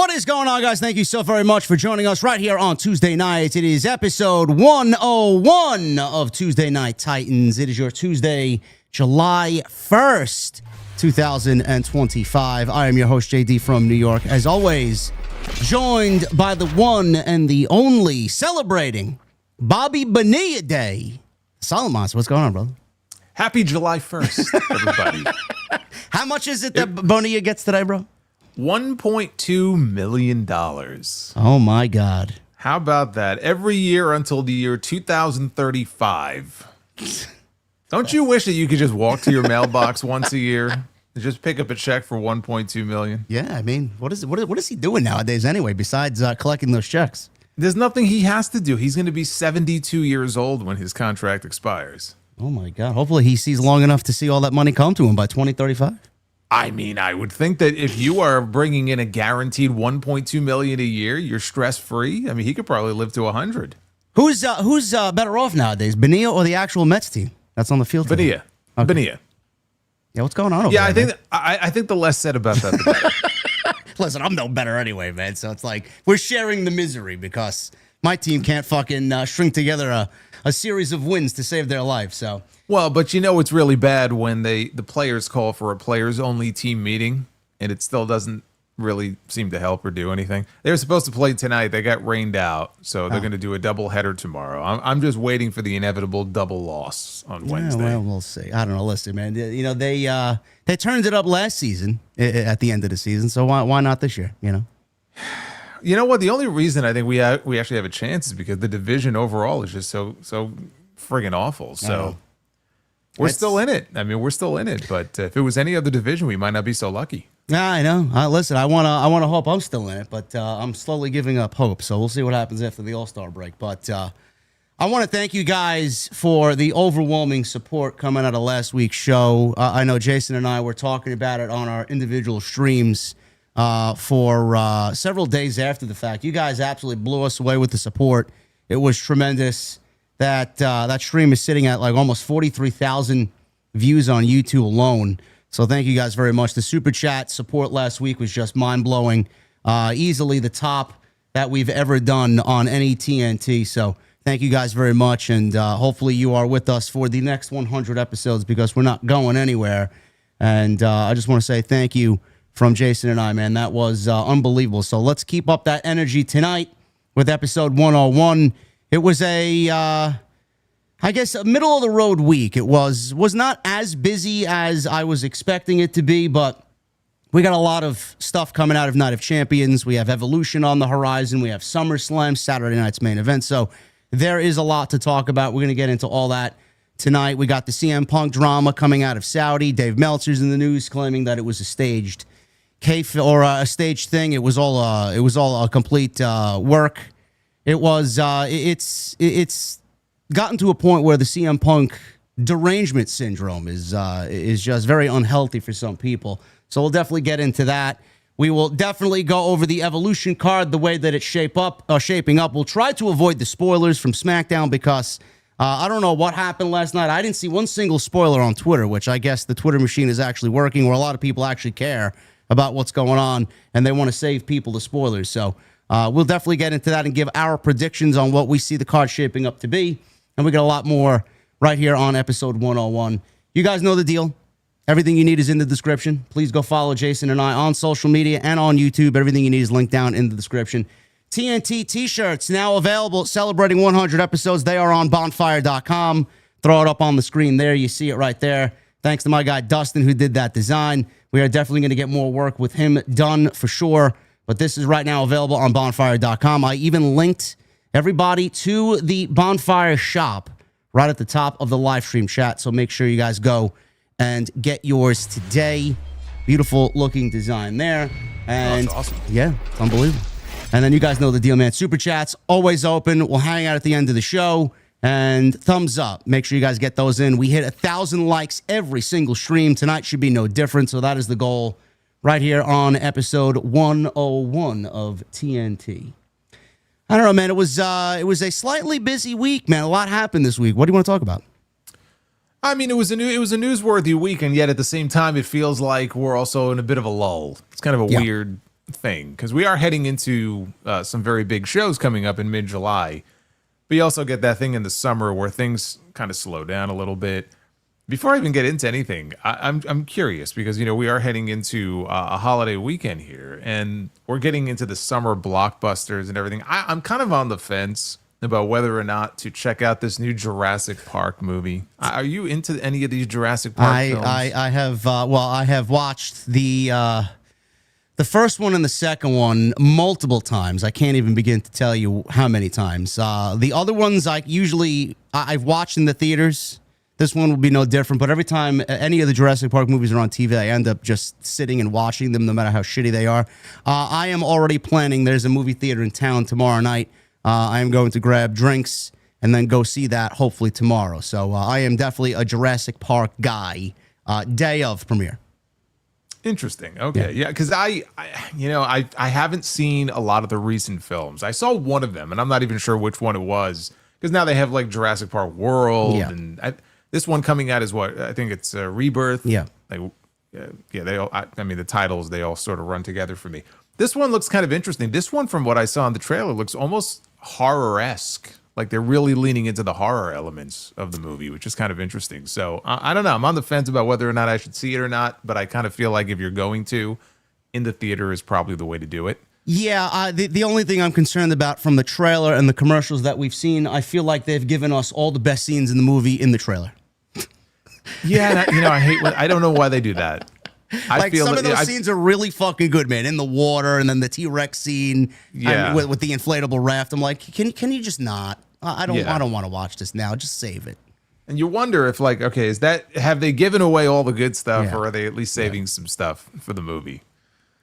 What is going on, guys? Thank you so very much for joining us right here on Tuesday night. It is episode 101 of Tuesday Night Titans. It is your Tuesday, July 1st, 2025. I am your host, JD from New York. As always, joined by the one and the only celebrating Bobby Bonilla Day. Solomons, what's going on, brother? Happy July 1st, everybody. How much is it that Bonilla gets today, bro? $1.2 million. Oh, my God. How about that? Every year until the year 2035. Don't you wish that you could just walk to your mailbox once a year and just pick up a check for $1.2 million? Yeah, I mean, what is he doing nowadays anyway, besides collecting those checks? There's nothing he has to do. He's going to be 72 years old when his contract expires. Oh, my God. Hopefully he sees long enough to see all that money come to him by 2035. I mean, I would think that if you are bringing in a guaranteed $1.2 million a year, you're stress-free. I mean, he could probably live to 100. Who's better off nowadays, Bonilla or the actual Mets team that's on the field? Bonilla. Okay. Bonilla. Yeah, what's going on over there? Yeah, I think the less said about that, the better. Listen, I'm no better anyway, man. So it's like we're sharing the misery because my team can't fucking string together a series of wins to save their life. So. Well, but you know it's really bad when the players call for a players-only team meeting, and it still doesn't really seem to help or do anything. They were supposed to play tonight. They got rained out, so they're going to do a doubleheader tomorrow. I'm just waiting for the inevitable double loss on Wednesday. Well, we'll see. I don't know. Listen, man, you know, they turned it up last season at the end of the season, so why not this year, you know? You know what? The only reason I think we actually have a chance is because the division overall is just so friggin' awful, so... We're still in it. I mean, we're still in it. But if it was any other division, we might not be so lucky. Yeah, I know. Listen, I wanna hope I'm still in it, but I'm slowly giving up hope. So we'll see what happens after the All-Star break. But I want to thank you guys for the overwhelming support coming out of last week's show. I know Jason and I were talking about it on our individual streams for several days after the fact. You guys absolutely blew us away with the support. It was tremendous. That stream is sitting at like almost 43,000 views on YouTube alone. So thank you guys very much. The super chat support last week was just mind-blowing. Easily the top that we've ever done on any TNT. So thank you guys very much. And hopefully you are with us for the next 100 episodes because we're not going anywhere. And I just want to say thank you from Jason and I, man. That was unbelievable. So let's keep up that energy tonight with episode 101. It was I guess, a middle-of-the-road week. It was not as busy as I was expecting it to be, but we got a lot of stuff coming out of Night of Champions. We have Evolution on the horizon. We have SummerSlam, Saturday night's main event. So there is a lot to talk about. We're going to get into all that tonight. We got the CM Punk drama coming out of Saudi. Dave Meltzer's in the news claiming that it was a staged a staged thing. It was all a complete work. It was it's gotten to a point where the CM Punk derangement syndrome is just very unhealthy for some people. So we'll definitely get into that. We will definitely go over the Evolution card, the way that it's shaping up. We'll try to avoid the spoilers from SmackDown because I don't know what happened last night. I didn't see one single spoiler on Twitter, which I guess the Twitter machine is actually working, where a lot of people actually care about what's going on and they want to save people the spoilers. So we'll definitely get into that and give our predictions on what we see the card shaping up to be. And we got a lot more right here on episode 101. You guys know the deal. Everything you need is in the description. Please go follow Jason and I on social media and on YouTube. Everything you need is linked down in the description. TNT t-shirts now available, celebrating 100 episodes. They are on bonfire.com. Throw it up on the screen there. You see it right there. Thanks to my guy Dustin who did that design. We are definitely going to get more work with him done for sure. But this is right now available on bonfire.com. I even linked everybody to the Bonfire shop right at the top of the live stream chat. So make sure you guys go and get yours today. Beautiful looking design there. And that's awesome. Yeah, it's unbelievable. And then you guys know the deal, man. Super chats always open. We'll hang out at the end of the show. And thumbs up. Make sure you guys get those in. We hit 1,000 likes every single stream. Tonight should be no different. So that is the goal right here on episode 101 of TNT. I don't know, man. It was a slightly busy week, man. A lot happened this week. What do you want to talk about? I mean, it was a newsworthy week, and yet at the same time, it feels like we're also in a bit of a lull. It's kind of a weird thing, because we are heading into some very big shows coming up in mid-July. But you also get that thing in the summer where things kind of slow down a little bit. Before I even get into anything, I'm curious because, we are heading into a holiday weekend here, and we're getting into the summer blockbusters and everything. I'm kind of on the fence about whether or not to check out this new Jurassic Park movie. Are you into any of these Jurassic Park films? I have. I have watched the first one and the second one multiple times. I can't even begin to tell you how many times. The other ones I've watched in the theaters. This one will be no different, but every time any of the Jurassic Park movies are on TV, I end up just sitting and watching them, no matter how shitty they are. I am already planning. There's a movie theater in town tomorrow night. I am going to grab drinks and then go see that hopefully tomorrow. So I am definitely a Jurassic Park guy. Day of premiere. Interesting. Okay. Yeah, because I haven't seen a lot of the recent films. I saw one of them, and I'm not even sure which one it was, because now they have like Jurassic Park World, and this one coming out is what I think it's Rebirth. Yeah. They all. The titles, they all sort of run together for me. This one looks kind of interesting. This one, from what I saw in the trailer, looks almost horror-esque. Like they're really leaning into the horror elements of the movie, which is kind of interesting. So I don't know. I'm on the fence about whether or not I should see it or not, but I kind of feel like if you're going to, in the theater is probably the way to do it. Yeah, the only thing I'm concerned about from the trailer and the commercials that we've seen, I feel like they've given us all the best scenes in the movie in the trailer. Yeah, I don't know why they do that. I feel some of those scenes are really fucking good, man. In the water, and then the T-Rex scene, with the inflatable raft. I'm like, can you just not? I don't want to watch this now. Just save it. And you wonder if, like, okay, have they given away all the good stuff, or are they at least saving some stuff for the movie?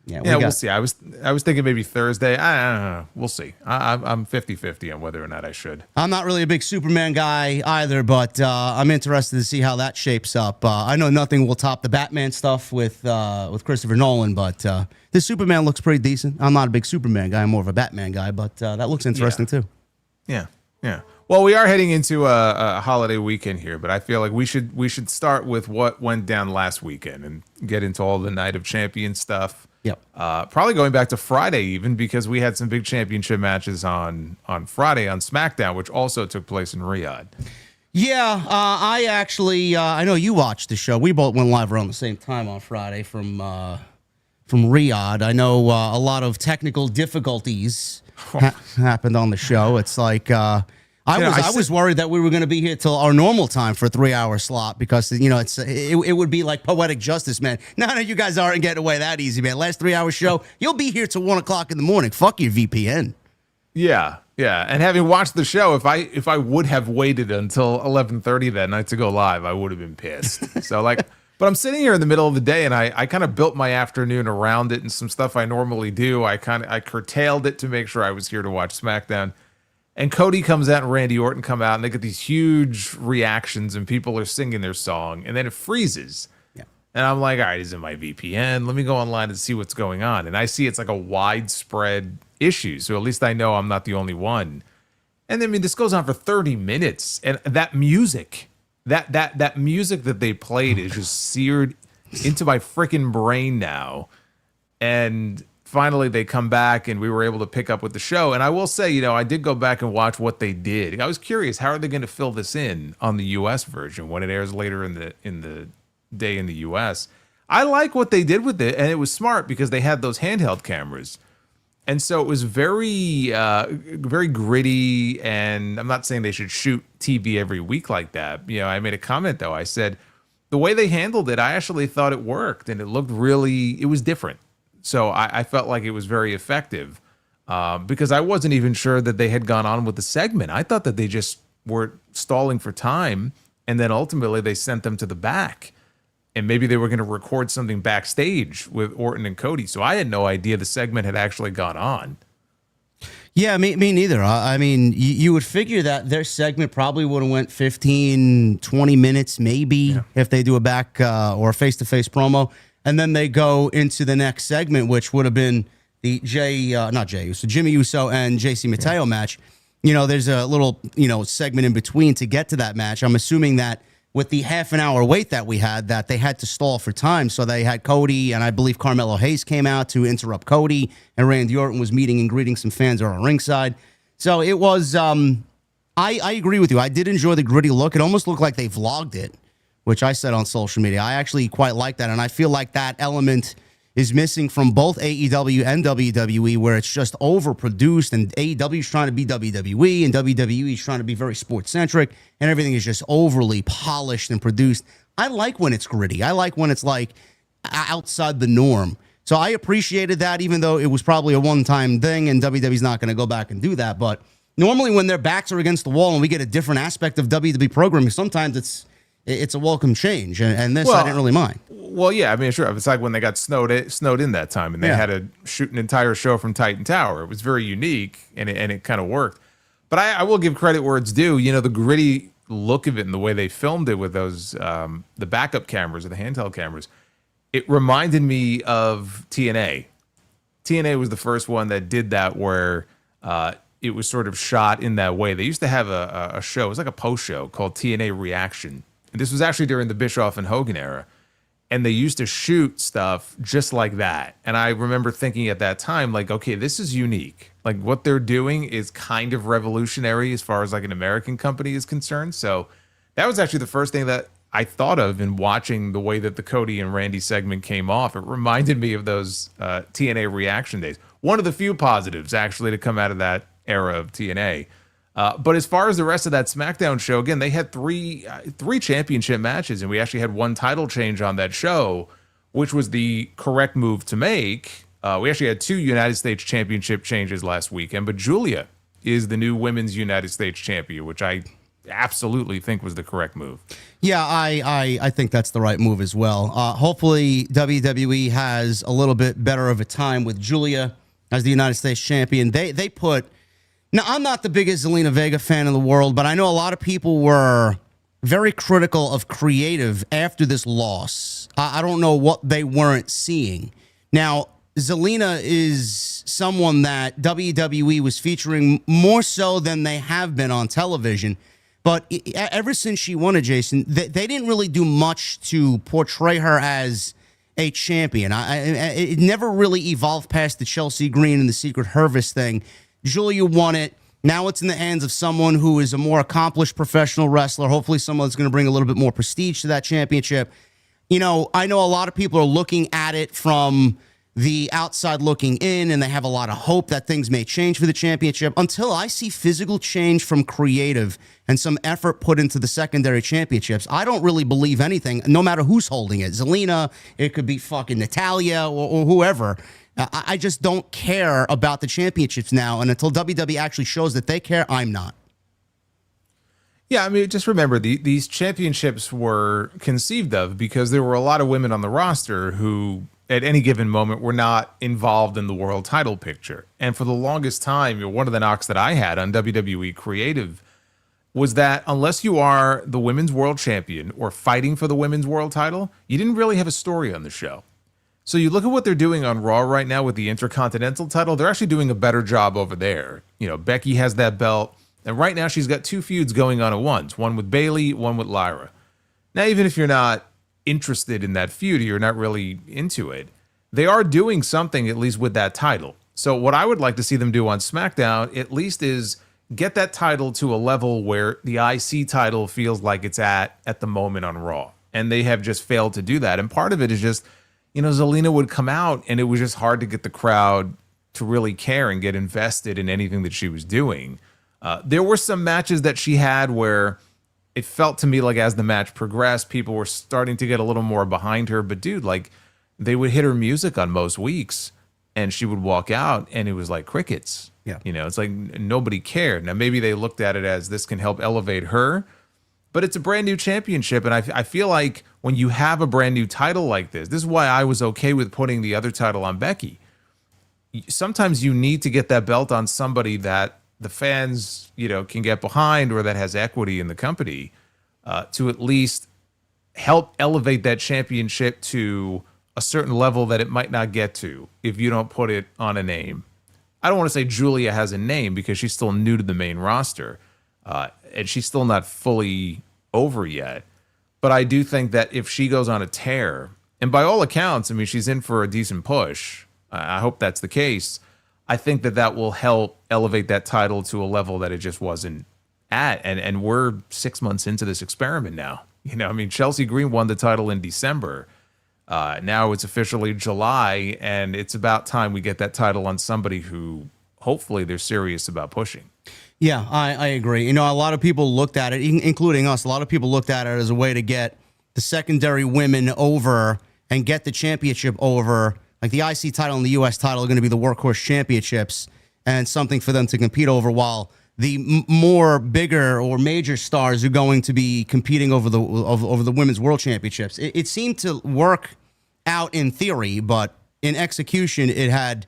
Yeah, we'll see. I was thinking maybe Thursday. I don't know. We'll see. I'm 50-50 on whether or not I should. I'm not really a big Superman guy either, but I'm interested to see how that shapes up. I know nothing will top the Batman stuff with Christopher Nolan, but this Superman looks pretty decent. I'm not a big Superman guy. I'm more of a Batman guy, but that looks interesting too. Yeah. Well, we are heading into a holiday weekend here, but I feel like we should start with what went down last weekend and get into all the Night of Champions stuff. Yep. Probably going back to Friday even, because we had some big championship matches on Friday on SmackDown, which also took place in Riyadh. Yeah, I actually I know you watched the show. We both went live around the same time on Friday from Riyadh. I know a lot of technical difficulties happened on the show. It's like I was worried that we were going to be here till our normal time for a 3-hour slot, because it would be like poetic justice, man. No, you guys aren't getting away that easy, man. Last 3-hour show, you'll be here till 1 o'clock in the morning. Fuck your VPN. Yeah. And having watched the show, if I would have waited until 11:30 that night to go live, I would have been pissed. So but I'm sitting here in the middle of the day, and I kind of built my afternoon around it, and some stuff I normally do. I curtailed it to make sure I was here to watch SmackDown. And Cody comes out and Randy Orton come out, and they get these huge reactions, and people are singing their song, and then it freezes. Yeah. And I'm like, all right, is it my VPN? Let me go online and see what's going on. And I see it's like a widespread issue, so at least I know I'm not the only one. And this goes on for 30 minutes, and that music, that music that they played is just seared into my freaking brain now. And finally, they come back, and we were able to pick up with the show. And I will say, I did go back and watch what they did. I was curious, how are they going to fill this in on the U.S. version when it airs later in the day in the U.S.? I like what they did with it, and it was smart because they had those handheld cameras. And so it was very, very gritty, and I'm not saying they should shoot TV every week like that. I made a comment, though. I said, the way they handled it, I actually thought it worked, and it was different. So I felt like it was very effective because I wasn't even sure that they had gone on with the segment. I thought that they just were stalling for time, and then ultimately they sent them to the back. And maybe they were going to record something backstage with Orton and Cody. So I had no idea the segment had actually gone on. Yeah, me neither. I mean, you would figure that their segment probably would have went 15, 20 minutes maybe if they do a back or a face-to-face promo. And then they go into the next segment, which would have been the Jimmy Uso and JC Mateo match. There's a little, segment in between to get to that match. I'm assuming that with the half an hour wait that we had, that they had to stall for time. So they had Cody, and I believe Carmelo Hayes came out to interrupt Cody, and Randy Orton was meeting and greeting some fans around ringside. So it was, I agree with you. I did enjoy the gritty look. It almost looked like they vlogged it, which I said on social media. I actually quite like that, and I feel like that element is missing from both AEW and WWE, where it's just overproduced, and AEW is trying to be WWE, and WWE is trying to be very sports-centric, and everything is just overly polished and produced. I like when it's gritty. I like when it's like outside the norm. So I appreciated that, even though it was probably a one-time thing, and WWE's not going to go back and do that. But normally when their backs are against the wall and we get a different aspect of WWE programming, sometimes it's a welcome change, and this I didn't really mind. Well, yeah, I mean, sure. It's like when they got snowed in that time, and they had to shoot an entire show from Titan Tower. It was very unique, and it kind of worked. But I will give credit where it's due. You know, the gritty look of it and the way they filmed it with those the backup cameras or the handheld cameras, it reminded me of TNA. TNA was the first one that did that, where it was sort of shot in that way. They used to have a show. It was like a post show called TNA Reaction. And this was actually during the Bischoff and Hogan era. And they used to shoot stuff just like that. And I remember thinking at that time, like, okay, this is unique. Like, what they're doing is kind of revolutionary as far as like an American company is concerned. So that was actually the first thing that I thought of in watching the way that the Cody and Randy segment came off. It reminded me of those TNA Reaction days. One of the few positives, actually, to come out of that era of TNA. But as far as the rest of that SmackDown show, again, they had three championship matches, and we actually had one title change on that show, which was the correct move to make. We actually had 2 United States Championship changes last weekend, but Julia is the new Women's United States Champion, which I absolutely think was the correct move. Yeah, I think that's the right move as well. Hopefully, WWE has a little bit better of a time with Julia as the United States Champion. They put... Now, I'm not the biggest Zelina Vega fan in the world, but I know a lot of people were very critical of creative after this loss. I don't know what they weren't seeing. Now, Zelina is someone that WWE was featuring more so than they have been on television. But ever since she won it, Jason, they didn't really do much to portray her as a champion. It never really evolved past the Chelsea Green and the Secret Harvest thing. Julia won it. Now it's in the hands of someone who is a more accomplished professional wrestler. Hopefully someone that's going to bring a little bit more prestige to that championship. You know, I know a lot of people are looking at it from the outside looking in, and they have a lot of hope that things may change for the championship. Until I see physical change from creative and some effort put into the secondary championships, I don't really believe anything, no matter who's holding it. Zelina, it could be fucking Natalia or whoever. I just don't care about the championships now, and until WWE actually shows that they care, I'm not. Yeah, I mean, just remember, these championships were conceived of because there were a lot of women on the roster who, at any given moment, were not involved in the world title picture. And for the longest time, one of the knocks that I had on WWE Creative was that unless you are the women's world champion or fighting for the women's world title, you didn't really have a story on the show. So you look at what they're doing on Raw right now with the Intercontinental title, they're actually doing a better job over there. You know, Becky has that belt, and right now she's got 2 feuds going on at once, one with Bayley, one with Lyra. Now, even if you're not interested in that feud, you're not really into it, they are doing something at least with that title. So what I would like to see them do on SmackDown at least is get that title to a level where the IC title feels like it's at the moment on Raw. And they have just failed to do that. And part of it is just, you know, Zelina would come out and it was just hard to get the crowd to really care and get invested in anything that she was doing. There were some matches that she had where it felt to me like as the match progressed, people were starting to get a little more behind her. But dude, like they would hit her music on most weeks and she would walk out and it was like crickets. Yeah. You know, it's like nobody cared. Now, maybe they looked at it as this can help elevate her, but it's a brand new championship. And I feel like when you have a brand new title like this is why I was okay with putting the other title on Becky. Sometimes you need to get that belt on somebody that the fans, you know, can get behind or that has equity in the company to at least help elevate that championship to a certain level that it might not get to if you don't put it on a name. I don't want to say Julia has a name because she's still new to the main roster and she's still not fully over yet. But I do think that if she goes on a tear, and by all accounts, I mean, she's in for a decent push. I hope that's the case. I think that that will help elevate that title to a level that it just wasn't at. And we're 6 months into this experiment now. You know, I mean, Chelsea Green won the title in December. Now it's officially July, and it's about time we get that title on somebody who hopefully they're serious about pushing. Yeah, I agree. You know, a lot of people looked at it, including us, a lot of people looked at it as a way to get the secondary women over and get the championship over. Like the IC title and the US title are going to be the workhorse championships and something for them to compete over, while the more bigger or major stars are going to be competing over the women's world championships. It seemed to work out in theory, but in execution, it had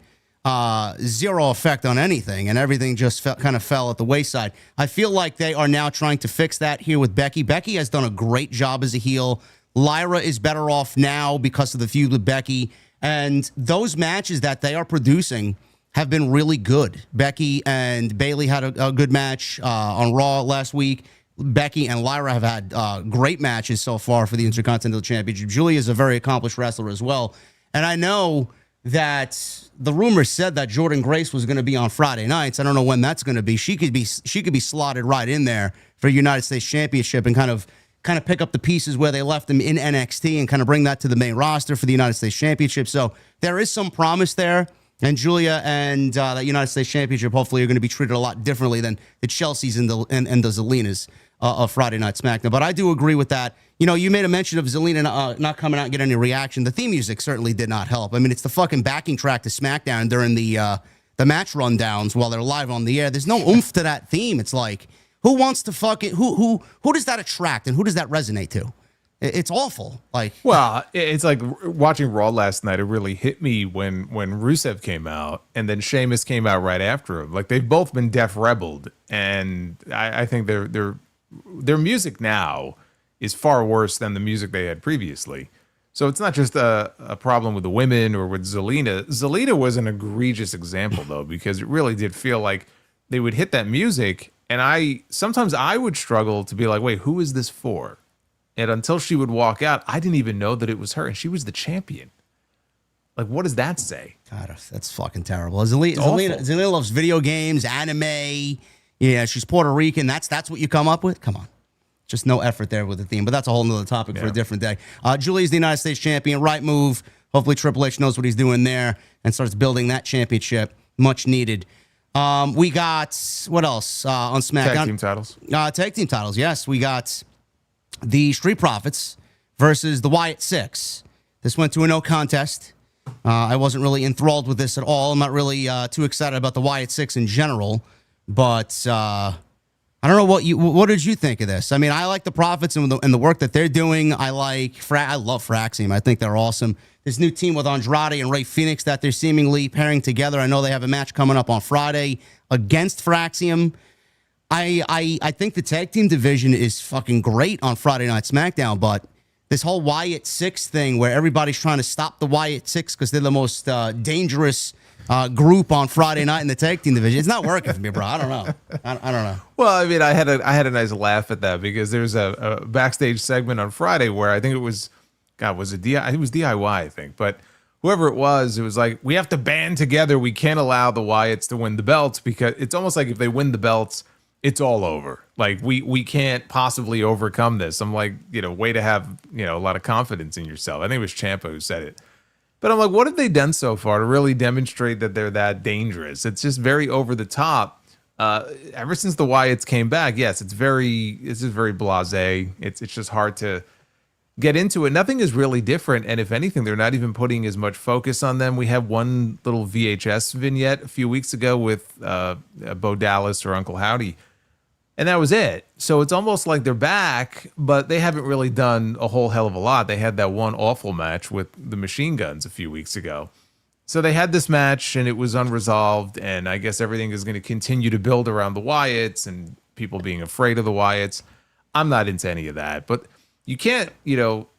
zero effect on anything, and everything just kind of fell at the wayside. I feel like they are now trying to fix that here with Becky. Becky has done a great job as a heel. Lyra is better off now because of the feud with Becky, and those matches that they are producing have been really good. Becky and Bayley had a good match on Raw last week. Becky and Lyra have had great matches so far for the Intercontinental Championship. Julia is a very accomplished wrestler as well, and I know that the rumors said that Jordynne Grace was going to be on Friday nights. I don't know when that's going to be. She could be slotted right in there for United States Championship and kind of pick up the pieces where they left them in NXT and kind of bring that to the main roster for the United States Championship. So there is some promise there. And Julia and that United States Championship hopefully are going to be treated a lot differently than the Chelseas and the Zelinas of Friday Night SmackDown. But I do agree with that. You know, you made a mention of Zelina not coming out and getting any reaction. The theme music certainly did not help. I mean, it's the fucking backing track to SmackDown during the match rundowns while they're live on the air. There's no oomph to that theme. It's like, who wants to fucking who does that attract and who does that resonate to? It's awful. Like, well, it's like watching Raw last night. It really hit me when Rusev came out and then Sheamus came out right after him. Like, they've both been Def Rebelled, and I think their music now is far worse than the music they had previously. So it's not just a problem with the women or with Zelina. Zelina was an egregious example, though, because it really did feel like they would hit that music, and sometimes I would struggle to be like, wait, who is this for? And until she would walk out, I didn't even know that it was her, and she was the champion. Like, what does that say? God, that's fucking terrible. Zelina loves video games, anime. Yeah, she's Puerto Rican. That's what you come up with? Come on. Just no effort there with the theme. But that's a whole nother topic for a different day. Julia's the United States champion. Right move. Hopefully Triple H knows what he's doing there and starts building that championship. Much needed. We got, what else on SmackDown? Tag team titles. Tag team titles, yes. We got the Street Profits versus the Wyatt Six. This went to a no contest. I wasn't really enthralled with this at all. I'm not really too excited about the Wyatt Six in general. But I don't know what did you think of this? I mean, I like the Profits and the work that they're doing. I love Fraxium. I think they're awesome. This new team with Andrade and Rey Fenix that they're seemingly pairing together. I know they have a match coming up on Friday against Fraxium. I think the tag team division is fucking great on Friday Night SmackDown, but this whole Wyatt Six thing where everybody's trying to stop the Wyatt Six because they're the most dangerous group on Friday night in the tag team division. It's not working for me, bro. I don't know. I don't know. Well, I mean, I had a nice laugh at that because there's a backstage segment on Friday where I think it was, it was DIY, I think, but whoever it was like, we have to band together. We can't allow the Wyatts to win the belts because it's almost like if they win the belts, it's all over. Like, we can't possibly overcome this. I'm like, way to have, a lot of confidence in yourself. I think it was Ciampa who said it. But I'm like, what have they done so far to really demonstrate that they're that dangerous? It's just very over the top. Ever since the Wyatts came back, yes, it's just very blasé. It's just hard to get into it. Nothing is really different, and if anything, they're not even putting as much focus on them. We had one little VHS vignette a few weeks ago with Bo Dallas or Uncle Howdy, and that was it. So it's almost like they're back, but they haven't really done a whole hell of a lot. They had that one awful match with the Machine Guns a few weeks ago. So they had this match, and it was unresolved, and I guess everything is going to continue to build around the Wyatts and people being afraid of the Wyatts. I'm not into any of that, but you can't,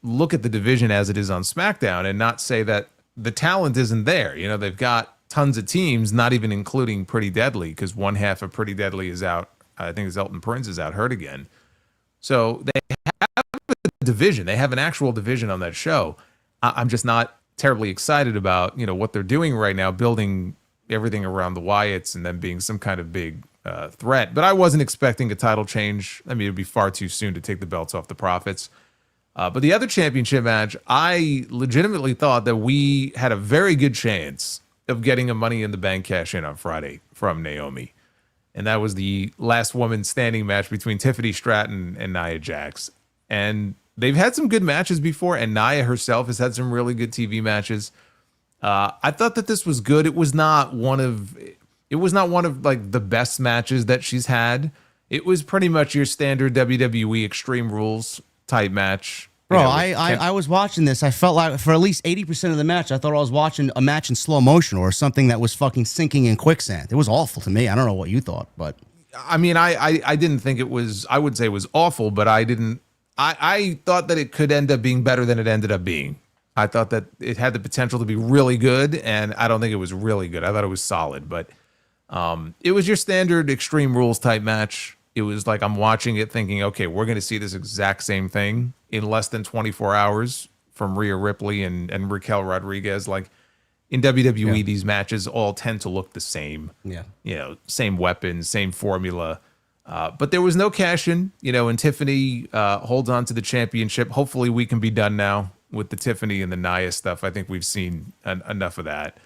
look at the division as it is on SmackDown and not say that the talent isn't there. They've got tons of teams, not even including Pretty Deadly, because one half of Pretty Deadly is out. I think Zelton Prince is out hurt again. So they have a division. They have an actual division on that show. I'm just not terribly excited about, what they're doing right now, building everything around the Wyatts and them being some kind of big threat. But I wasn't expecting a title change. I mean, it'd be far too soon to take the belts off the Profits. But the other championship match, I legitimately thought that we had a very good chance of getting a Money in the Bank cash in on Friday from Naomi. And that was the last woman standing match between Tiffany Stratton and Nia Jax. And they've had some good matches before, and Nia herself has had some really good TV matches. I thought that this was good. It was not one of like the best matches that she's had. It was pretty much your standard WWE Extreme Rules type match. Bro, I was watching this. I felt like for at least 80% of the match, I thought I was watching a match in slow motion or something that was fucking sinking in quicksand. It was awful to me. I don't know what you thought, but I mean, I didn't think it was. I would say it was awful, but I didn't. I thought that it could end up being better than it ended up being. I thought that it had the potential to be really good, and I don't think it was really good. I thought it was solid, but it was your standard Extreme Rules type match. It was like I'm watching it thinking, okay, we're going to see this exact same thing in less than 24 hours from Rhea Ripley and Raquel Rodriguez. Like in WWE, these matches all tend to look the same. Yeah. Same weapons, same formula. But there was no cash in, and Tiffany holds on to the championship. Hopefully we can be done now with the Tiffany and the Nia stuff. I think we've seen enough of that.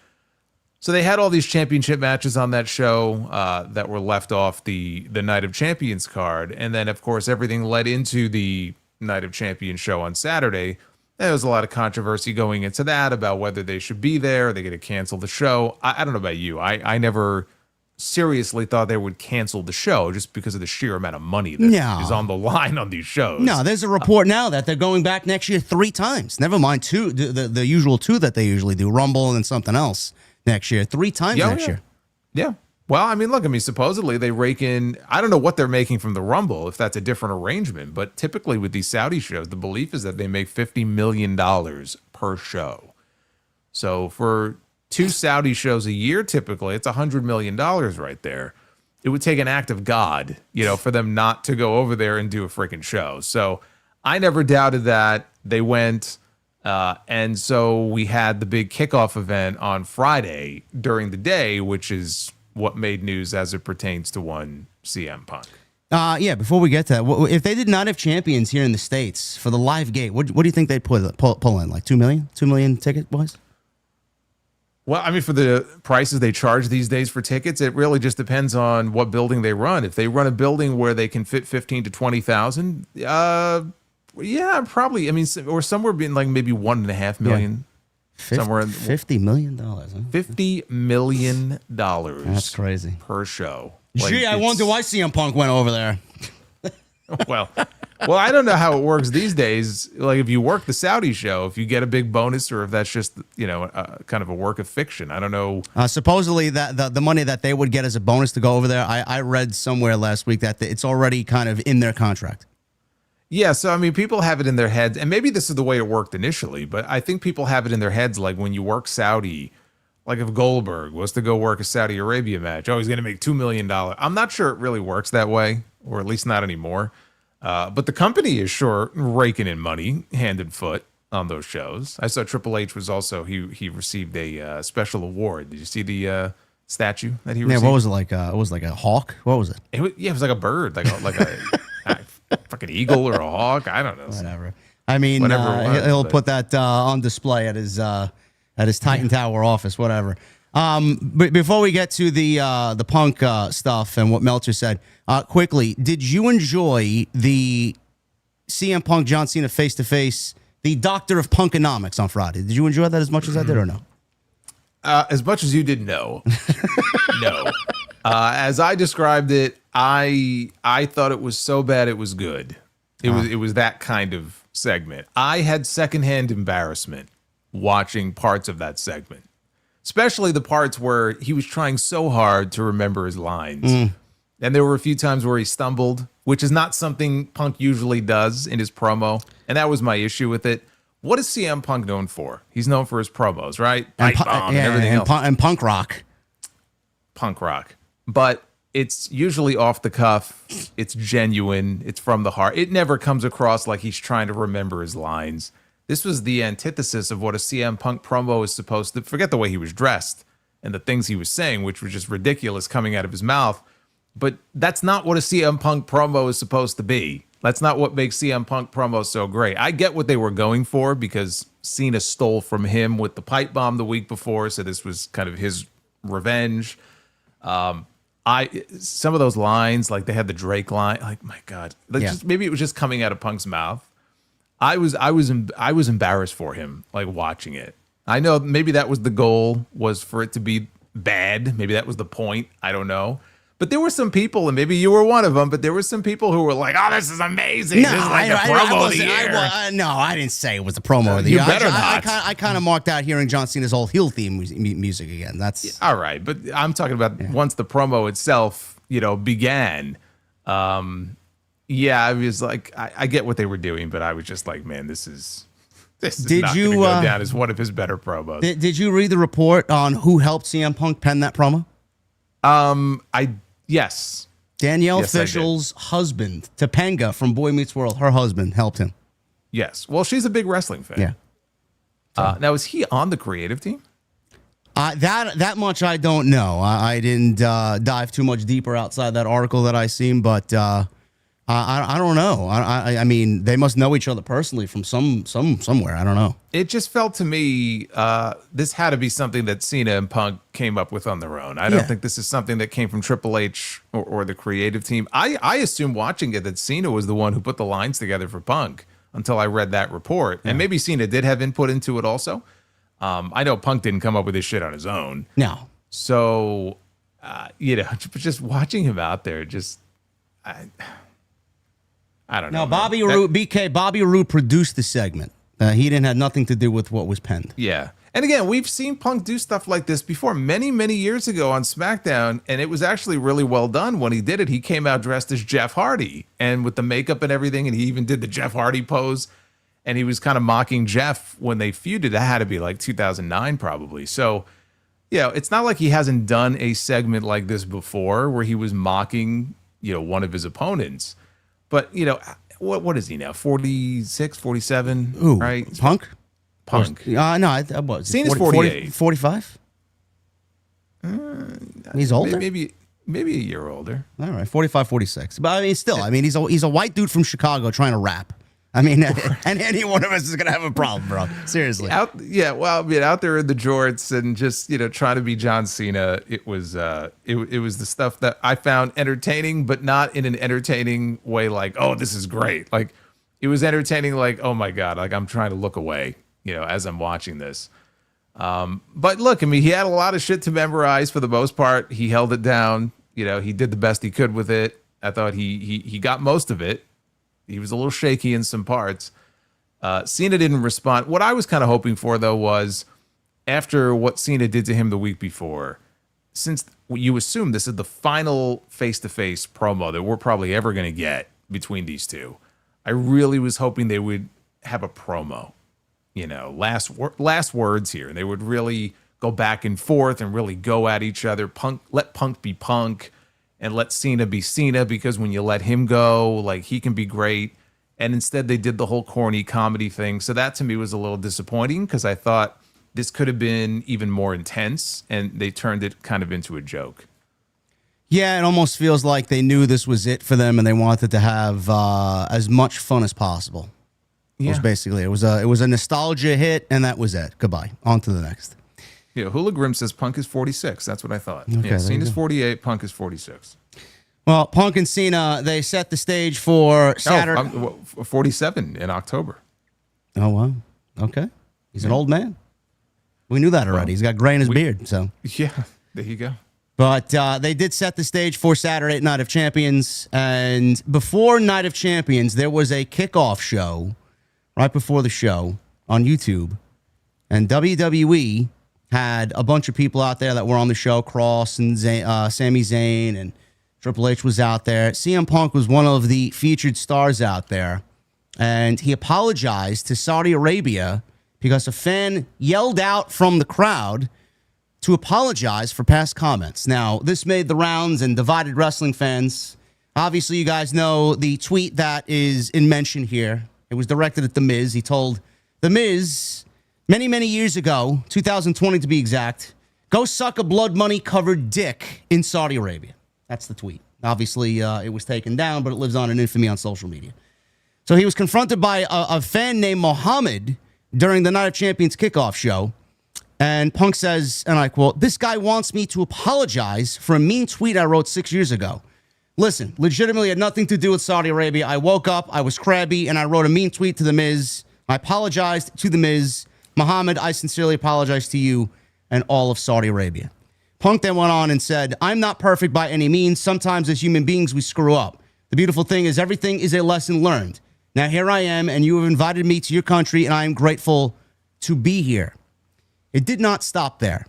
So they had all these championship matches on that show that were left off the Night of Champions card. And then, of course, everything led into the Night of Champions show on Saturday. There was a lot of controversy going into that about whether they should be there. Are they going to cancel the show? I don't know about you. I never seriously thought they would cancel the show just because of the sheer amount of money that is on the line on these shows. No, there's a report now that they're going back next year 3 times. Never mind 2, the usual 2 that they usually do, Rumble and then something else next year. 3 times next year. Yeah. Well, I mean, look, supposedly they rake in, I don't know what they're making from the Rumble, if that's a different arrangement, but typically with these Saudi shows, the belief is that they make $50 million per show. So for 2 Saudi shows a year, typically, it's $100 million right there. It would take an act of God, for them not to go over there and do a freaking show. So I never doubted that. They went, and so we had the big kickoff event on Friday during the day, which is what made news as it pertains to one CM Punk. Before we get to that, if they did not have champions here in the States for the live gate, what do you think they'd pull in? Like 2 million? 2 million ticket-wise? Well, I mean, for the prices they charge these days for tickets, it really just depends on what building they run. If they run a building where they can fit 15 to 20,000, probably. I mean, or somewhere being like maybe 1.5 million. Somewhere $50 million. Huh? $50 million. That's crazy per show. Gee, I wonder why CM Punk went over there. Well, I don't know how it works these days. Like if you work the Saudi show, if you get a big bonus, or if that's just kind of a work of fiction. I don't know. Supposedly that the money that they would get as a bonus to go over there, I read somewhere last week that it's already kind of in their contract. Yeah, so I mean, people have it in their heads, and maybe this is the way it worked initially, but I think people have it in their heads like when you work Saudi, like if Goldberg was to go work a Saudi Arabia match, he's going to make $2 million. I'm not sure it really works that way, or at least not anymore. But the company is sure raking in money hand and foot on those shows. I saw Triple H was also, he received a special award. Did you see the statue that he received? Yeah, what was it like? It was like a hawk? What was it? It was like a bird, like a fucking eagle or a hawk. I don't know. Whatever. I mean, he'll put that on display at his Titan Tower office, whatever. But before we get to the Punk stuff and what Meltzer said, quickly, did you enjoy the CM Punk John Cena face-to-face, the Doctor of Punkonomics on Friday? Did you enjoy that as much as I did or no? As much as you did, no. No. As I described it, I thought it was so bad it was good. It was that kind of segment. I had secondhand embarrassment watching parts of that segment, especially the parts where he was trying so hard to remember his lines. And there were a few times where he stumbled, which is not something Punk usually does in his promo. And that was my issue with it. What is CM Punk known for? He's known for his promos, right? And everything else. And punk rock. Punk rock. But it's usually off the cuff. It's genuine. It's from the heart. It never comes across like he's trying to remember his lines. This was the antithesis of what a CM Punk promo is supposed to. Forget the way he was dressed and the things he was saying, which was just ridiculous coming out of his mouth. But that's not what a CM Punk promo is supposed to be. That's not what makes CM Punk promos so great. I get what they were going for because Cena stole from him with the pipe bomb the week before, so this was kind of his revenge. Some of those lines, like they had the Drake line, like my God, just, maybe it was just coming out of Punk's mouth. I was embarrassed for him, like watching it. I know maybe that was the goal, was for it to be bad. Maybe that was the point. I don't know. But there were some people, and maybe you were one of them, but there were some people who were like, oh, this is amazing. No, this is like the promo of the year. No, I didn't say it was the promo of the year. You better not. I kind of marked out hearing John Cena's old heel theme music again. That's all right. But I'm talking about once the promo itself, began. I was like, I get what they were doing, but I was just like, man, this is not going to go down as one of his better promos. Did you read the report on who helped CM Punk pen that promo? Yes. Danielle Fishel's husband, Topanga from Boy Meets World, her husband helped him. Yes. Well, she's a big wrestling fan. Yeah. Now, is he on the creative team? That much I don't know. I didn't dive too much deeper outside that article that I seen, but I don't know. I mean, they must know each other personally from somewhere. I don't know. It just felt to me this had to be something that Cena and Punk came up with on their own. I don't think this is something that came from Triple H or the creative team. I assumed watching it that Cena was the one who put the lines together for Punk until I read that report. And maybe Cena did have input into it also. I know Punk didn't come up with this shit on his own. No. So, just watching him out there, I don't know. No, Bobby Roode produced the segment. He didn't have nothing to do with what was penned. Yeah. And again, we've seen Punk do stuff like this before many, many years ago on SmackDown, and it was actually really well done when he did it. He came out dressed as Jeff Hardy and with the makeup and everything, and he even did the Jeff Hardy pose, and he was kind of mocking Jeff when they feuded. That had to be like 2009 probably. So, it's not like he hasn't done a segment like this before where he was mocking, one of his opponents. But, what is he now? 46, 47? Ooh, right? Punk? No, I was. Cena's 48. 45? He's older? Maybe a year older. All right, 45, 46. But I mean, still, he's a white dude from Chicago trying to rap. I mean, and any one of us is gonna have a problem, bro. Seriously. Out there in the jorts and just trying to be John Cena. It was the stuff that I found entertaining, but not in an entertaining way. Like, oh, this is great. Like, it was entertaining. Like, oh my God. Like, I'm trying to look away, as I'm watching this. But look, he had a lot of shit to memorize for the most part. He held it down. He did the best he could with it. I thought he got most of it. He was a little shaky in some parts. Cena didn't respond. What I was kind of hoping for, though, was after what Cena did to him the week before, since you assume this is the final face-to-face promo that we're probably ever going to get between these two, I really was hoping they would have a promo, last words here. They would really go back and forth and really go at each other. Let Punk be Punk. And let Cena be Cena, because when you let him go, like, he can be great. And instead they did the whole corny comedy thing. So that to me was a little disappointing because I thought this could have been even more intense, and they turned it kind of into a joke. Yeah, it almost feels like they knew this was it for them and they wanted to have as much fun as possible. Yeah. Was basically it was a nostalgia hit, and that was it. Goodbye. On to the next. Yeah, Hula Grim says Punk is 46. That's what I thought. Okay, yeah, Cena's 48, Punk is 46. Well, Punk and Cena, they set the stage for Saturday. 47 in October. Oh, wow. Okay. He's an old man. We knew that already. He's got gray in his beard. So yeah, there you go. But they did set the stage for Saturday Night of Champions. And before Night of Champions, there was a kickoff show right before the show on YouTube. And WWE had a bunch of people out there that were on the show. Kross and Sami Zayn and Triple H was out there. CM Punk was one of the featured stars out there. And he apologized to Saudi Arabia because a fan yelled out from the crowd to apologize for past comments. Now, this made the rounds and divided wrestling fans. Obviously, you guys know the tweet that is in mention here. It was directed at The Miz. He told The Miz many, many years ago, 2020 to be exact, go suck a blood money covered dick in Saudi Arabia. That's the tweet. Obviously, it was taken down, but it lives on in infamy on social media. So he was confronted by a fan named Mohammed during the Night of Champions kickoff show. And Punk says, and I quote, "This guy wants me to apologize for a mean tweet I wrote 6 years ago. Listen, legitimately had nothing to do with Saudi Arabia. I woke up, I was crabby, and I wrote a mean tweet to The Miz. I apologized to The Miz. Muhammad, I sincerely apologize to you and all of Saudi Arabia." Punk then went on and said, "I'm not perfect by any means. Sometimes as human beings, we screw up. The beautiful thing is everything is a lesson learned. Now here I am, and you have invited me to your country, and I am grateful to be here." It did not stop there.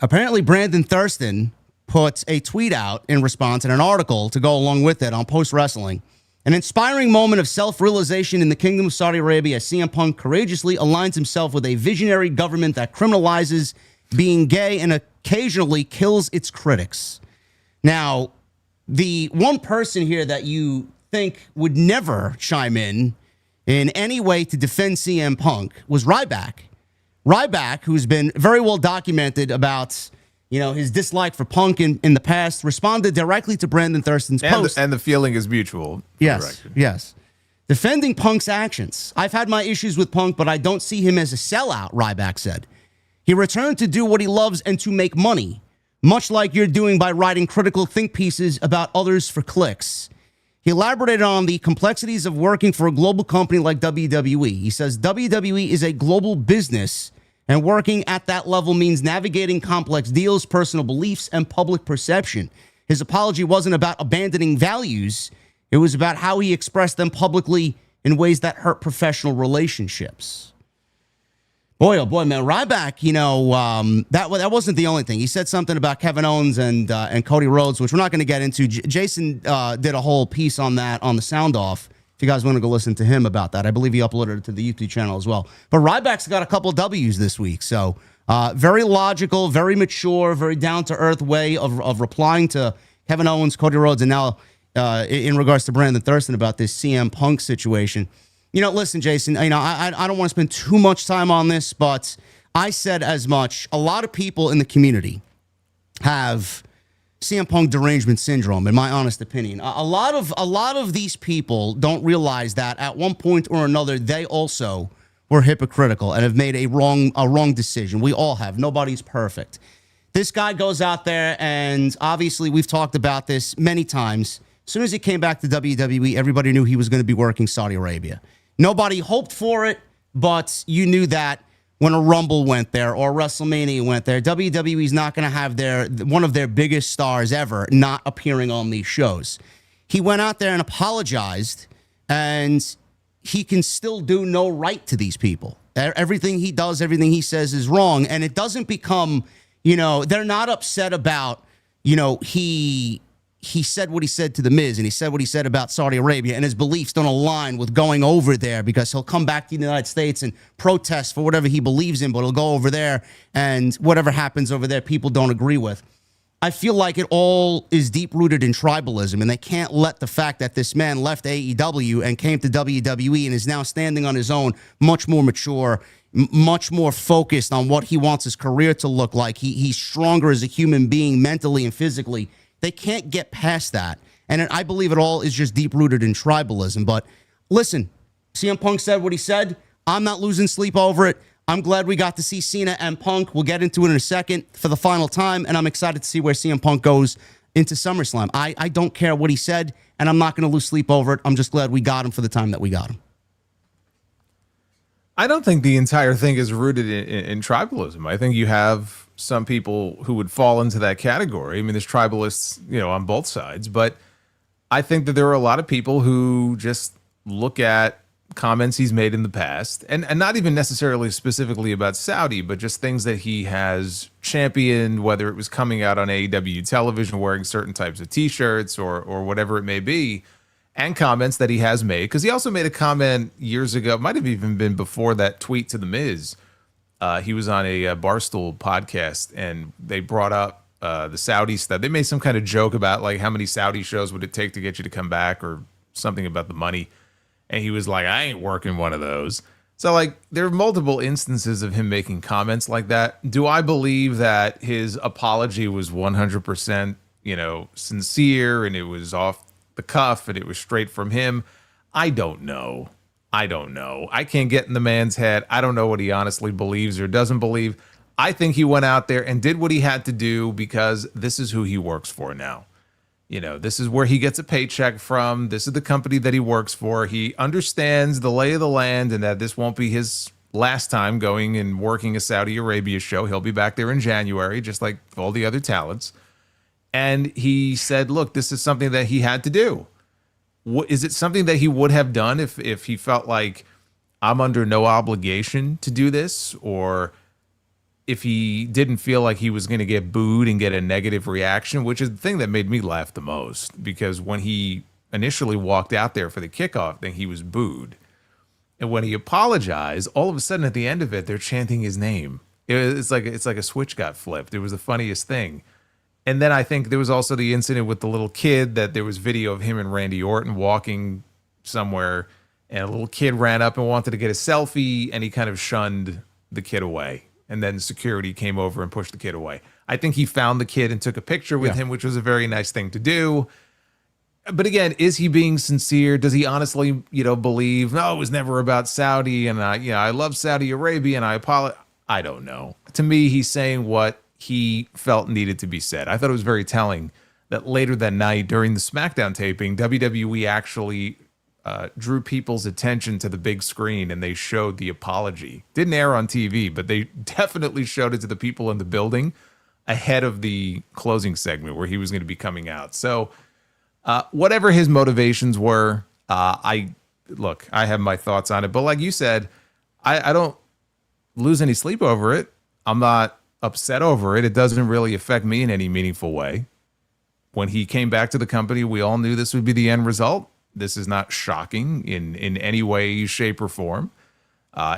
Apparently, Brandon Thurston put a tweet out in response and an article to go along with it on Post Wrestling. An inspiring moment of self-realization in the Kingdom of Saudi Arabia as CM Punk courageously aligns himself with a visionary government that criminalizes being gay and occasionally kills its critics. Now, the one person here that you think would never chime in any way to defend CM Punk was Ryback. Ryback, who's been very well documented about, his dislike for Punk in the past, responded directly to Brandon Thurston's post. And the feeling is mutual. Yes. Defending Punk's actions. "I've had my issues with Punk, but I don't see him as a sellout," Ryback said. "He returned to do what he loves and to make money, much like you're doing by writing critical think pieces about others for clicks." He elaborated on the complexities of working for a global company like WWE. He says WWE is a global business, and working at that level means navigating complex deals, personal beliefs, and public perception. His apology wasn't about abandoning values. It was about how he expressed them publicly in ways that hurt professional relationships. Boy, oh boy, man. Ryback, that wasn't the only thing. He said something about Kevin Owens and Cody Rhodes, which we're not going to get into. Jason did a whole piece on that on the Sound Off. If you guys want to go listen to him about that, I believe he uploaded it to the YouTube channel as well. But Ryback's got a couple W's this week. So very logical, very mature, very down-to-earth way of replying to Kevin Owens, Cody Rhodes, and now in regards to Brandon Thurston about this CM Punk situation. Listen, Jason, I don't want to spend too much time on this, but I said as much. A lot of people in the community have CM Punk derangement syndrome, in my honest opinion. A lot of these people don't realize that at one point or another, they also were hypocritical and have made a wrong decision. We all have. Nobody's perfect. This guy goes out there, and obviously we've talked about this many times. As soon as he came back to WWE, everybody knew he was going to be working Saudi Arabia. Nobody hoped for it, but you knew that when a Rumble went there or WrestleMania went there, WWE's not going to have one of their biggest stars ever not appearing on these shows. He went out there and apologized, and he can still do no right to these people. Everything he does, everything he says is wrong, and it doesn't become, they're not upset about, he said what he said to The Miz, and he said what he said about Saudi Arabia, and his beliefs don't align with going over there because he'll come back to the United States and protest for whatever he believes in, but he'll go over there, and whatever happens over there, people don't agree with. I feel like it all is deep-rooted in tribalism, and they can't let the fact that this man left AEW and came to WWE and is now standing on his own, much more mature, much more focused on what he wants his career to look like. He's stronger as a human being mentally and physically. They can't get past that. And I believe it all is just deep-rooted in tribalism. But listen, CM Punk said what he said. I'm not losing sleep over it. I'm glad we got to see Cena and Punk. We'll get into it in a second for the final time. And I'm excited to see where CM Punk goes into SummerSlam. I don't care what he said, and I'm not going to lose sleep over it. I'm just glad we got him for the time that we got him. I don't think the entire thing is rooted in tribalism. I think you have some people who would fall into that category. I mean, there's tribalists, on both sides, but I think that there are a lot of people who just look at comments he's made in the past, and not even necessarily specifically about Saudi, but just things that he has championed, whether it was coming out on AEW television, wearing certain types of t-shirts or whatever it may be, and comments that he has made. Because he also made a comment years ago, might have even been before that tweet to The Miz, He was on a Barstool podcast, and they brought up the Saudi stuff. They made some kind of joke about like how many Saudi shows would it take to get you to come back, or something about the money. And he was like, I ain't working one of those. So, like, there are multiple instances of him making comments like that. Do I believe that his apology was 100%, sincere, and it was off the cuff and it was straight from him? I don't know. I can't get in the man's head. I don't know what he honestly believes or doesn't believe. I think he went out there and did what he had to do because this is who he works for now. This is where he gets a paycheck from. This is the company that he works for. He understands the lay of the land and that this won't be his last time going and working a Saudi Arabia show. He'll be back there in January, just like all the other talents. And he said, look, this is something that he had to do. Is it something that he would have done if he felt like I'm under no obligation to do this, or if he didn't feel like he was going to get booed and get a negative reaction, which is the thing that made me laugh the most, because when he initially walked out there for the kickoff thing, he was booed. And when he apologized, all of a sudden at the end of it, they're chanting his name. It's like a switch got flipped. It was the funniest thing. And then I think there was also the incident with the little kid, that there was video of him and Randy Orton walking somewhere, and a little kid ran up and wanted to get a selfie, and he kind of shunned the kid away. And then security came over and pushed the kid away. I think he found the kid and took a picture with him, which was a very nice thing to do. But again, is he being sincere? Does he honestly, believe, no, it was never about Saudi, and I love Saudi Arabia, and I apologize? I don't know. To me, he's saying what he felt needed to be said. I thought it was very telling that later that night during the SmackDown taping, WWE actually drew people's attention to the big screen, and they showed the apology. Didn't air on TV, but they definitely showed it to the people in the building ahead of the closing segment where he was going to be coming out. So whatever his motivations were, I have my thoughts on it. But like you said, I don't lose any sleep over it. I'm not upset over it. It doesn't really affect me in any meaningful way. When he came back to the company, we all knew this would be the end result. This is not shocking in any way, shape, or form.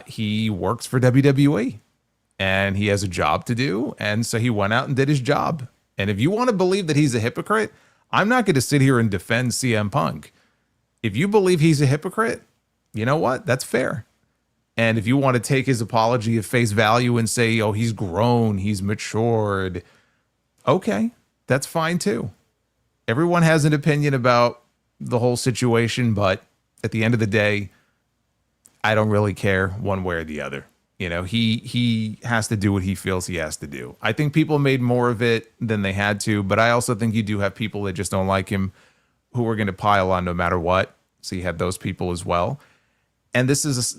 He works for WWE, and he has a job to do, and so he went out and did his job. And if you want to believe that he's a hypocrite, I'm not going to sit here and defend CM Punk. If you believe he's a hypocrite, you know what? That's fair. And if you want to take his apology at face value and say, oh, he's grown, he's matured, okay, that's fine too. Everyone has an opinion about the whole situation, but at the end of the day, I don't really care one way or the other. He has to do what he feels he has to do. I think people made more of it than they had to, but I also think you do have people that just don't like him who are going to pile on no matter what. So you have those people as well. And this is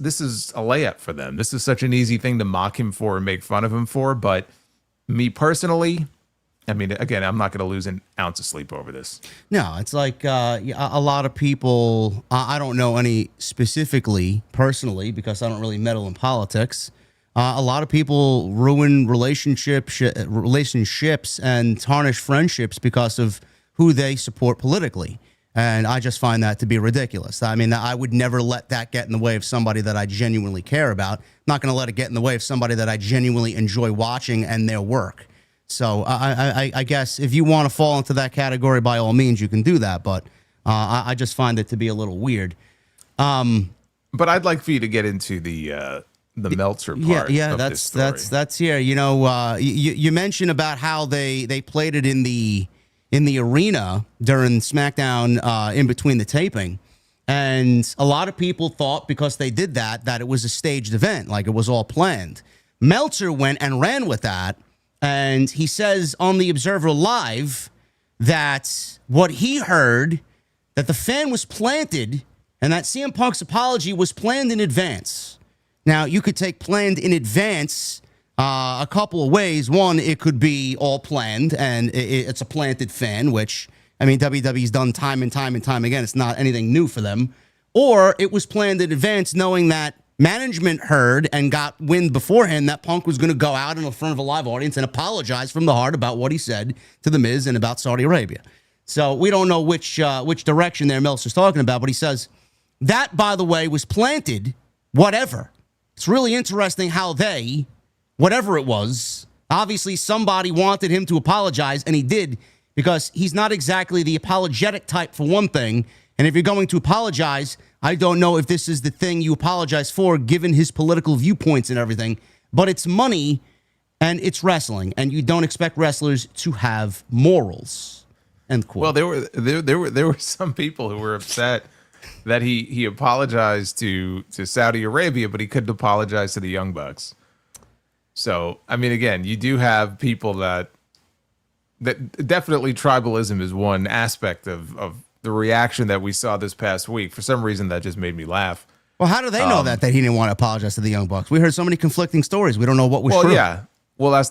a layup for them. This is such an easy thing to mock him for and make fun of him for. But me personally, I mean, again, I'm not going to lose an ounce of sleep over this. No, it's like a lot of people, I don't know any specifically personally because I don't really meddle in politics. A lot of people ruin relationships and tarnish friendships because of who they support politically. And I just find that to be ridiculous. I mean, I would never let that get in the way of somebody that I genuinely care about. I'm not going to let it get in the way of somebody that I genuinely enjoy watching and their work. So I guess if you want to fall into that category, by all means, you can do that. But I just find it to be a little weird. But I'd like for you to get into the Meltzer part. Yeah, of that's this story. that's here. You mentioned about how they played it in the arena during SmackDown in between the taping. And a lot of people thought because they did that it was a staged event, like it was all planned. Meltzer went and ran with that. And he says on the Observer Live that what he heard, that the fan was planted and that CM Punk's apology was planned in advance. Now, you could take planned in advance a couple of ways. One, it could be all planned and it's a planted fan, which, I mean, WWE's done time and time and time again. It's not anything new for them. Or it was planned in advance knowing that management heard and got wind beforehand that Punk was going to go out in front of a live audience and apologize from the heart about what he said to The Miz and about Saudi Arabia. So we don't know which direction there Meltzer's talking about, but he says that, by the way, was planted, whatever. It's really interesting how they whatever it was. Obviously, somebody wanted him to apologize, and he did, because he's not exactly the apologetic type, for one thing. And if you're going to apologize, I don't know if this is the thing you apologize for, given his political viewpoints and everything. But it's money, and it's wrestling, and you don't expect wrestlers to have morals. End quote. Well, there were some people who were upset that he apologized to Saudi Arabia, but he couldn't apologize to the Young Bucks. So, I mean, again, you do have people that definitely tribalism is one aspect of the reaction that we saw this past week. For some reason, that just made me laugh. Well, how do they know that he didn't want to apologize to the Young Bucks? We heard so many conflicting stories. We don't know what was true. Well, that's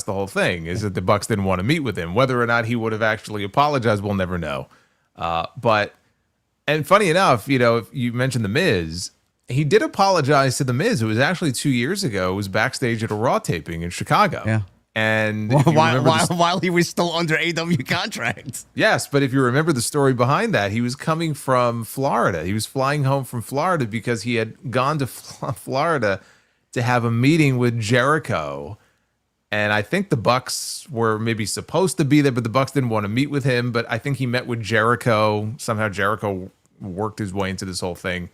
the whole thing, is that the Bucks didn't want to meet with him. Whether or not he would have actually apologized, we'll never know. And funny enough, if you mentioned The Miz, he did apologize to The Miz. It was actually 2 years ago. It was backstage at a Raw taping in Chicago. Yeah. And while he was still under AW contract. Yes, but if you remember the story behind that, he was coming from Florida. He was flying home from Florida because he had gone to Florida to have a meeting with Jericho. And I think the Bucks were maybe supposed to be there, but the Bucks didn't want to meet with him. But I think he met with Jericho. Somehow Jericho worked his way into this whole thing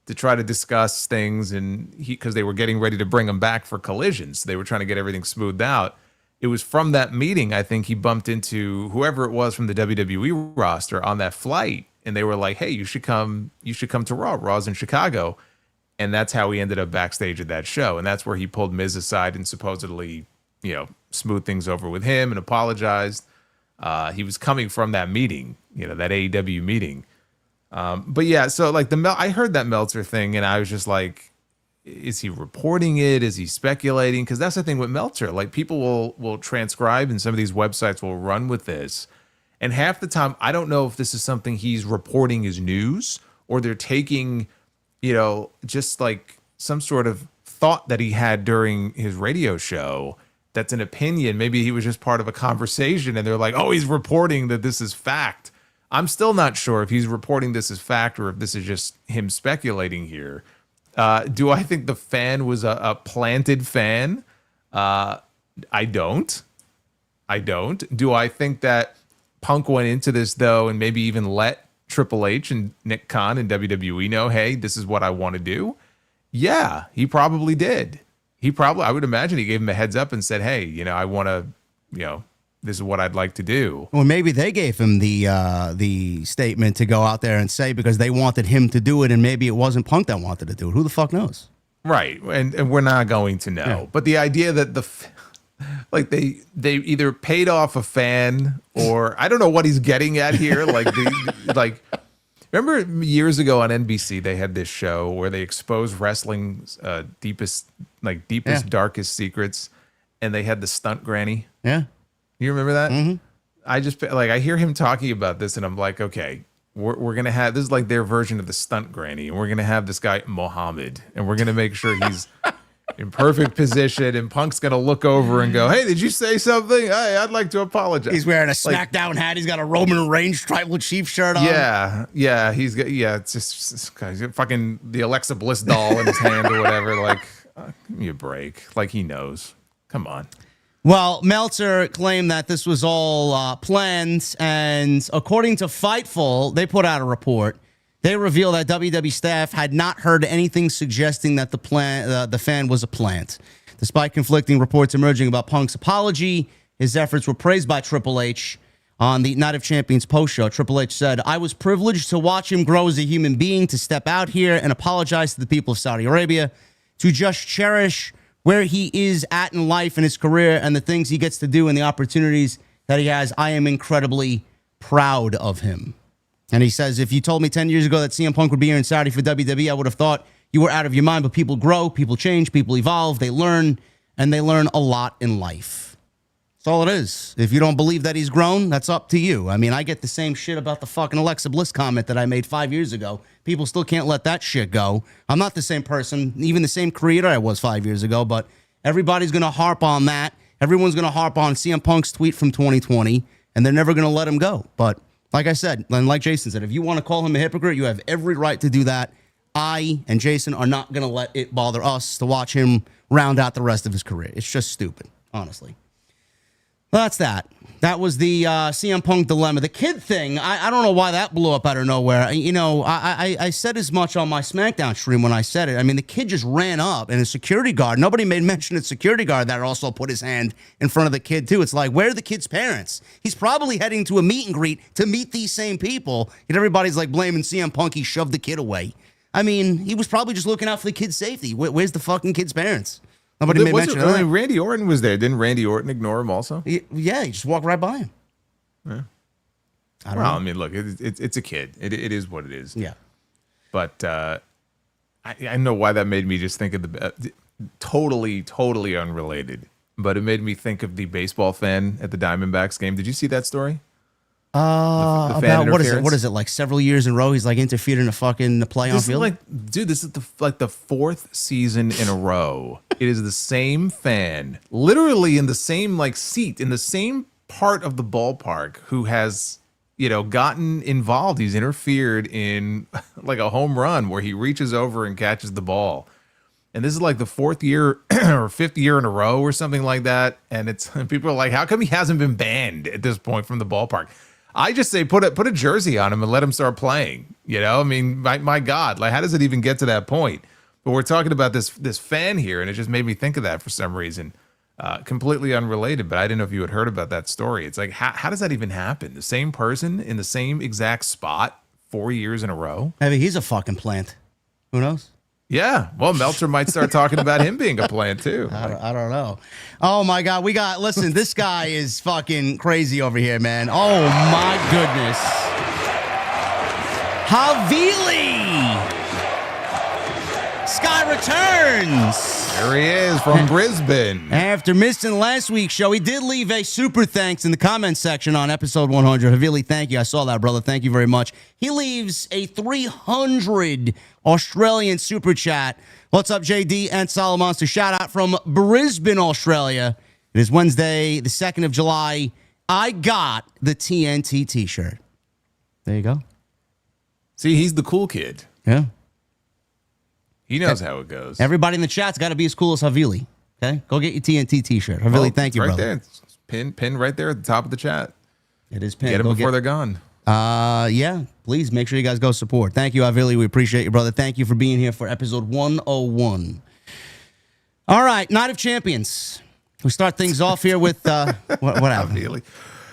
to try to discuss things, and because they were getting ready to bring him back for collisions. They were trying to get everything smoothed out. It was from that meeting, I think, he bumped into whoever it was from the WWE roster on that flight, and they were like, hey, you should come to Raw. Raw's in Chicago. And that's how he ended up backstage at that show. And that's where he pulled Miz aside and supposedly, smoothed things over with him and apologized. He was coming from that meeting, that AEW meeting. But yeah, so like I heard that Meltzer thing, and I was just like, is he reporting it? Is he speculating? Because that's the thing with Meltzer. Like, people will transcribe, and some of these websites will run with this. And half the time, I don't know if this is something he's reporting as news, or they're taking, just like some sort of thought that he had during his radio show. That's an opinion. Maybe he was just part of a conversation, and they're like, oh, he's reporting that this is fact. I'm still not sure if he's reporting this as fact or if this is just him speculating here. Do I think the fan was a planted fan? I don't. Do I think that Punk went into this, though, and maybe even let Triple H and Nick Khan and WWE know, hey, this is what I want to do? Yeah, he probably did. I would imagine he gave him a heads up and said, hey, I want to, this is what I'd like to do. Well, maybe they gave him the statement to go out there and say, because they wanted him to do it, and maybe it wasn't Punk that wanted to do it. Who the fuck knows? Right, and we're not going to know. Yeah. But the idea that they either paid off a fan, or I don't know what he's getting at here. Remember years ago on NBC they had this show where they exposed wrestling's deepest, darkest secrets, and they had the stunt granny. Yeah. You remember that? Mm-hmm. I hear him talking about this, and I'm like, okay, we're gonna have this is like their version of the stunt granny, and we're gonna have this guy Mohammed, and we're gonna make sure he's in perfect position, and Punk's gonna look over and go, hey, did you say something? Hey, I'd like to apologize. He's wearing a SmackDown hat. He's got a Roman Reigns tribal chief shirt on. Yeah. It's just he's got fucking the Alexa Bliss doll in his hand or whatever. Like, give me a break. Like, he knows. Come on. Well, Meltzer claimed that this was all planned, and according to Fightful, they put out a report. They reveal that WWE staff had not heard anything suggesting that the fan was a plant. Despite conflicting reports emerging about Punk's apology, his efforts were praised by Triple H on the Night of Champions post-show. Triple H said, I was privileged to watch him grow as a human being, to step out here and apologize to the people of Saudi Arabia, to just cherish where he is at in life and his career and the things he gets to do and the opportunities that he has. I am incredibly proud of him. And he says, if you told me 10 years ago that CM Punk would be here in Saudi for WWE, I would have thought you were out of your mind. But people grow, people change, people evolve, they learn, and they learn a lot in life. That's all it is. If you don't believe that he's grown, that's up to you. I mean, I get the same shit about the fucking Alexa Bliss comment that I made 5 years ago. People still can't let that shit go. I'm not the same person, even the same creator I was 5 years ago, but everybody's going to harp on that. Everyone's going to harp on CM Punk's tweet from 2020, and they're never going to let him go. But like I said, and like Jason said, if you want to call him a hypocrite, you have every right to do that. I and Jason are not going to let it bother us to watch him round out the rest of his career. It's just stupid, honestly. Well, that's that. That was the CM Punk dilemma. The kid thing, I don't know why that blew up out of nowhere. You know, I said as much on my SmackDown stream when I said it. I mean, the kid just ran up, and a security guard, nobody made mention of security guard that also put his hand in front of the kid, too. It's like, where are the kid's parents? He's probably heading to a meet and greet to meet these same people, and everybody's like blaming CM Punk. He shoved the kid away. I mean, he was probably just looking out for the kid's safety. Where's the fucking kid's parents? Nobody made mention of that. Randy Orton was there. Didn't Randy Orton ignore him also? Yeah, he just walked right by him. Yeah. I don't know. I mean, look, it's a kid. It is what it is. Yeah. But I know why that made me just think of the totally unrelated. But it made me think of the baseball fan at the Diamondbacks game. Did you see that story? The about what is it? What is it, like several years in a row? He's like interfered in the play on field. Dude, this is the fourth season in a row. It is the same fan, literally in the same seat in the same part of the ballpark, who has gotten involved. He's interfered in like a home run where he reaches over and catches the ball. And this is like the fourth year or fifth year in a row or something like that. And people are like, how come he hasn't been banned at this point from the ballpark? I just say put a jersey on him and let him start playing. I mean, my God, how does it even get to that point? But we're talking about this fan here, and it just made me think of that for some reason. Completely unrelated, but I didn't know if you had heard about that story. It's like, how does that even happen? The same person in the same exact spot 4 years in a row? I mean, he's a fucking plant. Who knows? Yeah, well, Meltzer might start talking about him being a plant too. I don't know. Oh my God, listen, this guy is fucking crazy over here, man. Oh my goodness. Havili! Sky returns. There he is from Brisbane. After missing last week's show, he did leave a super thanks in the comments section on episode 100. Havili, thank you. I saw that, brother. Thank you very much. He leaves a 300 Australian super chat. What's up, JD and Solid Monster? Shout out from Brisbane, Australia. It is Wednesday, the 2nd of July. I got the TNT t-shirt. There you go. See, he's the cool kid. Yeah. He knows how it goes. Everybody in the chat's got to be as cool as Havili. Okay? Go get your TNT t-shirt. Havili, thank you, right brother. There. It's pinned right there at the top of the chat. It is pinned. Get them before they're gone. Yeah, please make sure you guys go support. Thank you, Havili. We appreciate you, brother. Thank you for being here for episode 101. All right, Night of Champions. We start things off here with what happened? Havili.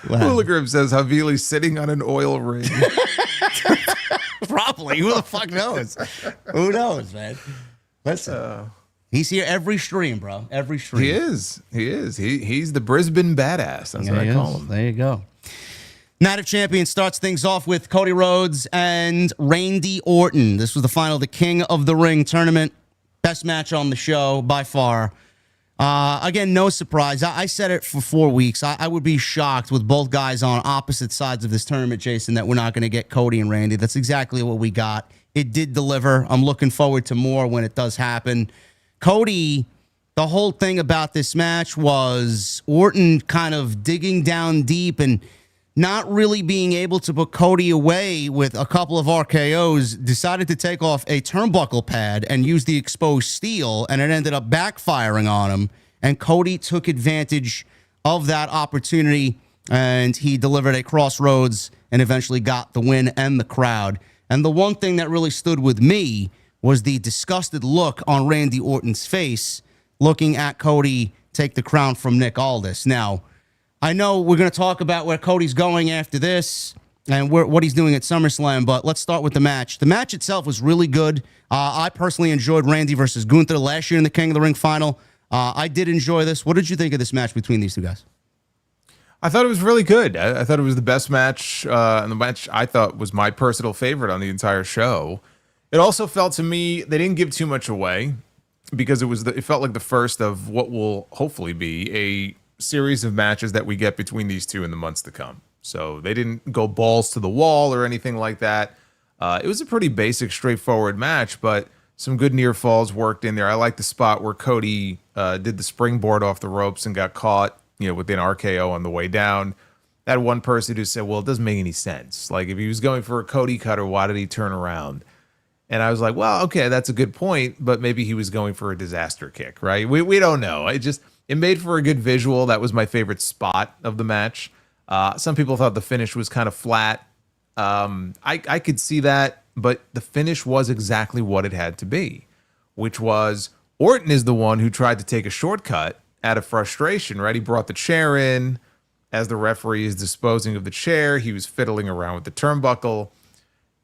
Hooligan says Havili sitting on an oil ring. Probably. Who the fuck knows? Who knows, man? Listen. He's here every stream, bro. Every stream. He is. He's the Brisbane badass. That's what I call him. There you go. Night of Champions starts things off with Cody Rhodes and Randy Orton. This was the final of the King of the Ring tournament. Best match on the show by far. Again, no surprise. I said it for 4 weeks. I would be shocked with both guys on opposite sides of this tournament, Jason, that we're not going to get Cody and Randy. That's exactly what we got. It did deliver. I'm looking forward to more when it does happen. Cody, the whole thing about this match was Orton kind of digging down deep and not really being able to put Cody away with a couple of RKOs, decided to take off a turnbuckle pad and use the exposed steel, and it ended up backfiring on him. And Cody took advantage of that opportunity, and he delivered a crossroads and eventually got the win and the crowd. And the one thing that really stood with me was the disgusted look on Randy Orton's face, looking at Cody take the crown from Nick Aldis. Now, I know we're going to talk about where Cody's going after this and what he's doing at SummerSlam, but let's start with the match. The match itself was really good. I personally enjoyed Randy versus Gunther last year in the King of the Ring final. I did enjoy this. What did you think of this match between these two guys? I thought it was really good. I thought it was the best match, and the match I thought was my personal favorite on the entire show. It also felt to me they didn't give too much away because it felt like the first of what will hopefully be a series of matches that we get between these two in the months to come. So they didn't go balls to the wall or anything like that. It was a pretty basic, straightforward match, but some good near falls worked in there. I like the spot where Cody did the springboard off the ropes and got caught, with an RKO on the way down. That one person who said, well, it doesn't make any sense. Like, if he was going for a Cody cutter, why did he turn around? And I was like, well, okay, that's a good point, but maybe he was going for a disaster kick, right? We don't know. It made for a good visual. That was my favorite spot of the match. Some people thought the finish was kind of flat. I could see that, but the finish was exactly what it had to be, which was Orton is the one who tried to take a shortcut out of frustration, right? He brought the chair in. As the referee is disposing of the chair, he was fiddling around with the turnbuckle.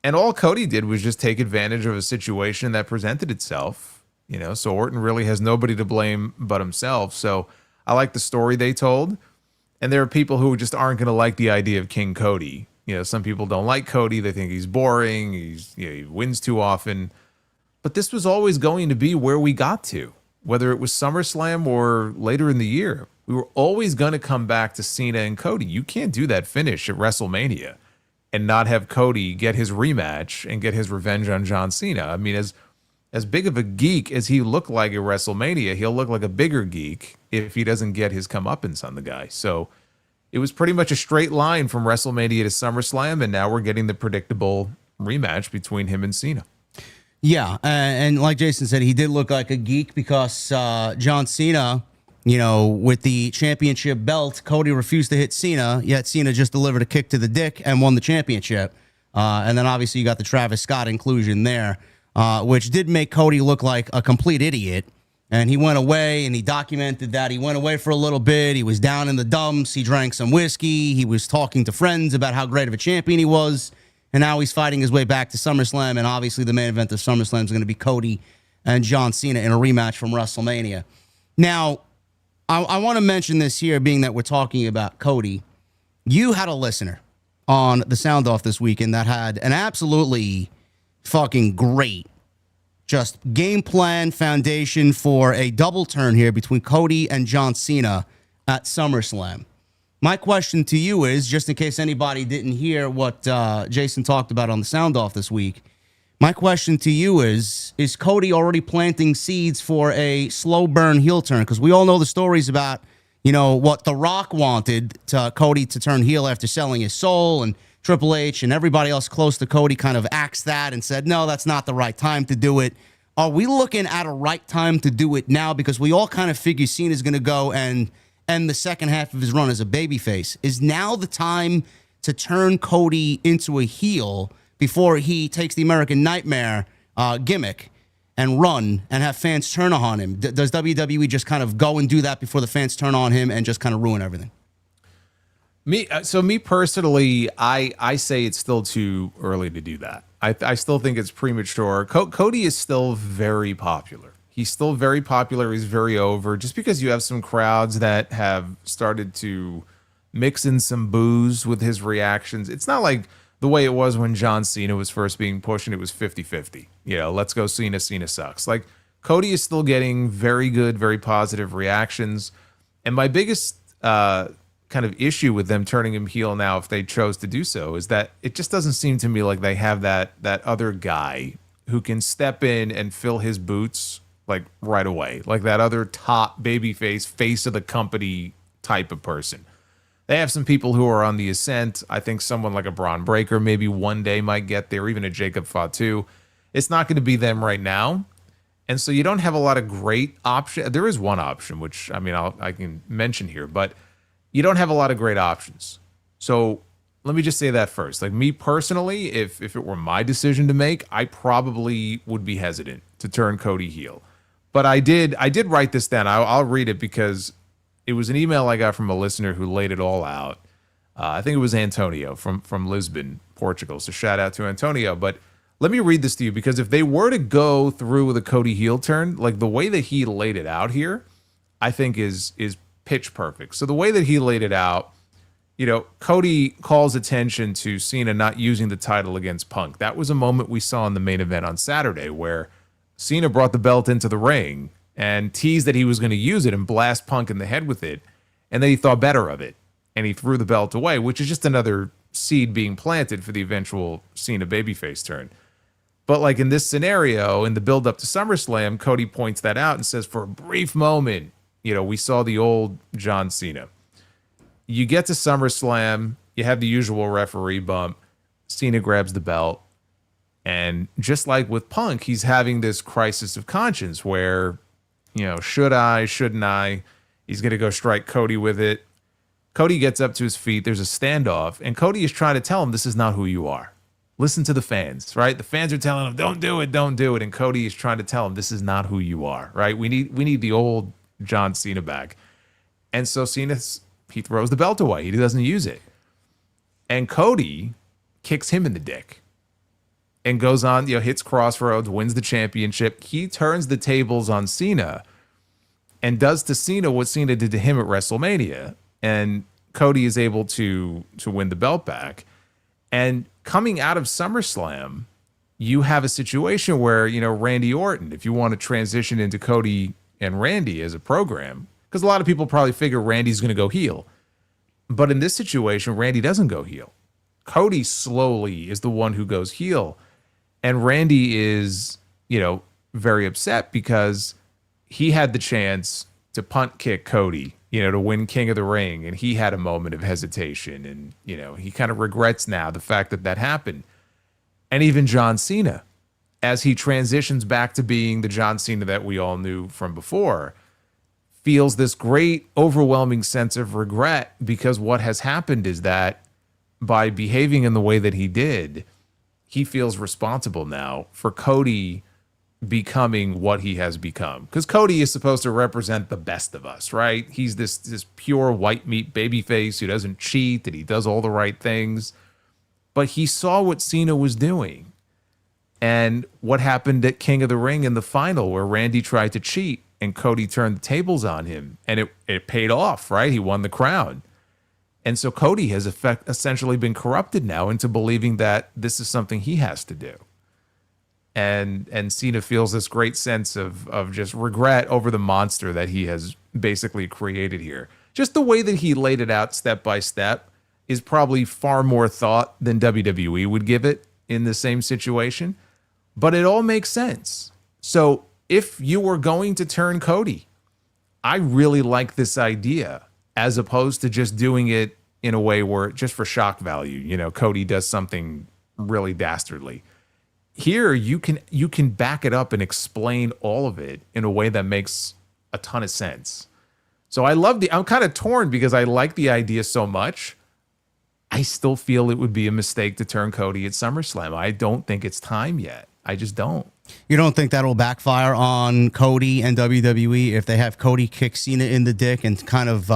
And all Cody did was just take advantage of a situation that presented itself, so Orton really has nobody to blame but himself. So I like the story they told. And there are people who just aren't going to like the idea of King Cody. Some people don't like Cody. They think he's boring. He wins too often. But this was always going to be where we got to, whether it was SummerSlam or later in the year. We were always going to come back to Cena and Cody. You can't do that finish at WrestleMania and not have Cody get his rematch and get his revenge on John Cena. I mean, as big of a geek as he looked like at WrestleMania, he'll look like a bigger geek if he doesn't get his comeuppance on the guy. So it was pretty much a straight line from WrestleMania to SummerSlam, and now we're getting the predictable rematch between him and Cena. Yeah, and like Jason said, he did look like a geek because John Cena, with the championship belt, Cody refused to hit Cena, yet Cena just delivered a kick to the dick and won the championship. And then obviously you got the Travis Scott inclusion there, which did make Cody look like a complete idiot. And he went away and he documented that. He went away for a little bit. He was down in the dumps. He drank some whiskey. He was talking to friends about how great of a champion he was. And now he's fighting his way back to SummerSlam. And obviously the main event of SummerSlam is going to be Cody and John Cena in a rematch from WrestleMania. Now, I want to mention this here, being that we're talking about Cody. You had a listener on the Sound Off this weekend that had an absolutely fucking great just game plan foundation for a double turn here between Cody and John Cena at SummerSlam. My question to you is, just in case anybody didn't hear what Jason talked about on the Sound Off this week, my question to you is Cody already planting seeds for a slow burn heel turn? Because we all know the stories about, what The Rock wanted Cody to turn heel after selling his soul, and Triple H and everybody else close to Cody kind of axed that and said, no, that's not the right time to do it. Are we looking at a right time to do it now? Because we all kind of figure Cena's going to go and end the second half of his run as a babyface. Is now the time to turn Cody into a heel before he takes the American Nightmare gimmick and run and have fans turn on him? Does WWE just kind of go and do that before the fans turn on him and just kind of ruin everything? Me personally, I say it's still too early to do that. I still think it's premature. Cody is still very popular. He's still very popular. He's very over. Just because you have some crowds that have started to mix in some booze with his reactions, it's not like the way it was when John Cena was first being pushed and it was 50-50. Let's go Cena, Cena sucks. Like, Cody is still getting very good, very positive reactions. And my biggest kind of issue with them turning him heel now, if they chose to do so, is that it just doesn't seem to me like they have that other guy who can step in and fill his boots like right away, like that other top babyface, face of the company type of person. They have some people who are on the ascent. I think someone like a Braun Breaker maybe one day might get there, even a Jacob Fatu. It's not going to be them right now. And so you don't have a lot of great options. There is one option, which I can mention here, but you don't have a lot of great options. So let me just say that first. Like, me personally, if it were my decision to make, I probably would be hesitant to turn Cody heel. But I did write this down. I'll read it because it was an email I got from a listener who laid it all out. I think it was Antonio from Lisbon, Portugal. So shout out to Antonio. But let me read this to you, because if they were to go through with a Cody heel turn, like the way that he laid it out here, I think is pitch perfect. So the way that he laid it out, Cody calls attention to Cena not using the title against Punk. That was a moment we saw in the main event on Saturday where Cena brought the belt into the ring and teased that he was going to use it and blast Punk in the head with it. And then he thought better of it, and he threw the belt away, which is just another seed being planted for the eventual Cena babyface turn. But like in this scenario, in the build-up to SummerSlam, Cody points that out and says, for a brief moment, we saw the old John Cena. You get to SummerSlam, you have the usual referee bump. Cena grabs the belt. And just like with Punk, he's having this crisis of conscience where, should I, shouldn't I? He's going to go strike Cody with it. Cody gets up to his feet. There's a standoff. And Cody is trying to tell him, this is not who you are. Listen to the fans, right? The fans are telling him, don't do it, don't do it. And Cody is trying to tell him, this is not who you are, right? We need the old John Cena back. And so he throws the belt away. He doesn't use it. And Cody kicks him in the dick and goes on, hits Crossroads, wins the championship. He turns the tables on Cena and does to Cena what Cena did to him at WrestleMania. And Cody is able to win the belt back. And coming out of SummerSlam, you have a situation where, Randy Orton, if you want to transition into Cody and Randy as a program, because a lot of people probably figure Randy's going to go heel. But in this situation, Randy doesn't go heel. Cody slowly is the one who goes heel. And Randy is, very upset because he had the chance to punt kick Cody, to win King of the Ring. And he had a moment of hesitation. And, he kind of regrets now the fact that happened. And even John Cena, as he transitions back to being the John Cena that we all knew from before, feels this great, overwhelming sense of regret because what has happened is that by behaving in the way that he did, he feels responsible now for Cody becoming what he has become. Because Cody is supposed to represent the best of us, right? He's this pure white meat babyface who doesn't cheat, and he does all the right things. But he saw what Cena was doing. And what happened at King of the Ring in the final where Randy tried to cheat and Cody turned the tables on him. And it paid off, right? He won the crown. And so Cody has essentially been corrupted now into believing that this is something he has to do. And Cena feels this great sense of just regret over the monster that he has basically created here. Just the way that he laid it out step by step is probably far more thought than WWE would give it in the same situation. But it all makes sense. So if you were going to turn Cody, I really like this idea as opposed to just doing it in a way where just for shock value, Cody does something really dastardly. Here, you can back it up and explain all of it in a way that makes a ton of sense. So I'm kind of torn because I like the idea so much. I still feel it would be a mistake to turn Cody at SummerSlam. I don't think it's time yet. I just don't. You don't think that'll backfire on Cody and WWE if they have Cody kick Cena in the dick and kind of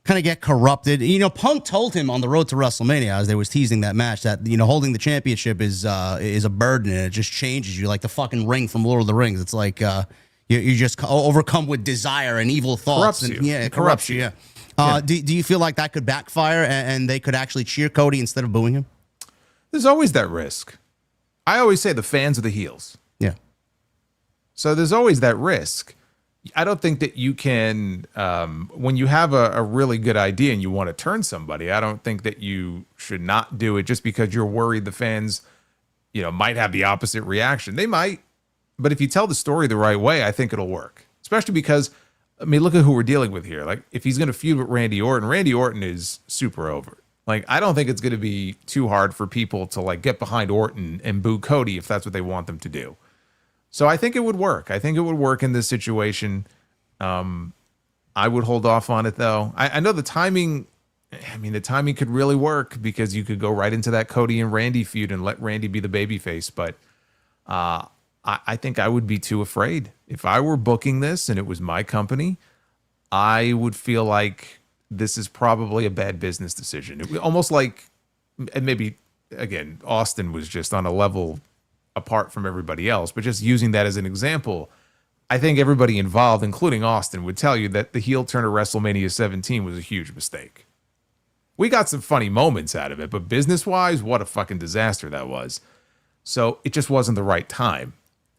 get corrupted? Punk told him on the road to WrestleMania as they was teasing that match that holding the championship is a burden and it just changes you like the fucking ring from Lord of the Rings. It's like you just overcome with desire and evil thoughts. It corrupts you. Yeah. Do you feel like that could backfire and they could actually cheer Cody instead of booing him? There's always that risk. I always say the fans are the heels. Yeah. So there's always that risk. I don't think that you can, when you have a really good idea and you want to turn somebody, I don't think that you should not do it just because you're worried the fans, might have the opposite reaction. They might, but if you tell the story the right way, I think it'll work. Especially because, look at who we're dealing with here. Like, if he's going to feud with Randy Orton is super over. Like, I don't think it's going to be too hard for people to like get behind Orton and boo Cody if that's what they want them to do. So I think it would work. I think it would work in this situation. I would hold off on it though. I know the timing. The timing could really work because you could go right into that Cody and Randy feud and let Randy be the babyface. But I think I would be too afraid. If I were booking this and it was my company, I would feel like this is probably a bad business decision. It, almost like, and maybe again, Austin was just on a level apart from everybody else, but just using that as an example, I think everybody involved, including Austin, would tell you that the heel turn of WrestleMania 17 was a huge mistake. We got some funny moments out of it, but business-wise, what a fucking disaster that was. So it just wasn't the right time.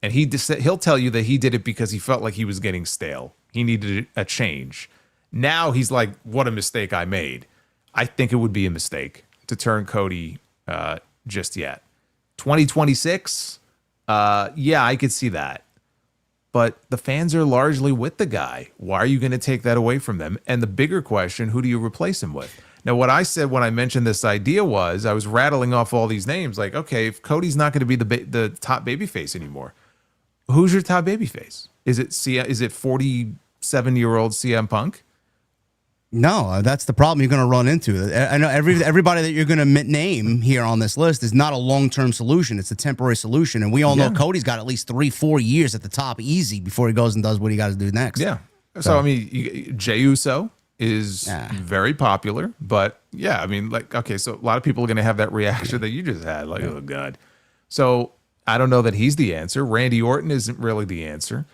And he'll tell you that he did it because he felt like he was getting stale. He needed a change. Now he's like, what a mistake I made. I think it would be a mistake to turn Cody just yet. 2026, yeah, I could see that. But the fans are largely with the guy. Why are you going to take that away from them? And the bigger question, who do you replace him with? Now, what I said when I mentioned this idea was I was rattling off all these names. Like, okay, if Cody's not going to be the top babyface anymore, who's your top babyface? Is it 47-year-old CM Punk? No, that's the problem you're going to run into. I know everybody that you're going to name here on this list is not a long-term solution. It's a temporary solution. And we all know Cody's got at least 3-4 years at the top easy before he goes and does what he got to do next. Yeah. So I mean, Jey Uso is very popular. But, yeah, I mean, like, okay, so a lot of people are going to have that reaction that you just had. Like, oh, God. So I don't know that he's the answer. Randy Orton isn't really the answer.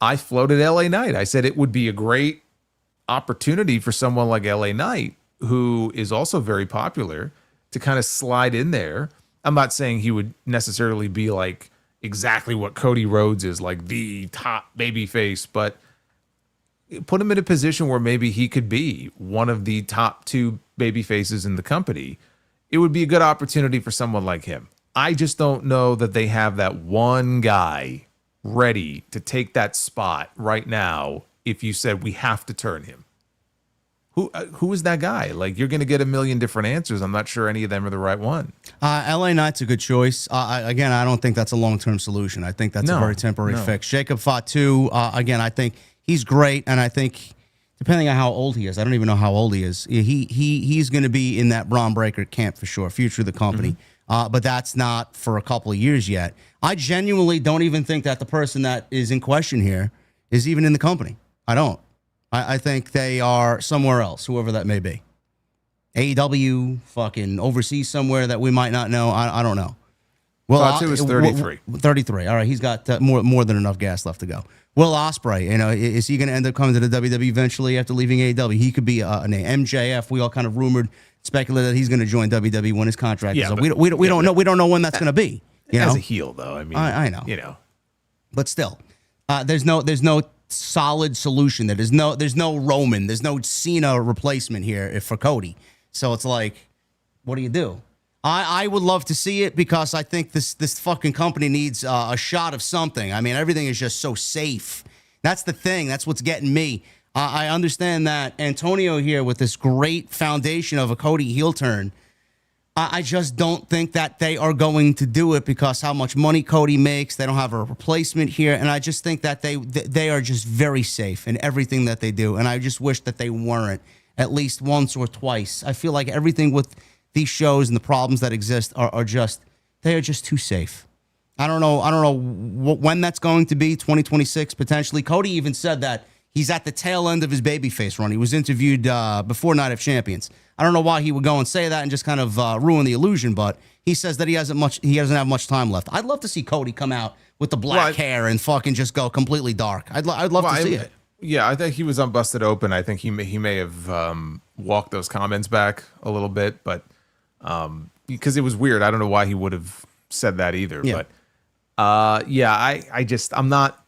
I floated LA Knight. I said it would be a great opportunity for someone like LA Knight, who is also very popular, to kind of slide in there. I'm not saying he would necessarily be like exactly what Cody Rhodes is, like the top babyface, but put him in a position where maybe he could be one of the top 2 babyfaces in the company. It would be a good opportunity for someone like him. I just don't know that they have that one guy ready to take that spot right now. If you said we have to turn him, who is that guy? Like, you're going to get a million different answers. I'm not sure any of them are the right one. LA Knight's a good choice. Again, I don't think that's a long-term solution. I think that's a very temporary fix. Jacob Fatu, again, I think he's great, and I think depending on how old he is, I don't even know how old he is. He's going to be in that Braun Breaker camp for sure, future of the company. But that's not for a couple of years yet. I genuinely don't even think that the person that is in question here is even in the company. I don't. I think they are somewhere else, whoever that may be. AEW, fucking overseas somewhere that we might not know. I don't know. Well, Fatu is 33. 33. All right, he's got more than enough gas left to go. Will Ospreay, is he going to end up coming to the WWE eventually after leaving AEW? He could be a name. MJF, we all kind of speculated that he's going to join WWE when his contract is up. We don't know. We don't know when that's going to be. As a heel, though, I mean, I know. But still, there's no solid solution. There's no Roman. There's no Cena replacement here for Cody. So it's like, what do you do? I would love to see it because I think this fucking company needs a shot of something. I mean, everything is just so safe. That's the thing. That's what's getting me. I understand that Antonio here with this great foundation of a Cody heel turn. I just don't think that they are going to do it because how much money Cody makes. They don't have a replacement here. And I just think that they are just very safe in everything that they do. And I just wish that they weren't at least once or twice. I feel like everything with these shows and the problems that exist are just too safe. I don't know when that's going to be, 2026 potentially. Cody even said that he's at the tail end of his babyface run. He was interviewed before Night of Champions. I don't know why he would go and say that and just kind of ruin the illusion, but he says that he doesn't have much time left. I'd love to see Cody come out with the black hair and fucking just go completely dark. I'd love to see it. Yeah, I think he was on Busted Open. I think he may have walked those comments back a little bit, but because it was weird. I don't know why he would have said that either. Yeah. But I'm not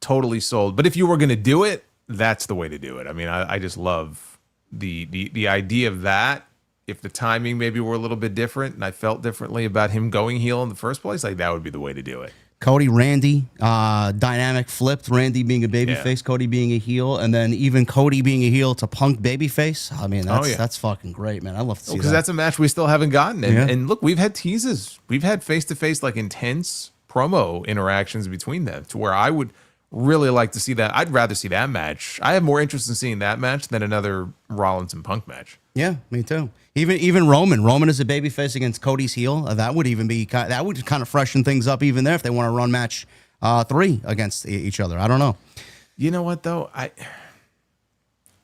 totally sold. But if you were going to do it, that's the way to do it. I mean, I just love the idea of that. If the timing maybe were a little bit different and I felt differently about him going heel in the first place, like that would be the way to do it. Cody, Randy, dynamic flipped. Randy being a babyface, Cody being a heel, and then even Cody being a heel to Punk babyface. I mean, that's fucking great, man. I love to see that. Because that's a match we still haven't gotten. And look, we've had teases. We've had face-to-face, like intense promo interactions between them to where I would really like to see that. I'd rather see that match. I have more interest in seeing that match than another Rollins and Punk match. Yeah, me too. Even Roman is a babyface against Cody's heel. That would kind of freshen things up even there if they want to run match 3 against each other. I don't know. You know what though?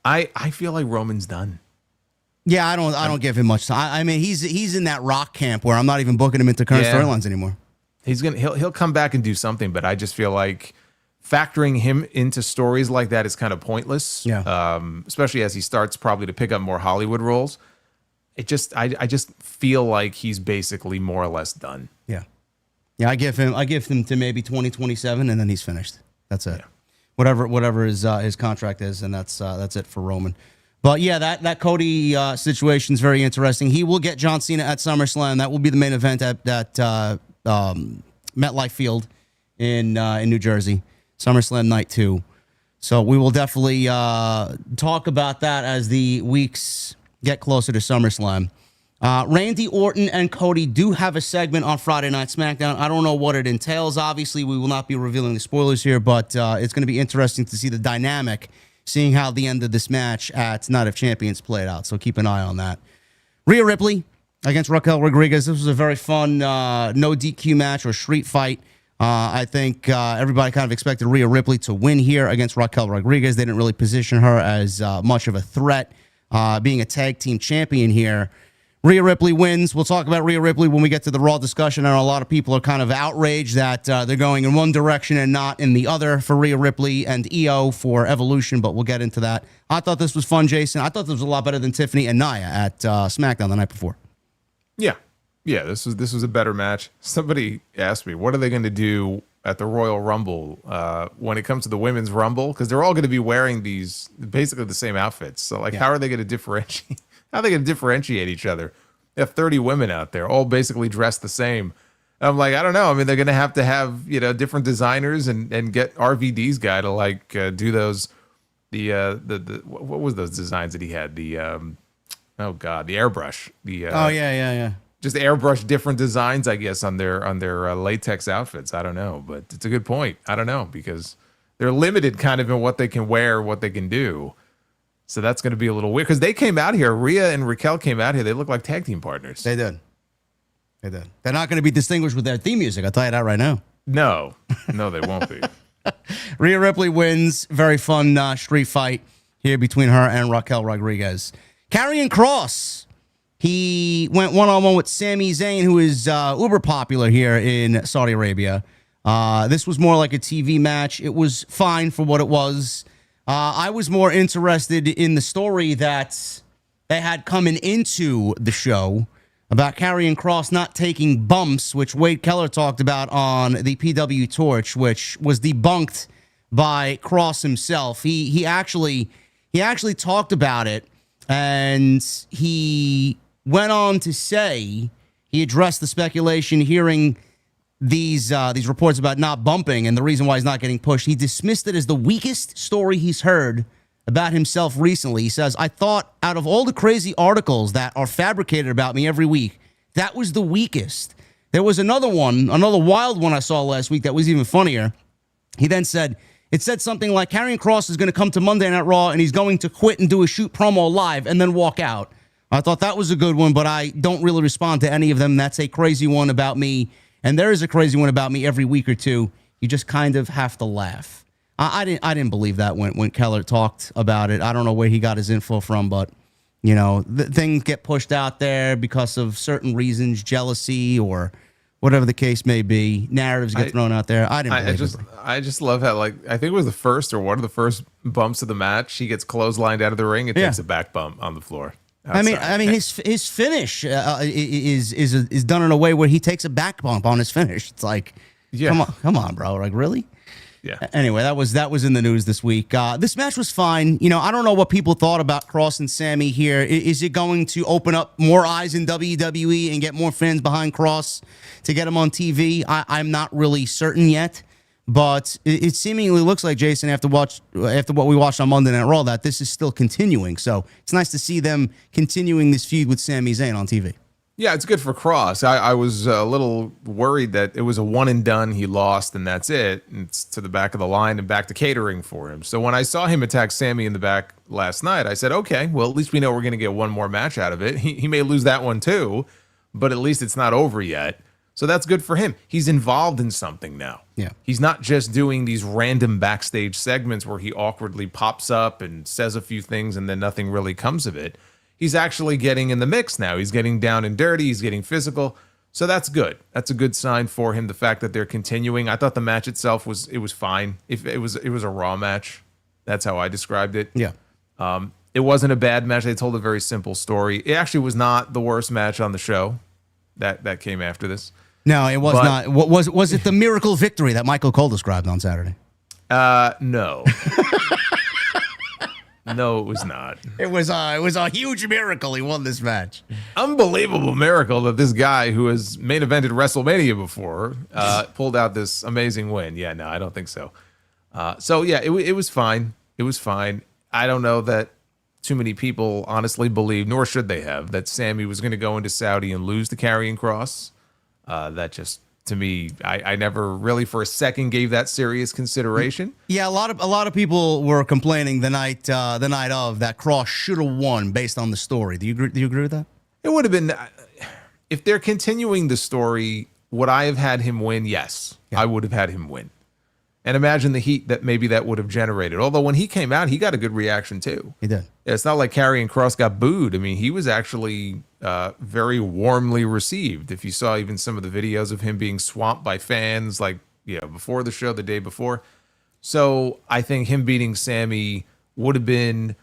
I feel like Roman's done. Yeah, I don't give him much time. I mean, he's in that Rock camp where I'm not even booking him into current storylines anymore. He'll come back and do something, but I just feel like factoring him into stories like that is kind of pointless. Yeah. Especially as he starts probably to pick up more Hollywood roles. I just feel like he's basically more or less done. Yeah. Yeah, I give him to maybe 2027 and then he's finished. That's it. Yeah. Whatever his contract is, and that's it for Roman. But yeah, that Cody situation is very interesting. He will get John Cena at SummerSlam. That will be the main event at MetLife Field in New Jersey. SummerSlam Night 2. So we will definitely talk about that as the weeks get closer to SummerSlam. Randy Orton and Cody do have a segment on Friday Night SmackDown. I don't know what it entails. Obviously, we will not be revealing the spoilers here, but it's going to be interesting to see the dynamic, seeing how the end of this match at Night of Champions played out. So keep an eye on that. Rhea Ripley against Raquel Rodriguez. This was a very fun no DQ match or street fight. I think everybody kind of expected Rhea Ripley to win here against Raquel Rodriguez. They didn't really position her as much of a threat, being a tag team champion here. Rhea Ripley wins. We'll talk about Rhea Ripley when we get to the Raw discussion. I know a lot of people are kind of outraged that they're going in one direction and not in the other for Rhea Ripley and EO for Evolution, but we'll get into that. I thought this was fun, Jason. I thought this was a lot better than Tiffany and Nia at SmackDown the night before. Yeah. This was a better match. Somebody asked me, what are they going to do at the Royal Rumble when it comes to the Women's Rumble? Because they're all going to be wearing these basically the same outfits. So, how are they going to differentiate? How are they going to differentiate each other? They have 30 women out there, all basically dressed the same. I'm like, I don't know. I mean, they're going to have different designers and get RVD's guy to do those. What was those designs that he had? The airbrush. Yeah. Just airbrush different designs, I guess, on their latex outfits. I don't know, but it's a good point. I don't know, because they're limited kind of in what they can wear, what they can do. So that's going to be a little weird, because they came out here. Rhea and Raquel came out here. They look like tag team partners. They did. They're not going to be distinguished with their theme music. I'll tell you that right now. No, they won't be. Rhea Ripley wins. Very fun street fight here between her and Raquel Rodriguez. Karrion Kross. He went one-on-one with Sami Zayn, who is uber popular here in Saudi Arabia. This was more like a TV match. It was fine for what it was. I was more interested in the story that they had coming into the show about Karrion Kross not taking bumps, which Wade Keller talked about on the PW Torch, which was debunked by Kross himself. He actually talked about it, and he went on to say, he addressed the speculation hearing these reports about not bumping and the reason why he's not getting pushed. He dismissed it as the weakest story he's heard about himself recently. He says, I thought out of all the crazy articles that are fabricated about me every week, that was the weakest. There was another wild one I saw last week that was even funnier. He then said, it said something like Karrion Kross is going to come to Monday Night Raw and he's going to quit and do a shoot promo live and then walk out. I thought that was a good one, but I don't really respond to any of them. That's a crazy one about me. And there is a crazy one about me every week or two. You just kind of have to laugh. I didn't believe that when Keller talked about it. I don't know where he got his info from, but things get pushed out there because of certain reasons, jealousy or whatever the case may be. Narratives get thrown out there. I just love how, I think it was the first or one of the first bumps of the match. He gets clotheslined out of the ring and takes a back bump on the floor. Outside. I mean, his finish is done in a way where he takes a back bump on his finish. It's like, come on, bro. Like, really? Yeah. Anyway, that was in the news this week. This match was fine. I don't know what people thought about Kross and Sami here. Is it going to open up more eyes in WWE and get more fans behind Kross to get him on TV? I'm not really certain yet. But it seemingly looks like, Jason, after what we watched on Monday Night Raw, that this is still continuing. So it's nice to see them continuing this feud with Sami Zayn on TV. Yeah, it's good for Kross. I was a little worried that it was a one and done. He lost and that's it. It's to the back of the line and back to catering for him. So when I saw him attack Sami in the back last night, I said, okay, well, at least we know we're going to get one more match out of it. He may lose that one too, but at least it's not over yet. So that's good for him. He's involved in something now. Yeah. He's not just doing these random backstage segments where he awkwardly pops up and says a few things and then nothing really comes of it. He's actually getting in the mix now. He's getting down and dirty. He's getting physical. So that's good. That's a good sign for him, the fact that they're continuing. I thought the match itself was fine. If it was a Raw match. That's how I described it. Yeah. It wasn't a bad match. They told a very simple story. It actually was not the worst match on the show that came after this. No, it was not. Was it the miracle victory that Michael Cole described on Saturday? No. No, it was not. It was a huge miracle. He won this match. Unbelievable miracle that this guy who has main evented WrestleMania before pulled out this amazing win. Yeah, no, I don't think so. So yeah, it was fine. It was fine. I don't know that too many people honestly believed, nor should they have, that Sami was going to go into Saudi and lose to Karrion Kross. That just, to me, I never really for a second gave that serious consideration. Yeah, a lot of people were complaining the night of that Kross should have won based on the story. Do you agree with that? It would have been, if they're continuing the story, would I have had him win? Yes, yeah. I would have had him win. And imagine the heat that maybe that would have generated. Although when he came out, he got a good reaction too. He did. It's not like Karrion Kross got booed. I mean, he was actually very warmly received. If you saw even some of the videos of him being swamped by fans, like, before the show, the day before. So I think him beating Sami would have been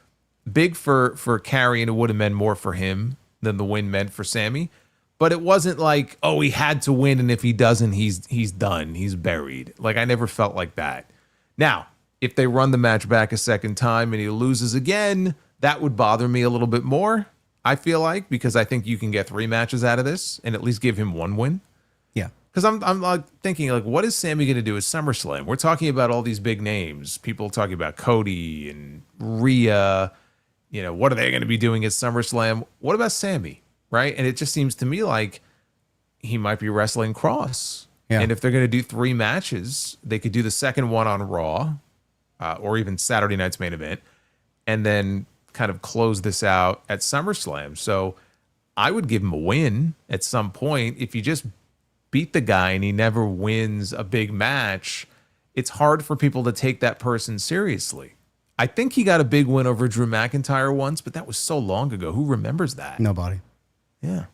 big for Karrion. It would have meant more for him than the win meant for Sami. But it wasn't like, oh, he had to win, and if he doesn't, he's done. He's buried. Like, I never felt like that. Now, if they run the match back a second time and he loses again, that would bother me a little bit more, I feel like, because I think you can get 3 matches out of this and at least give him 1 win. Yeah. Because I'm like thinking, like, what is Sami going to do at SummerSlam? We're talking about all these big names. People talking about Cody and Rhea. What are they going to be doing at SummerSlam? What about Sami? Right? And it just seems to me like he might be wrestling Kross. Yeah. And if they're going to do 3 matches, they could do the second one on Raw or even Saturday night's main event and then kind of close this out at SummerSlam. So I would give him a win at some point. If you just beat the guy and he never wins a big match, it's hard for people to take that person seriously. I think he got a big win over Drew McIntyre once, but that was so long ago. Who remembers that? Nobody. Yeah.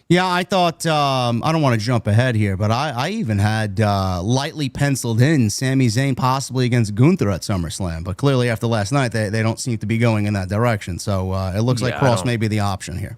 Yeah, I thought, I don't want to jump ahead here, but I even had lightly penciled in Sami Zayn possibly against Gunther at SummerSlam. But clearly after last night, they don't seem to be going in that direction. So it looks like Kross may be the option here.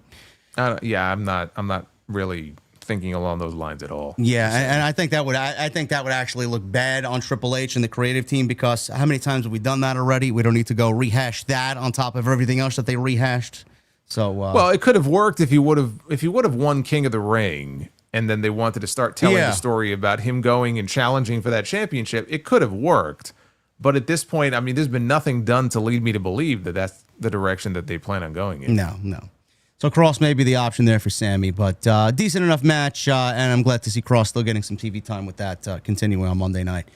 I'm not really thinking along those lines at all. Yeah, and I think that would actually look bad on Triple H and the creative team, because how many times have we done that already? We don't need to go rehash that on top of everything else that they rehashed. So well, it could have worked if he would have won King of the Ring, and then they wanted to start telling the story about him going and challenging for that championship. It could have worked, but at this point, I mean, there's been nothing done to lead me to believe that that's the direction that they plan on going in. No. So Kross may be the option there for Sami, but decent enough match, and I'm glad to see Kross still getting some TV time with that continuing on Monday night.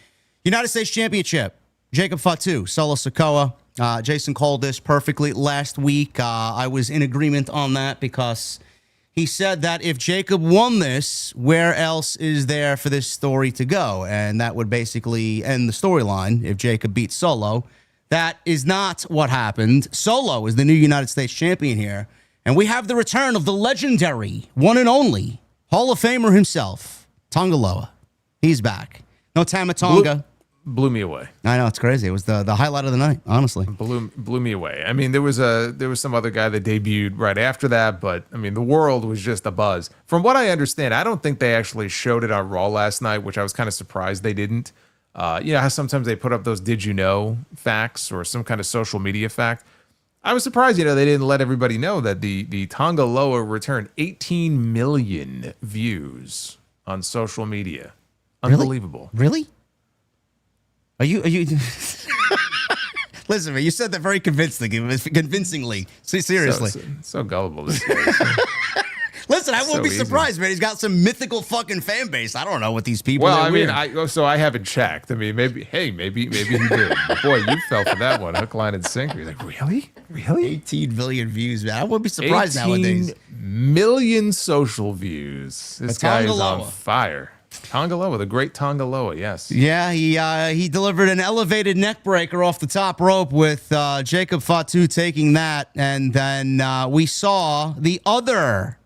United States Championship, Jacob Fatu, Solo Sikoa. Jason called this perfectly last week. I was in agreement on that because he said that if Jacob won this, where else is there for this story to go? And that would basically end the storyline if Jacob beats Solo. That is not what happened. Solo is the new United States champion here. And we have the return of the legendary, one and only, Hall of Famer himself, Tonga Loa. He's back. No Tama Tonga. Blew me away. I know, it's crazy. It was the highlight of the night, honestly. Blew me away. I mean, there was some other guy that debuted right after that, but I mean, the world was just a buzz. From what I understand, I don't think they actually showed it on Raw last night, which I was kind of surprised they didn't. How sometimes they put up those did you know facts or some kind of social media fact. I was surprised, they didn't let everybody know that the Tonga Loa returned 18 million views on social media. Unbelievable. Really? Are you? Listen, man, you said that very convincingly. See, seriously. So gullible, this guy. Listen, I won't be surprised, man. He's got some mythical fucking fan base. I don't know what these people. Well, I mean, I haven't checked. I mean, maybe he did. Boy, you fell for that one, hook, line, and sinker. He's like, really? 18 million views, man. I wouldn't be surprised nowadays. 18 million social views. This guy is on fire. Tonga Loa, the great Tonga Loa, yes. Yeah, he delivered an elevated neck breaker off the top rope with Jacob Fatu taking that. And then we saw the other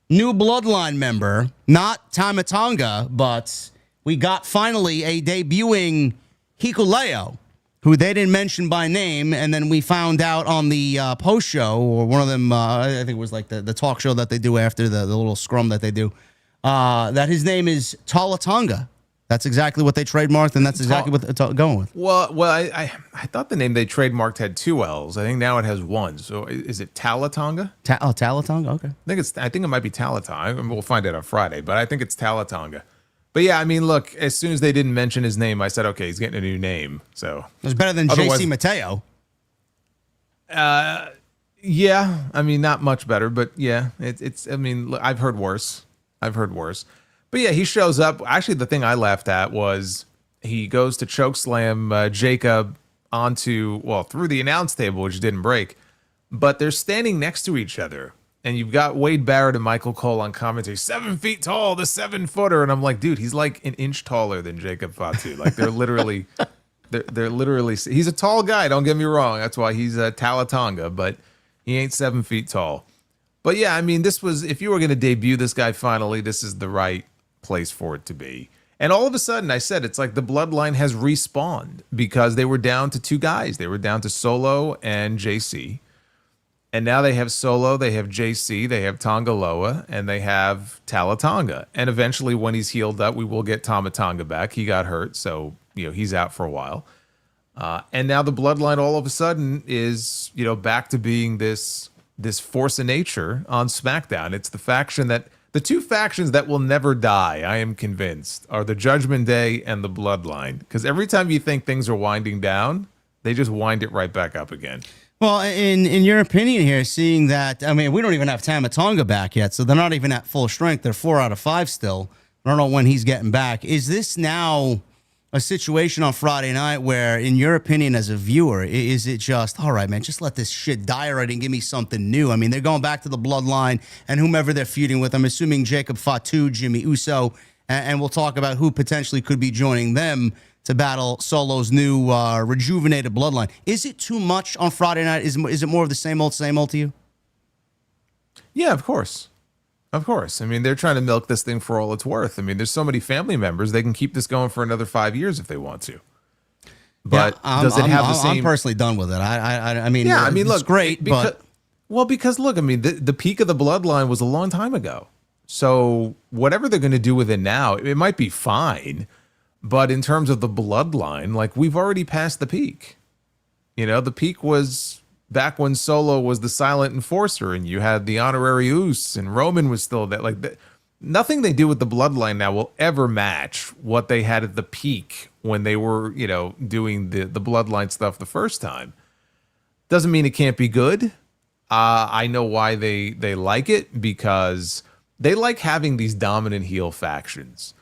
new Bloodline member, not Tama Tonga, but we got finally a debuting Hikuleo, who they didn't mention by name. And then we found out on the post show, or one of them, I think it was like the talk show that they do after the little scrum that they do, that his name is Tala Tonga. That's exactly what they trademarked, and that's exactly what they're going with. Well, I thought the name they trademarked had 2 L's. I think now it has 1. So is it Talatonga? Talatonga? Okay. I think it might be Talatonga. We'll find out on Friday, but I think it's Talatonga. But yeah, I mean, look, as soon as they didn't mention his name, I said, okay, he's getting a new name. So it was better than JC Mateo. Yeah, I mean, not much better, but yeah, it's. I mean, I've heard worse. I've heard worse. But yeah, he shows up. Actually, the thing I laughed at was he goes to chokeslam Jacob through the announce table, which didn't break, but they're standing next to each other. And you've got Wade Barrett and Michael Cole on commentary, 7 feet tall, the 7-footer. And I'm like, dude, he's like an inch taller than Jacob Fatu. Like they're literally, he's a tall guy. Don't get me wrong. That's why he's a Talatonga, but he ain't 7 feet tall. But yeah, I mean, if you were going to debut this guy finally, this is the right place for it to be. And all of a sudden, I said, it's like the Bloodline has respawned because they were down to 2 guys. They were down to Solo and JC. And now they have Solo, they have JC, they have Tonga Loa, and they have Talatonga. And eventually, when he's healed up, we will get Tama Tonga back. He got hurt, so he's out for a while. And now the Bloodline, all of a sudden, is back to being this force of nature on SmackDown. It's the 2 factions that will never die, I am convinced, are the Judgment Day and the Bloodline. Because every time you think things are winding down, they just wind it right back up again. Well, in your opinion here, seeing that, I mean, we don't even have Tama Tonga back yet, so they're not even at full strength. They're 4 out of 5 still. I don't know when he's getting back. Is this now a situation on Friday night where, in your opinion as a viewer, is it just, all right, man, just let this shit die already and give me something new? I mean, they're going back to the Bloodline and whomever they're feuding with. I'm assuming Jacob Fatu, Jimmy Uso, and we'll talk about who potentially could be joining them to battle Solo's new rejuvenated Bloodline. Is it too much on Friday night? Is it more of the same old to you? Yeah, of course. Of course. I mean, they're trying to milk this thing for all it's worth. I mean, there's so many family members, they can keep this going for another 5 years if they want to. But does it have the same... I'm personally done with it. I mean, yeah, I mean, look, it's great, because look, I mean, the peak of the Bloodline was a long time ago. So whatever they're going to do with it now, it might be fine. But in terms of the Bloodline, like, we've already passed the peak. The peak was back when Solo was the silent enforcer and you had the honorary Uce and Roman was still there. Like, nothing they do with the Bloodline now will ever match what they had at the peak when they were, doing the Bloodline stuff the first time. Doesn't mean it can't be good. I know why they like it, because they like having these dominant heel factions.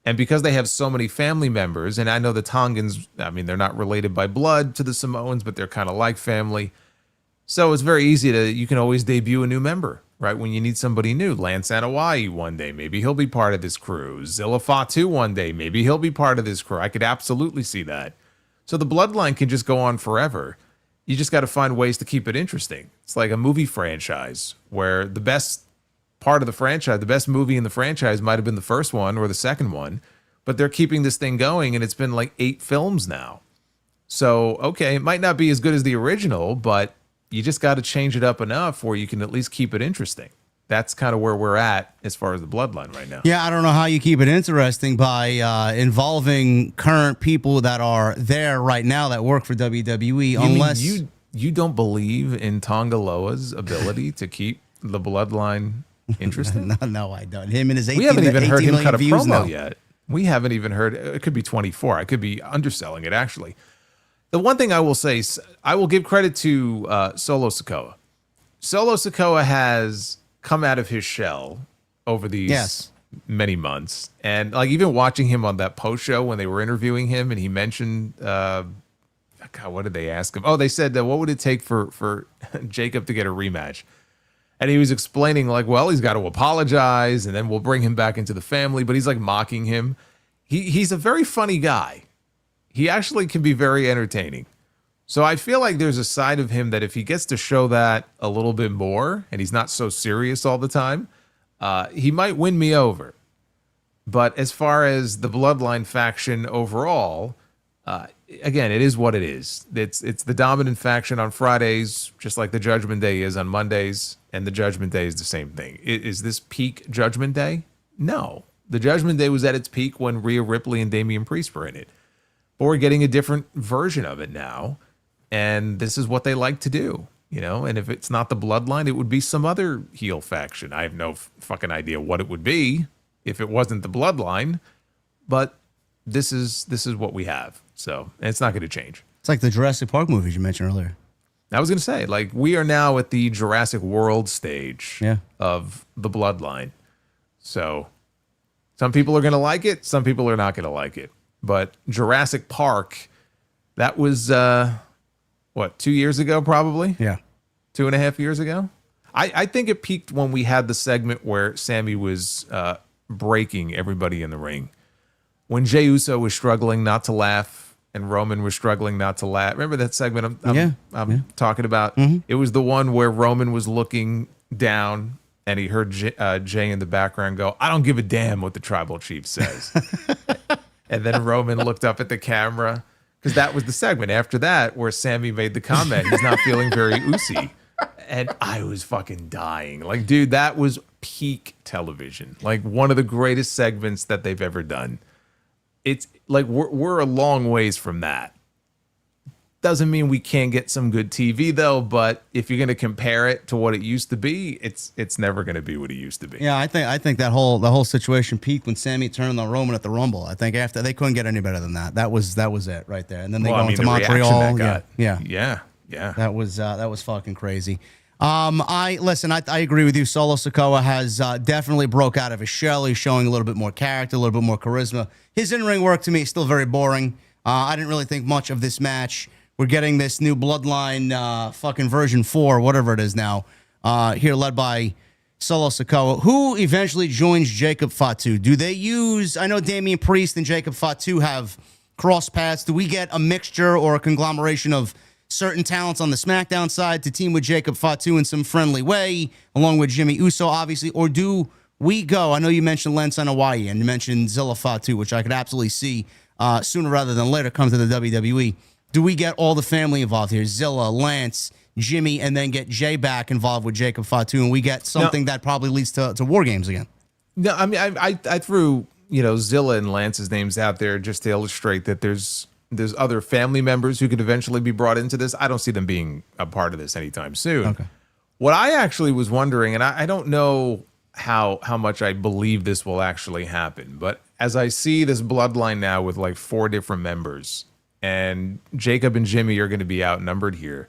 And because they have so many family members, and I know the Tongans, I mean, they're not related by blood to the Samoans, but they're kind of like family. So it's very easy you can always debut a new member, right? When you need somebody new. Lance Anoa'i one day, maybe he'll be part of this crew. Zilla Fatu one day, maybe he'll be part of this crew. I could absolutely see that. So the Bloodline can just go on forever. You just got to find ways to keep it interesting. It's like a movie franchise where the best part of the franchise, the best movie in the franchise might have been the first one or the second one, but they're keeping this thing going, and it's been like 8 films now. So, okay, it might not be as good as the original, but you just got to change it up enough where you can at least keep it interesting. That's kind of where we're at as far as the Bloodline right now. Yeah, I don't know how you keep it interesting by involving current people that are there right now that work for WWE, unless... You don't believe in Tonga Loa's ability to keep the Bloodline interesting? No, I don't. Him and his 18 We haven't even heard him cut a promo now. yet. We haven't even heard. It could be 24. I could be underselling it, actually. The one thing I will say, I will give credit to Solo Sikoa. Solo Sikoa has come out of his shell over these many months. And like, even watching him on that post show when they were interviewing him and he mentioned, God, what did they ask him? Oh, they said, what would it take for Jacob to get a rematch? And he was explaining, like, well, he's got to apologize, and then we'll bring him back into the family. But he's like mocking him. He's a very funny guy. He actually can be very entertaining. So I feel like there's a side of him that if he gets to show that a little bit more, and he's not so serious all the time, he might win me over. But as far as the Bloodline faction overall, again, it is what it is. It's the dominant faction on Fridays, just like the Judgment Day is on Mondays, and the Judgment Day is the same thing. Is this peak Judgment Day? No. The Judgment Day was at its peak when Rhea Ripley and Damian Priest were in it. But we're getting a different version of it now, and this is what they like to do, And if it's not the Bloodline, it would be some other heel faction. I have no fucking idea what it would be if it wasn't the Bloodline, but this is what we have. So, and it's not going to change. It's like the Jurassic Park movies you mentioned earlier. I was going to say, like, we are now at the Jurassic World stage of the Bloodline. So some people are going to like it. Some people are not going to like it. But Jurassic Park, that was, 2 years ago, probably? Yeah. 2.5 years ago? I think it peaked when we had the segment where Sami was breaking everybody in the ring. When Jey Uso was struggling not to laugh and Roman was struggling not to laugh. Remember that segment I'm talking about? Mm-hmm. It was the one where Roman was looking down and he heard Jey in the background go, "I don't give a damn what the tribal chief says." And then Roman looked up at the camera, because that was the segment after that where Sami made the comment, he's not feeling very oozy. And I was fucking dying. Like, dude, that was peak television. Like, one of the greatest segments that they've ever done. It's like we're a long ways from that. Doesn't mean we can't get some good TV though, but if you're going to compare it to what it used to be, it's never going to be what it used to be. Yeah, I think the whole situation peaked when Sami turned on Roman at the Rumble. I think after they couldn't get any better than that. That was it right there. And then they go into Montreal. Yeah. That was fucking crazy. I agree with you. Solo Sikoa has definitely broke out of his shell. He's showing a little bit more character, a little bit more charisma. His in-ring work to me is still very boring. I didn't really think much of this match. We're getting this new Bloodline fucking version 4, whatever it is now, here led by Solo Sikoa, who eventually joins Jacob Fatu. Do they use, I know Damian Priest and Jacob Fatu have cross paths. Do we get a mixture or a conglomeration of certain talents on the SmackDown side to team with Jacob Fatu in some friendly way, along with Jimmy Uso, obviously? Or do we go, I know you mentioned Len Hawaii and you mentioned Zilla Fatu, which I could absolutely see sooner rather than later come to the WWE. Do we get all the family involved here? Zilla, Lance, Jimmy, and then get Jay back involved with Jacob Fatu, and we get something that probably leads to War Games again? No, I mean, I threw, Zilla and Lance's names out there just to illustrate that there's other family members who could eventually be brought into this. I don't see them being a part of this anytime soon. Okay. What I actually was wondering, and I don't know how much I believe this will actually happen, but as I see this Bloodline now with like 4 different members, and Jacob and Jimmy are going to be outnumbered here,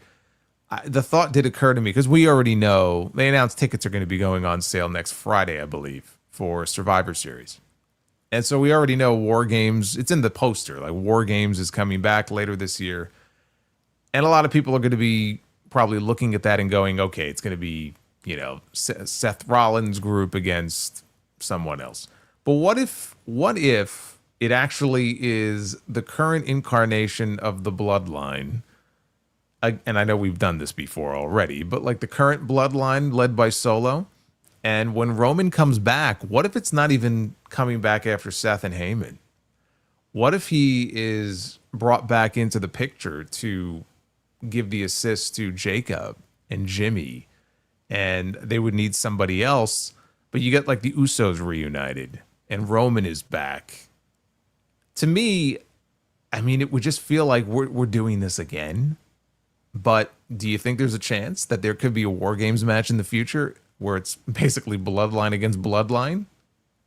the thought did occur to me, because we already know they announced tickets are going to be going on sale next Friday, I believe, for Survivor Series. And so we already know War Games, it's in the poster, like War Games is coming back later this year. And a lot of people are going to be probably looking at that and going, okay, it's going to be, Seth Rollins' group against someone else. But what if it actually is the current incarnation of the Bloodline? And I know we've done this before already, but like the current Bloodline led by Solo. And when Roman comes back, what if it's not even coming back after Seth and Heyman? What if he is brought back into the picture to give the assist to Jacob and Jimmy, and they would need somebody else, but you get like the Usos reunited and Roman is back? To me, I mean, it would just feel like we're doing this again. But do you think there's a chance that there could be a War Games match in the future where it's basically Bloodline against Bloodline?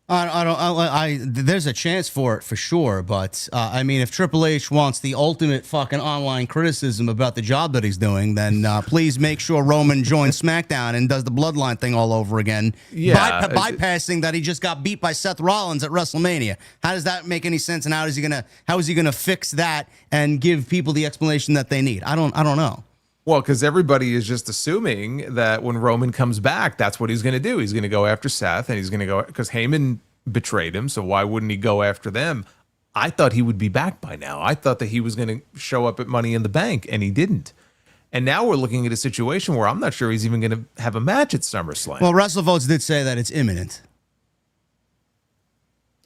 There's a chance for it for sure, but I mean, if Triple H wants the ultimate fucking online criticism about the job that he's doing, then please make sure Roman joins SmackDown and does the Bloodline thing all over again. Yeah, bypassing that he just got beat by Seth Rollins at WrestleMania. How does that make any sense? And how is he gonna fix that and give people the explanation that they need? I don't know. Well, because everybody is just assuming that when Roman comes back, that's what he's going to do. He's going to go after Seth, and he's going to go, because Heyman betrayed him, so why wouldn't he go after them? I thought he would be back by now. I thought that he was going to show up at Money in the Bank, and he didn't. And now we're looking at a situation where I'm not sure he's even going to have a match at SummerSlam. Well, WrestleVotes did say that it's imminent.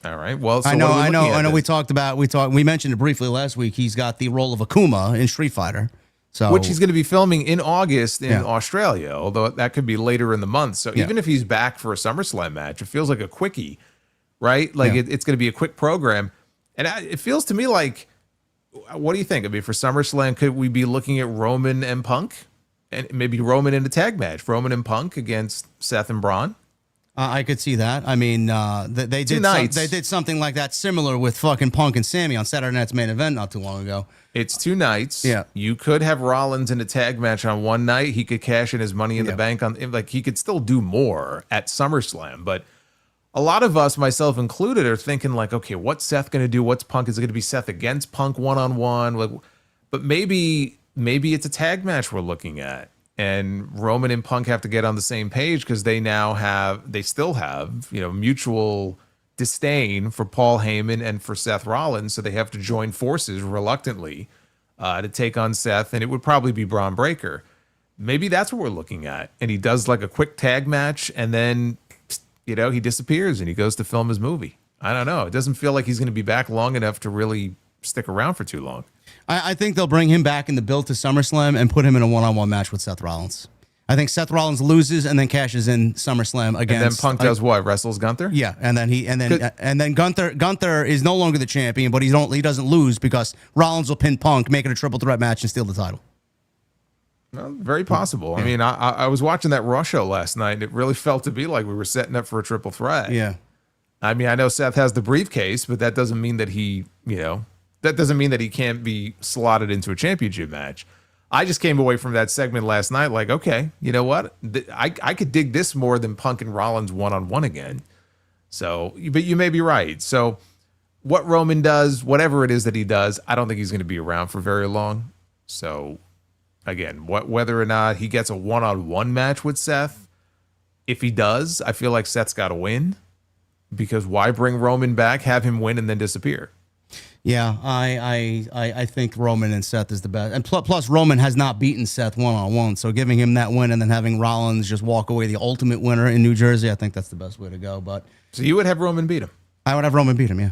All right. Well, so I know. We mentioned it briefly last week. He's got the role of Akuma in Street Fighter. So, which he's going to be filming in August in Australia, although that could be later in the month. So even if he's back for a SummerSlam match, it feels like a quickie, right? Like it's going to be a quick program. And it feels to me like, what do you think? I mean, for SummerSlam, could we be looking at Roman and Punk? And maybe Roman in a tag match, Roman and Punk against Seth and Braun? I could see that. I mean, they did something like that similar with fucking Punk and Sami on Saturday Night's Main Event not too long ago. It's 2 nights. Yeah. You could have Rollins in a tag match on one night. He could cash in his money in the bank on, like, he could still do more at SummerSlam. But a lot of us, myself included, are thinking like, okay, what's Seth going to do? What's Punk? Is it going to be Seth against Punk one-on-one? Like, but maybe it's a tag match we're looking at. And Roman and Punk have to get on the same page because they still have, mutual disdain for Paul Heyman and for Seth Rollins. So they have to join forces reluctantly to take on Seth. And it would probably be Braun Breaker. Maybe that's what we're looking at. And he does like a quick tag match and then, he disappears and he goes to film his movie. I don't know. It doesn't feel like he's going to be back long enough to really stick around for too long. I think they'll bring him back in the build to SummerSlam and put him in a one-on-one match with Seth Rollins. I think Seth Rollins loses and then cashes in SummerSlam against. And then Punk does what? Wrestles Gunther? Yeah, and then Gunther is no longer the champion, but he doesn't lose because Rollins will pin Punk, make it a triple threat match, and steal the title. Well, very possible. Yeah. I mean, I was watching that Raw show last night, and it really felt to be like we were setting up for a triple threat. Yeah. I mean, I know Seth has the briefcase, but that doesn't mean that he can't be slotted into a championship match. I just came away from that segment last night like, okay, you know what? I could dig this more than Punk and Rollins one-on-one again. So, but you may be right. So what Roman does, whatever it is that he does, I don't think he's going to be around for very long. So again, whether or not he gets a one-on-one match with Seth, if he does, I feel like Seth's got to win because why bring Roman back, have him win, and then disappear? Yeah, I think Roman and Seth is the best. And plus, Roman has not beaten Seth one-on-one, so giving him that win and then having Rollins just walk away the ultimate winner in New Jersey, I think that's the best way to go. But so you would have Roman beat him? I would have Roman beat him, yeah.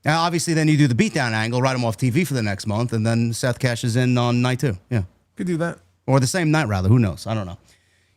Now, obviously, then you do the beatdown angle, write him off TV for the next month, and then Seth cashes in on night 2. Yeah. Could do that. Or the same night, rather. Who knows? I don't know.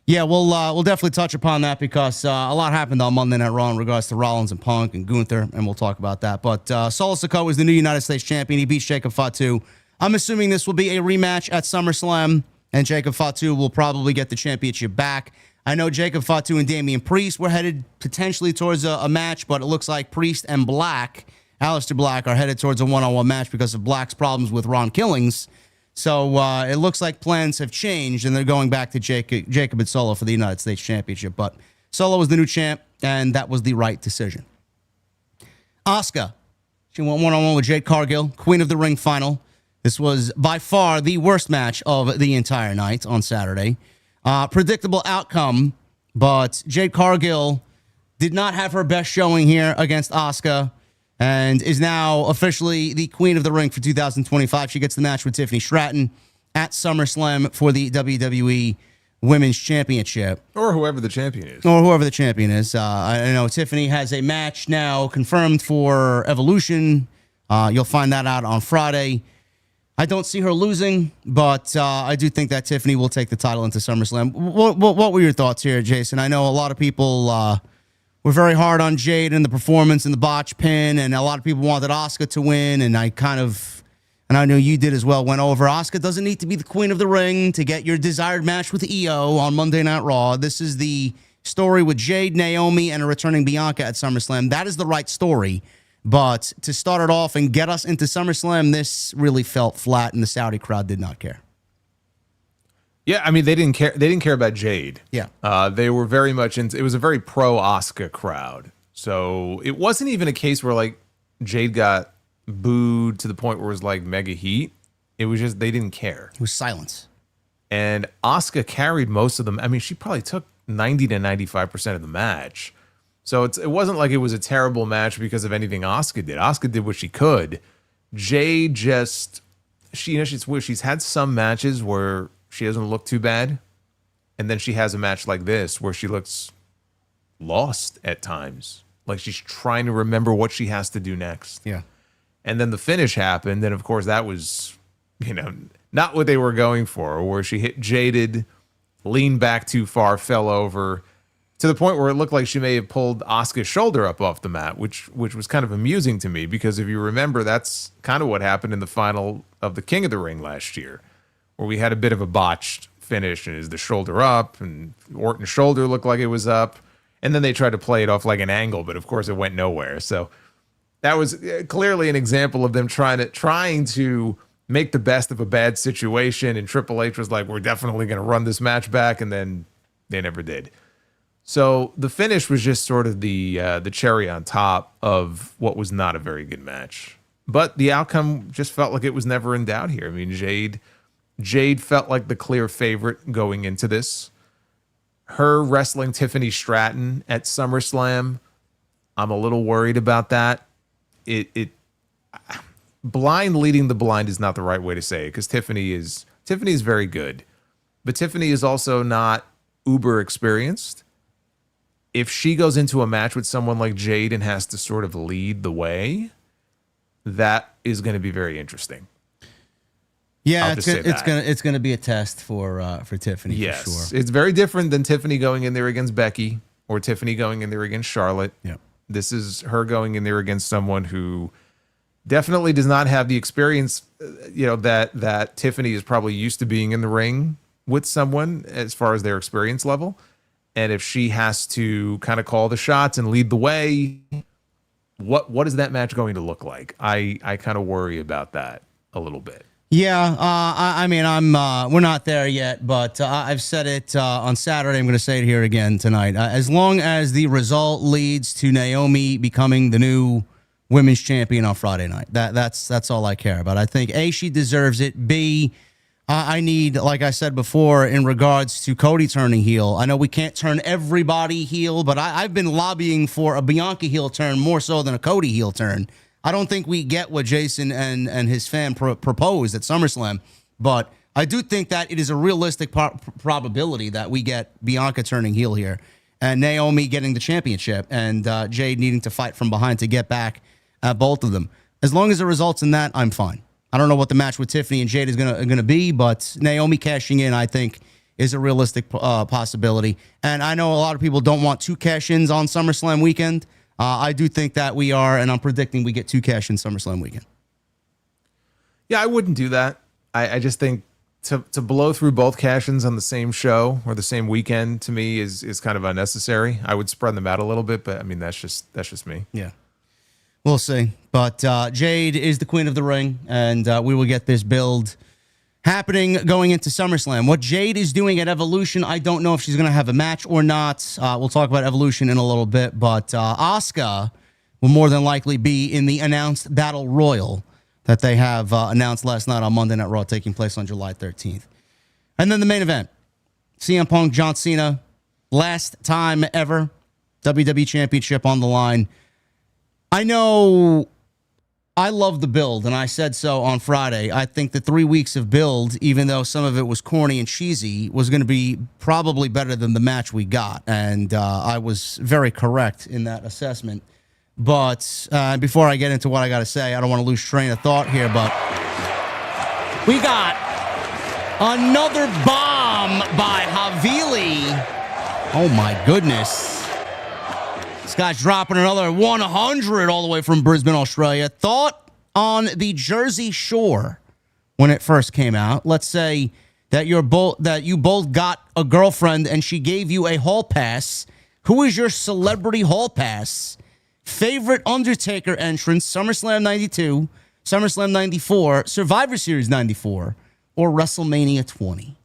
Yeah, we'll definitely touch upon that because a lot happened on Monday Night Raw in regards to Rollins and Punk and Gunther, and we'll talk about that. But Solo Sikoa is the new United States champion. He beats Jacob Fatu. I'm assuming this will be a rematch at SummerSlam, and Jacob Fatu will probably get the championship back. I know Jacob Fatu and Damian Priest were headed potentially towards a match, but it looks like Priest and Aleister Black, are headed towards a one-on-one match because of Black's problems with Ron Killings. So it looks like plans have changed, and they're going back to Jacob and Solo for the United States Championship. But Solo was the new champ, and that was the right decision. Asuka, she went one-on-one with Jade Cargill, Queen of the Ring final. This was by far the worst match of the entire night on Saturday. Predictable outcome, but Jade Cargill did not have her best showing here against Asuka, and is now officially the Queen of the Ring for 2025. She gets the match with Tiffany Stratton at SummerSlam for the WWE Women's Championship. Or whoever the champion is. I know Tiffany has a match now confirmed for Evolution. You'll find that out on Friday. I don't see her losing, but I do think that Tiffany will take the title into SummerSlam. What were your thoughts here, Jason? I know a lot of people were very hard on Jade and the performance and the botch pin, and a lot of people wanted Asuka to win, and I know you did as well, went over. Asuka doesn't need to be the Queen of the Ring to get your desired match with EO on Monday Night Raw. This is the story with Jade, Naomi, and a returning Bianca at SummerSlam. That is the right story. But to start it off and get us into SummerSlam, this really felt flat, and the Saudi crowd did not care. Yeah, I mean, they didn't care. They didn't care about Jade. Yeah. They were very much into, it was a very pro Asuka crowd. So it wasn't even a case where like Jade got booed to the point where it was like mega heat. It was just, they didn't care. It was silence. And Asuka carried most of them. I mean, she probably took 90 to 95% of the match. So it wasn't like it was a terrible match because of anything Asuka did. Asuka did what she could. Jade just, she's weird. She's had some matches where she doesn't look too bad. And then she has a match like this where she looks lost at times. Like she's trying to remember what she has to do next. Yeah. And then the finish happened. And of course that was, not what they were going for, where she hit Jaded, leaned back too far, fell over to the point where it looked like she may have pulled Asuka's shoulder up off the mat, which was kind of amusing to me because if you remember, that's kind of what happened in the final of the King of the Ring last year, where we had a bit of a botched finish and is the shoulder up and Orton's shoulder looked like it was up. And then they tried to play it off like an angle, but of course it went nowhere. So that was clearly an example of them trying to make the best of a bad situation. And Triple H was like, we're definitely going to run this match back. And then they never did. So the finish was just sort of the cherry on top of what was not a very good match. But the outcome just felt like it was never in doubt here. I mean, Jade felt like the clear favorite going into this. Her wrestling Tiffany Stratton at SummerSlam, I'm a little worried about that. Blind leading the blind is not the right way to say it, because Tiffany is very good, but Tiffany is also not uber experienced. If she goes into a match with someone like Jade and has to sort of lead the way, that is going to be very interesting. Yeah, it's gonna be a test for Tiffany. Yes, for sure. It's very different than Tiffany going in there against Becky or Tiffany going in there against Charlotte. Yeah, this is her going in there against someone who definitely does not have the experience, that Tiffany is probably used to being in the ring with someone as far as their experience level. And if she has to kind of call the shots and lead the way, what is that match going to look like? I kind of worry about that a little bit. Yeah, I mean, we're not there yet, but I've said it on Saturday. I'm going to say it here again tonight. As long as the result leads to Naomi becoming the new women's champion on Friday night, that's all I care about. I think A, she deserves it. B, I need, like I said before, in regards to Cody turning heel. I know we can't turn everybody heel, but I've been lobbying for a Bianca heel turn more so than a Cody heel turn. I don't think we get what Jason and his fan proposed at SummerSlam, but I do think that it is a realistic probability that we get Bianca turning heel here and Naomi getting the championship and Jade needing to fight from behind to get back at both of them. As long as it results in that, I'm fine. I don't know what the match with Tiffany and Jade is gonna be, but Naomi cashing in, I think, is a realistic possibility. And I know a lot of people don't want 2 cash-ins on SummerSlam weekend. I do think that we are, and I'm predicting we get 2 cash-ins SummerSlam weekend. Yeah, I wouldn't do that. I just think to blow through both cash-ins on the same show or the same weekend, to me, is kind of unnecessary. I would spread them out a little bit, but I mean, that's just me. Yeah. We'll see. But Jade is the queen of the ring, and we will get this build happening going into SummerSlam. What Jade is doing at Evolution, I don't know if she's going to have a match or not. We'll talk about Evolution in a little bit, but Asuka will more than likely be in the announced Battle Royal that they have announced last night on Monday Night Raw, taking place on July 13th. And then the main event, CM Punk, John Cena, last time ever, WWE Championship on the line. I know I love the build, and I said so on Friday. I think the 3 weeks of build, even though some of it was corny and cheesy, was going to be probably better than the match we got. And I was very correct in that assessment. But before I get into what I got to say, I don't want to lose train of thought here, but we got another bomb by Havili. Oh, my goodness. This guy's dropping another 100 all the way from Brisbane, Australia. Thought on the Jersey Shore when it first came out. Let's say that you both got a girlfriend and she gave you a hall pass. Who is your celebrity hall pass? Favorite Undertaker entrance, SummerSlam 92, SummerSlam 94, Survivor Series 94, or WrestleMania 20?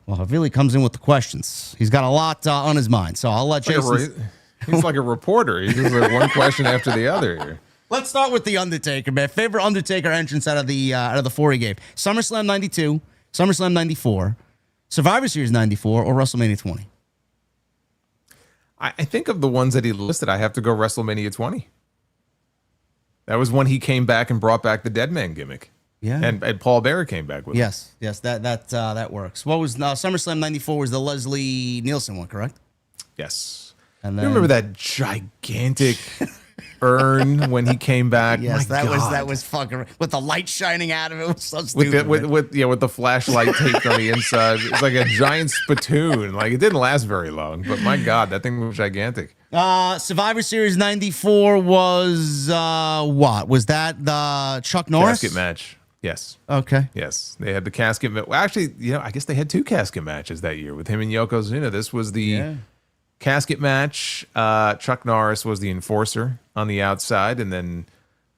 Well, it really comes in with the questions. He's got a lot on his mind, so I'll let Jason... He's like a reporter. He's just like one question after the other here. Let's start with the Undertaker, man. Favorite Undertaker entrance out of the 4 he gave: SummerSlam 92, SummerSlam 94, Survivor Series 94, or WrestleMania 20? I think of the ones that he listed, I have to go WrestleMania 20. That was when he came back and brought back the Dead Man gimmick. Yeah, and Paul Bearer came back with him. Yes, that works. What was SummerSlam 94 was the Leslie Nielsen one, correct? Yes. And then, you remember that gigantic urn when he came back? Yes, My God. that was fucking with the light shining out of it. It was so stupid. With the flashlight taped on the inside. It's like a giant spittoon. Like, it didn't last very long, but my God, that thing was gigantic. Survivor Series 94 was what? Was that the Chuck Norris casket match? Yes. Okay. Yes, they had the casket match. Well, actually, I guess they had 2 casket matches that year with him and Yokozuna. This was the casket match. Chuck Norris was the enforcer on the outside, and then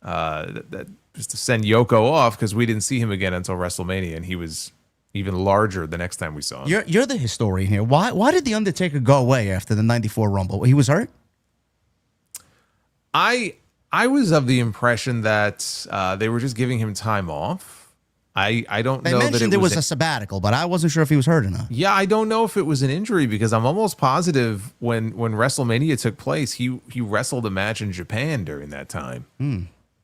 that just to send Yoko off because we didn't see him again until WrestleMania, and he was even larger the next time we saw him. You're the historian here. Why did the Undertaker go away after the '94 Rumble? He was hurt. I was of the impression that they were just giving him time off. I don't know that it was a sabbatical, but I wasn't sure if he was hurt or not. Yeah, I don't know if it was an injury because I'm almost positive when WrestleMania took place, he wrestled a match in Japan during that time.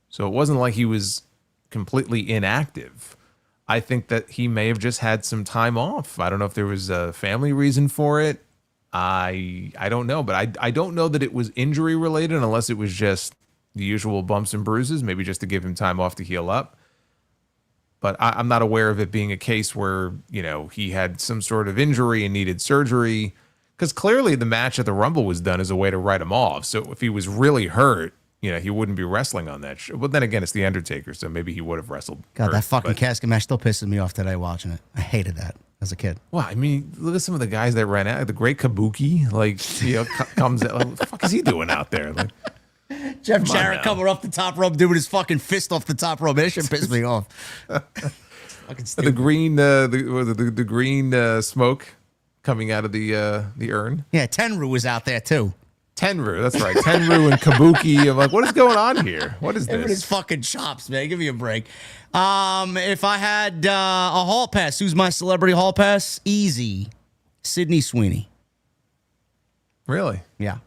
So it wasn't like he was completely inactive. I think that he may have just had some time off. I don't know if there was a family reason for it. I don't know, but I don't know that it was injury related unless it was just the usual bumps and bruises, maybe just to give him time off to heal up. But I'm not aware of it being a case where, he had some sort of injury and needed surgery. Because clearly the match at the Rumble was done as a way to write him off. So if he was really hurt, he wouldn't be wrestling on that show. But then again, it's The Undertaker, so maybe he would have wrestled. God, that fucking casket match still pisses me off today watching it. I hated that as a kid. Well, I mean, look at some of the guys that ran out. The Great Kabuki, comes out. What the fuck is he doing out there? Like, Jeff Jarrett coming off the top rope, doing his fucking fist off the top rope. That shit pissed me off. The green, the green smoke coming out of the urn. Yeah, Tenru was out there too. Tenru, that's right. Tenru and Kabuki. I'm like, what is going on here? What is this? With his fucking chops, man. Give me a break. If I had a hall pass, who's my celebrity hall pass? Easy. Sydney Sweeney. Really? Yeah.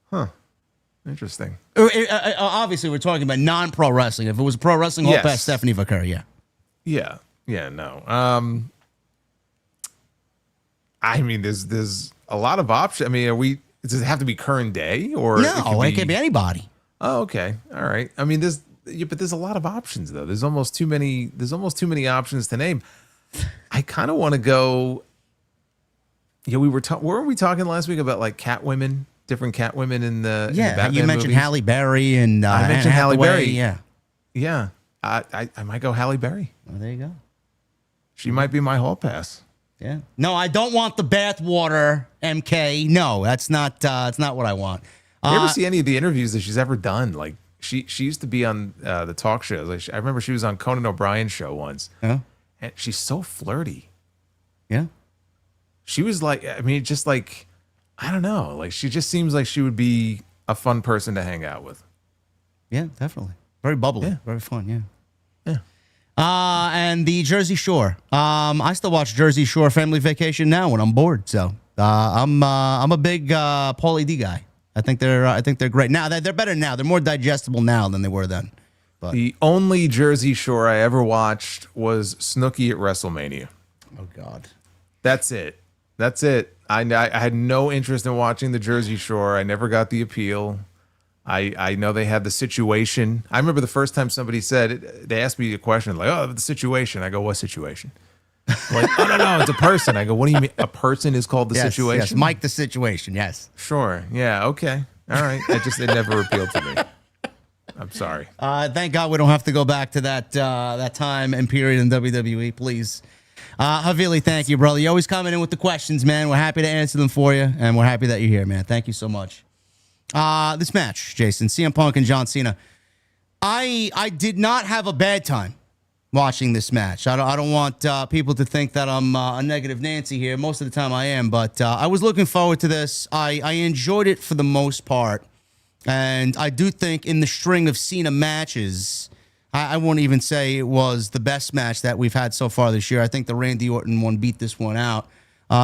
Huh. Interesting. Obviously, we're talking about non-pro wrestling. If it was a pro wrestling hall pass, Stephanie Vaquer, yeah. Yeah. Yeah, no. I mean, there's a lot of options. I mean, does it have to be current day or no? It can be anybody. Oh, okay, all right. I mean, but there's a lot of options though. There's almost too many options to name. I kind of want to go. Yeah, weren't we talking last week about like Catwomen, different Catwomen in the Batman you mentioned movies? Halle Berry and I mentioned Halle Berry. Yeah. I might go Halle Berry. Oh, there you go. She might be my hall pass. Yeah. No, I don't want the bathwater, MK. No, that's not what I want. You ever see any of the interviews that she's ever done? Like she used to be on the talk shows. Like I remember she was on Conan O'Brien's show once. Yeah. And she's so flirty. Yeah. She was like, I mean, just like, I don't know. Like she just seems like she would be a fun person to hang out with. Yeah, definitely. Very bubbly. Yeah. Very fun. Yeah. Yeah. And the Jersey Shore. I still watch Jersey Shore Family Vacation now when I'm bored. So I'm a big Paulie D guy. I think they're great now. They're better now. They're more digestible now than they were then. But the only Jersey Shore I ever watched was Snooki at WrestleMania. Oh God. That's it. I had no interest in watching the Jersey Shore. I never got the appeal. I know they had the situation. I remember the first time somebody said it, they asked me a question like, "Oh, the situation." I go, "What situation?" Like, "Oh no, it's a person." I go, "What do you mean a person is called the situation?" Yes, Mike the Situation. Yes. Sure. Yeah. Okay. All right. It never appealed to me. I'm sorry. Thank God we don't have to go back to that time and period in WWE, please. Havili, thank you, brother. You're always coming in with the questions, man. We're happy to answer them for you, and we're happy that you're here, man. Thank you so much. This match, Jason, CM Punk and John Cena. I did not have a bad time watching this match. I don't want people to think that I'm a negative Nancy here. Most of the time I am, but I was looking forward to this. I enjoyed it for the most part, and I do think in the string of Cena matches, I won't even say it was the best match that we've had so far this year. I think the Randy Orton one beat this one out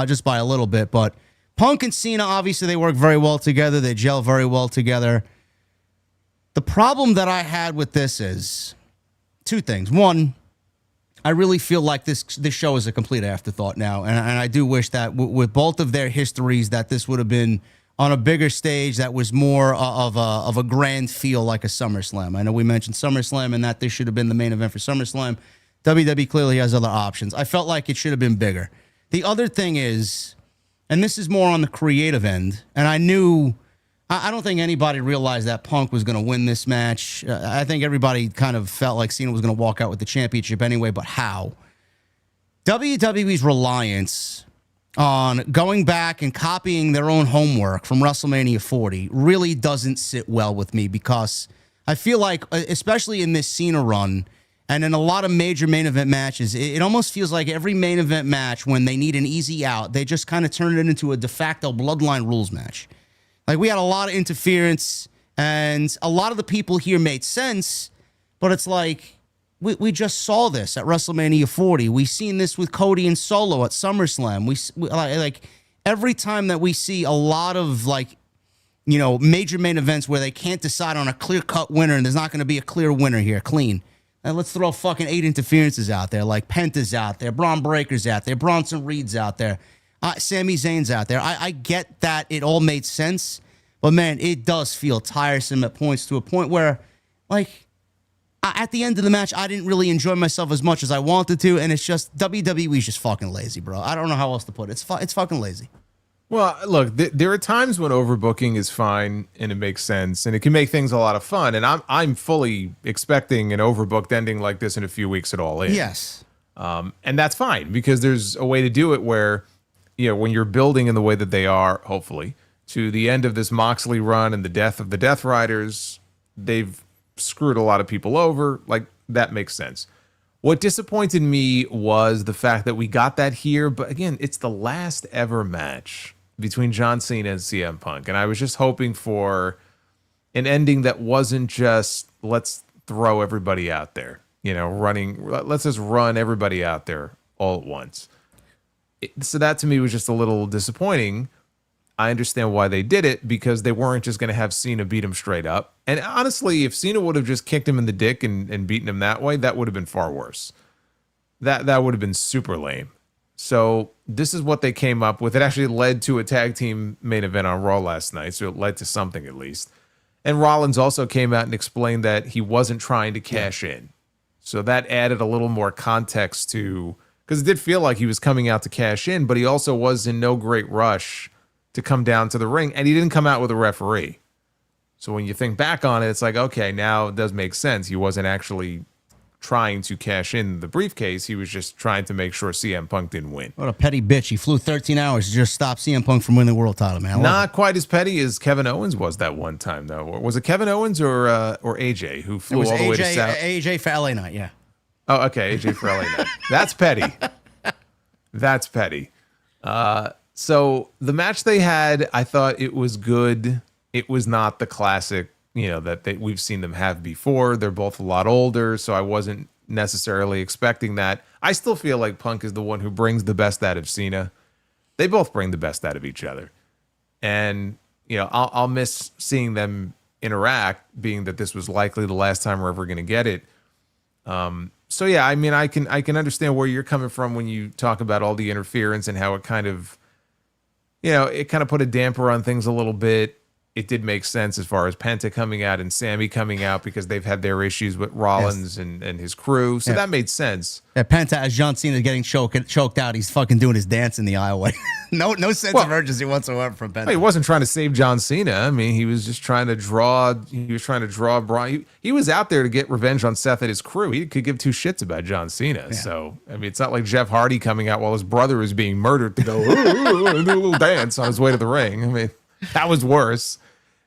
just by a little bit, but Punk and Cena, obviously, they work very well together. They gel very well together. The problem that I had with this is two things. One, I really feel like this show is a complete afterthought now, and I do wish that with both of their histories that this would have been on a bigger stage that was more of a grand feel like a SummerSlam. I know we mentioned SummerSlam and that this should have been the main event for SummerSlam. WWE clearly has other options. I felt like it should have been bigger. The other thing is, and this is more on the creative end, and I don't think anybody realized that Punk was going to win this match. I think everybody kind of felt like Cena was going to walk out with the championship anyway, but how? WWE's reliance on going back and copying their own homework from WrestleMania 40 really doesn't sit well with me, because I feel like, especially in this Cena run and in a lot of major main event matches, it almost feels like every main event match, when they need an easy out, they just kind of turn it into a de facto Bloodline rules match. Like, we had a lot of interference, and a lot of the people here made sense, but it's like, we just saw this at WrestleMania 40. We seen this with Cody and Solo at SummerSlam. We like every time that we see a lot of, like, you know, major main events where they can't decide on a clear-cut winner, and there's not going to be a clear winner here, clean. And let's throw fucking 8 interferences out there, like Penta's out there, Braun Breaker's out there, Bronson Reed's out there, Sami Zayn's out there. I get that it all made sense, but man, it does feel tiresome at points, to a point where, like, at the end of the match, I didn't really enjoy myself as much as I wanted to, and it's just, WWE's just fucking lazy, bro. I don't know how else to put it. It's fucking lazy. Well, look, there are times when overbooking is fine and it makes sense, and it can make things a lot of fun. And I'm fully expecting an overbooked ending like this in a few weeks at All In. Yes. And that's fine, because there's a way to do it where, you know, when you're building in the way that they are, hopefully, to the end of this Moxley run and the death of the Death Riders, they've screwed a lot of people over. Like, that makes sense. What disappointed me was the fact that we got that here, but again, it's the last ever match between John Cena and CM Punk, and I was just hoping for an ending that wasn't just, let's throw everybody out there, you know, let's just run everybody out there all at once. So that to me was just a little disappointing. I understand why they did it, because they weren't just going to have Cena beat him straight up. And honestly, if Cena would have just kicked him in the dick and beaten him that way, that would have been far worse. That would have been super lame. So this is what they came up with. It actually led to a tag team main event on Raw last night, so it led to something at least. And Rollins also came out and explained that he wasn't trying to cash in. So that added a little more context to, because it did feel like he was coming out to cash in, but he also was in no great rush to come down to the ring, and he didn't come out with a referee. So when you think back on it, it's like, okay, now it does make sense. He wasn't actually trying to cash in the briefcase. He was just trying to make sure CM Punk didn't win. What a petty bitch. He flew 13 hours to just stop CM Punk from winning the world title, man. Not quite as petty as Kevin Owens was that one time, though. Was it Kevin Owens or AJ who flew all the way to South? AJ for LA Knight, yeah. Oh, okay, AJ for LA Knight. That's petty. That's petty. So the match they had, I thought it was good. It was not the classic, you know, that we've seen them have before. They're both a lot older, so I wasn't necessarily expecting that. I still feel like Punk is the one who brings the best out of Cena. They both bring the best out of each other. And, you know, I'll miss seeing them interact, being that this was likely the last time we're ever going to get it. So yeah, I mean, I can understand where you're coming from when you talk about all the interference and how it kind of, you know, it kind of put a damper on things a little bit. It did make sense as far as Penta coming out and Sami coming out, because they've had their issues with Rollins and his crew. So that made sense. Yeah, Penta, as John Cena getting choked out, he's fucking doing his dance in the aisleway. no sense of urgency whatsoever from Penta. He wasn't trying to save John Cena. I mean, he was just trying to draw. He was trying to draw Braun. He was out there to get revenge on Seth and his crew. He could give two shits about John Cena. Yeah. So I mean, it's not like Jeff Hardy coming out while his brother is being murdered to go and do a little dance on his way to the ring. I mean, that was worse.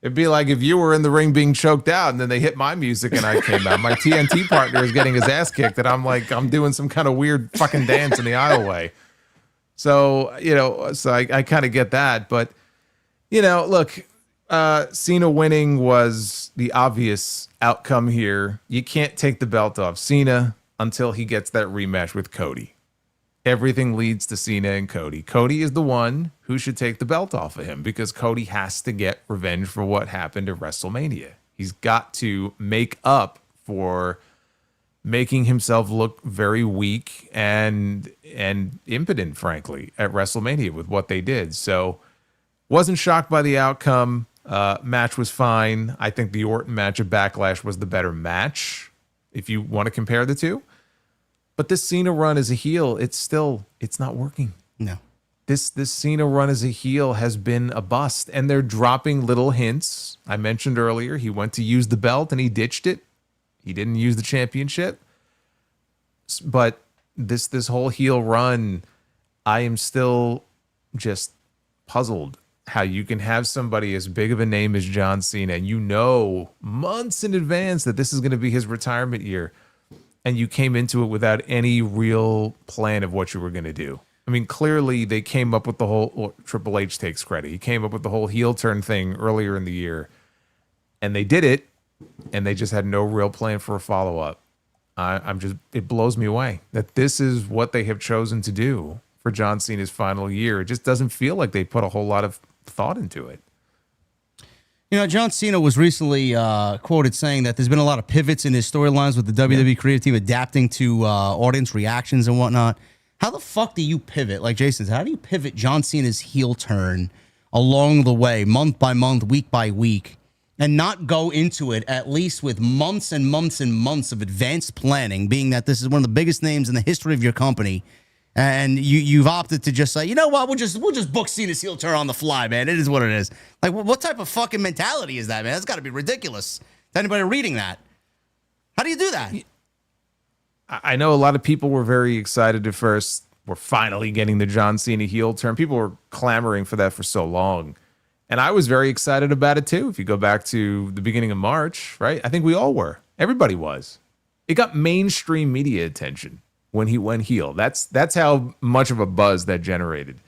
It'd be like if you were in the ring being choked out and then they hit my music and I came out. My TNT partner is getting his ass kicked and I'm like, I'm doing some kind of weird fucking dance in the aisleway. So, you know, I kind of get that. But, you know, look, Cena winning was the obvious outcome here. You can't take the belt off Cena until he gets that rematch with Cody. Everything leads to Cena and Cody. Cody is the one who should take the belt off of him, because Cody has to get revenge for what happened at WrestleMania. He's got to make up for making himself look very weak and impotent, frankly, at WrestleMania with what they did. So wasn't shocked by the outcome. Match was fine. I think the Orton match at Backlash was the better match, if you want to compare the two. But this Cena run as a heel, it's not working. No. This Cena run as a heel has been a bust, and they're dropping little hints. I mentioned earlier, he went to use the belt and he ditched it. He didn't use the championship. But this whole heel run, I am still just puzzled how you can have somebody as big of a name as John Cena, and you know months in advance that this is going to be his retirement year, and you came into it without any real plan of what you were going to do. I mean, clearly they came up with the whole, well, Triple H takes credit. He came up with the whole heel turn thing earlier in the year, and they did it, and they just had no real plan for a follow-up. It blows me away that this is what they have chosen to do for John Cena's final year. It just doesn't feel like they put a whole lot of thought into it. You know, John Cena was recently quoted saying that there's been a lot of pivots in his storylines with the WWE creative team adapting to audience reactions and whatnot. How the fuck do you pivot? Like Jason said, how do you pivot John Cena's heel turn along the way, month by month, week by week, and not go into it at least with months and months and months of advanced planning, being that this is one of the biggest names in the history of your company, and you've opted to just say, you know what, we'll just book Cena's heel turn on the fly, man. It is what it is. Like, what type of fucking mentality is that, man? That's got to be ridiculous to anybody reading that. How do you do that? I know a lot of people were very excited at first. We're finally getting the John Cena heel turn. People were clamoring for that for so long. And I was very excited about it too. If you go back to the beginning of March, right? I think we all were. Everybody was. It got mainstream media attention when he went heel. That's how much of a buzz that generated.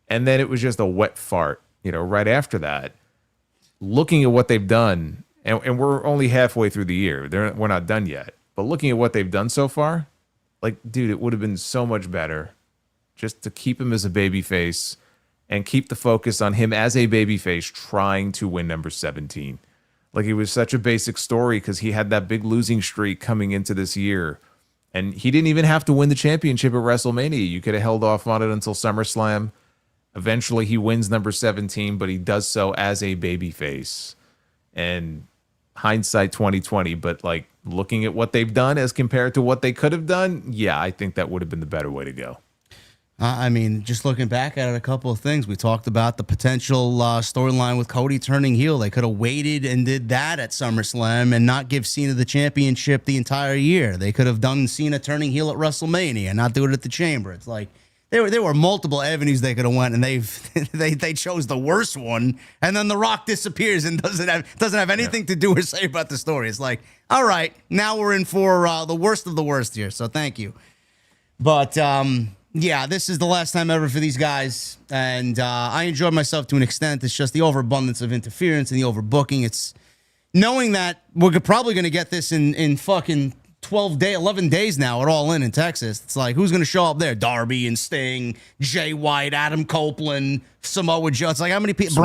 And then it was just a wet fart, right after that. Looking at what they've done, and we're only halfway through the year. We're not done yet. But looking at what they've done so far, like, dude, it would have been so much better just to keep him as a babyface and keep the focus on him as a babyface trying to win number 17. Like, it was such a basic story because he had that big losing streak coming into this year. And he didn't even have to win the championship at WrestleMania. You could have held off on it until SummerSlam. Eventually, he wins number 17, but he does so as a babyface. And hindsight 2020, but like looking at what they've done as compared to what they could have done, yeah, I think that would have been the better way to go. I mean, just looking back at it, a couple of things. We talked about the potential storyline with Cody turning heel. They could have waited and did that at SummerSlam and not give Cena the championship the entire year. They could have done Cena turning heel at WrestleMania and not do it at the Chamber. It's like there were multiple avenues they could have went, and they chose the worst one. And then The Rock disappears and doesn't have anything to do or say about the story. It's like, all right, now we're in for the worst of the worst here. So thank you, but. Yeah, this is the last time ever for these guys, and I enjoyed myself to an extent. It's just the overabundance of interference and the overbooking. It's knowing that we're probably going to get this in fucking 11 days now at All In Texas. It's like, who's going to show up there? Darby and Sting, Jay White, Adam Copeland, Samoa Joe. It's like, how many people?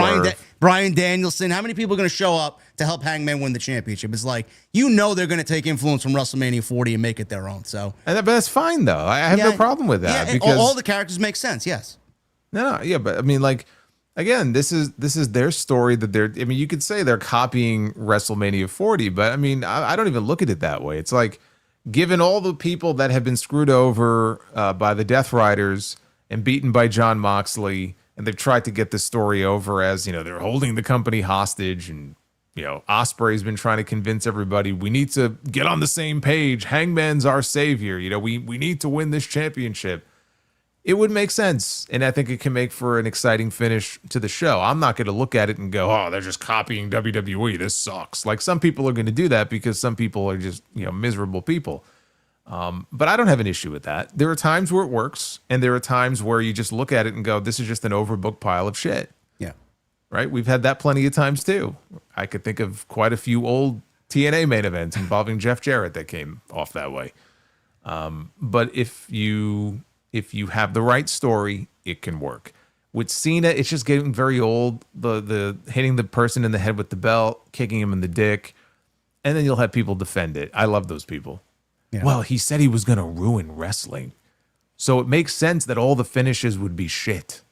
Bryan Danielson. How many people are going to show up to help Hangman win the championship? It's like, they're going to take influence from WrestleMania 40 and make it their own. So, but that's fine though. I have no problem with that, because all the characters make sense. Yes. No, yeah, but I mean, like, again, this is their story that I mean, you could say they're copying WrestleMania 40, but I mean, I don't even look at it that way. It's like, given all the people that have been screwed over by the Death Riders and beaten by Jon Moxley, and they've tried to get this story over as, they're holding the company hostage, and, Ospreay's been trying to convince everybody we need to get on the same page. Hangman's our savior. We need to win this championship. It would make sense, and I think it can make for an exciting finish to the show. I'm not going to look at it and go, oh, they're just copying WWE. This sucks. Like, some people are going to do that because some people are just, miserable people. But I don't have an issue with that. There are times where it works, and there are times where you just look at it and go, this is just an overbooked pile of shit. Yeah. Right? We've had that plenty of times, too. I could think of quite a few old TNA main events involving Jeff Jarrett that came off that way. But if you have the right story, it can work. With Cena, it's just getting very old. The hitting the person in the head with the belt, kicking him in the dick, and then you'll have people defend it. I love those people. Yeah. Well, he said he was going to ruin wrestling, so it makes sense that all the finishes would be shit.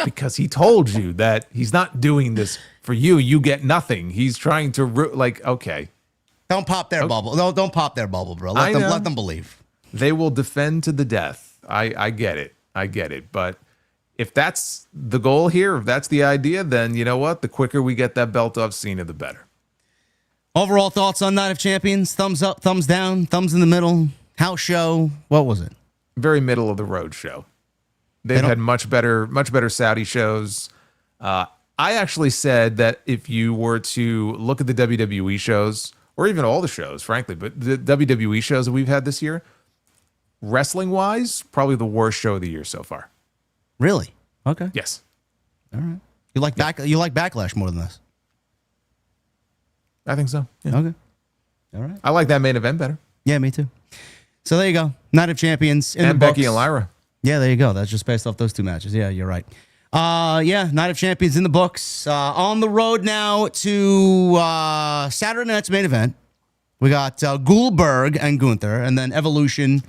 Because he told you that he's not doing this for you. You get nothing. He's trying to okay. Don't pop their bubble. No, don't pop their bubble, bro. Let them believe. They will defend to the death. I get it. But if that's the goal here, if that's the idea, then you know what? The quicker we get that belt off Cena, the better. Overall thoughts on Night of Champions? Thumbs up, thumbs down, thumbs in the middle, house show. What was it? Very middle of the road show. They've had much better Saudi shows. I actually said that if you were to look at the WWE shows, or even all the shows, frankly, but the WWE shows that we've had this year, wrestling-wise, probably the worst show of the year so far. Really? Okay. Yes. All right. You like Backlash more than this? I think so. Yeah. Okay. All right. I like that main event better. Yeah, me too. So there you go. Night of Champions in the books. Becky and Lyra. Yeah, there you go. That's just based off those two matches. Yeah, you're right. Night of Champions in the books. On the road now to Saturday night's main event. We got Goldberg and Gunther, and then Evolution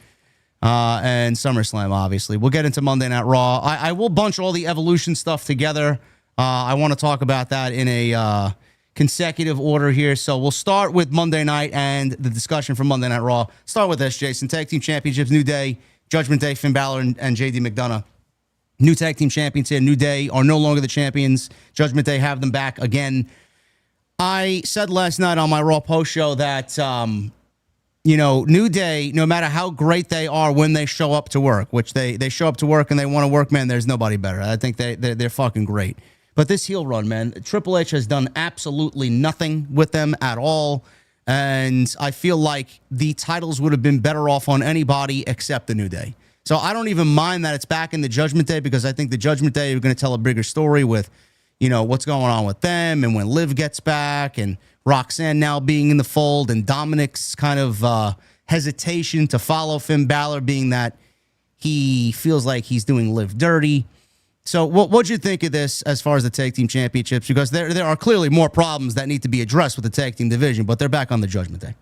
and SummerSlam, obviously. We'll get into Monday Night Raw. I will bunch all the Evolution stuff together. I want to talk about that in a consecutive order here. So we'll start with Monday night and the discussion from Monday Night Raw. Start with this, Jason. Tag Team Championships, New Day, Judgment Day, Finn Balor and JD McDonough. New tag team champions here. New Day are no longer the champions. Judgment Day have them back again. I said last night on my Raw post show that, New Day, no matter how great they are when they show up to work, which they show up to work and they want to work, man, there's nobody better. I think they're fucking great. But this heel run, man, Triple H has done absolutely nothing with them at all. And I feel like the titles would have been better off on anybody except the New Day. So I don't even mind that it's back in the Judgment Day, because I think the Judgment Day are going to tell a bigger story with, what's going on with them, and when Liv gets back and Roxanne now being in the fold, and Dominic's kind of hesitation to follow Finn Balor, being that he feels like he's doing Liv dirty. So what'd you think of this as far as the tag team championships? Because there are clearly more problems that need to be addressed with the tag team division, but they're back on the Judgment Day.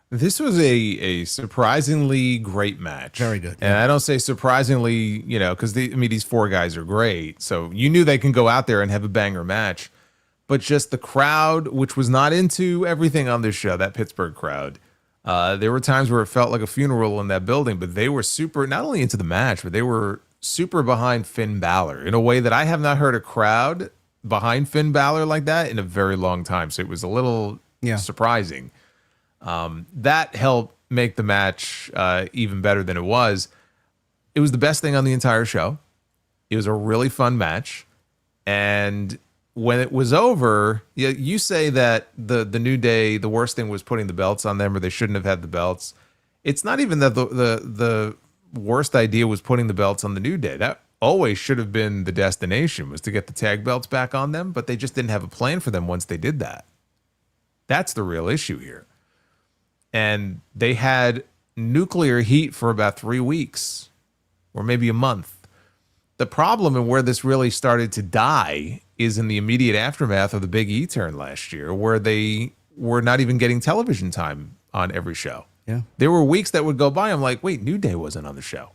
This was a surprisingly great match. Very good. And I don't say surprisingly, because these four guys are great. So you knew they can go out there and have a banger match. But just the crowd, which was not into everything on this show, that Pittsburgh crowd, there were times where it felt like a funeral in that building, but they were super, not only into the match, but they were super behind Finn Balor in a way that I have not heard a crowd behind Finn Balor like that in a very long time. So it was a little surprising. That helped make the match even better than it was. It was the best thing on the entire show. It was a really fun match. And when it was over, you say that the New Day, the worst thing was putting the belts on them, or they shouldn't have had the belts. It's not even that the worst idea was putting the belts on the New Day. That always should have been the destination, was to get the tag belts back on them, but they just didn't have a plan for them once they did that. That's the real issue here. And they had nuclear heat for about 3 weeks, or maybe a month. The problem, and where this really started to die, is in the immediate aftermath of the Big E turn last year, where they were not even getting television time on every show. Yeah. There were weeks that would go by, I'm like, wait, New Day wasn't on the show.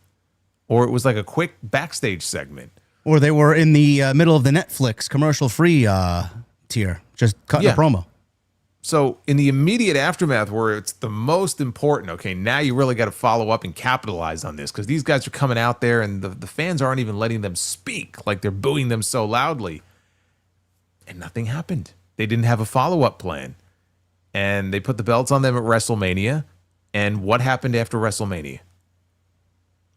Or it was like a quick backstage segment. Or they were in the middle of the Netflix commercial-free tier, just cutting a promo. So in the immediate aftermath, where it's the most important, okay, now you really got to follow up and capitalize on this, because these guys are coming out there and the fans aren't even letting them speak, like they're booing them so loudly. And nothing happened. They didn't have a follow-up plan. And they put the belts on them at WrestleMania. And what happened after WrestleMania?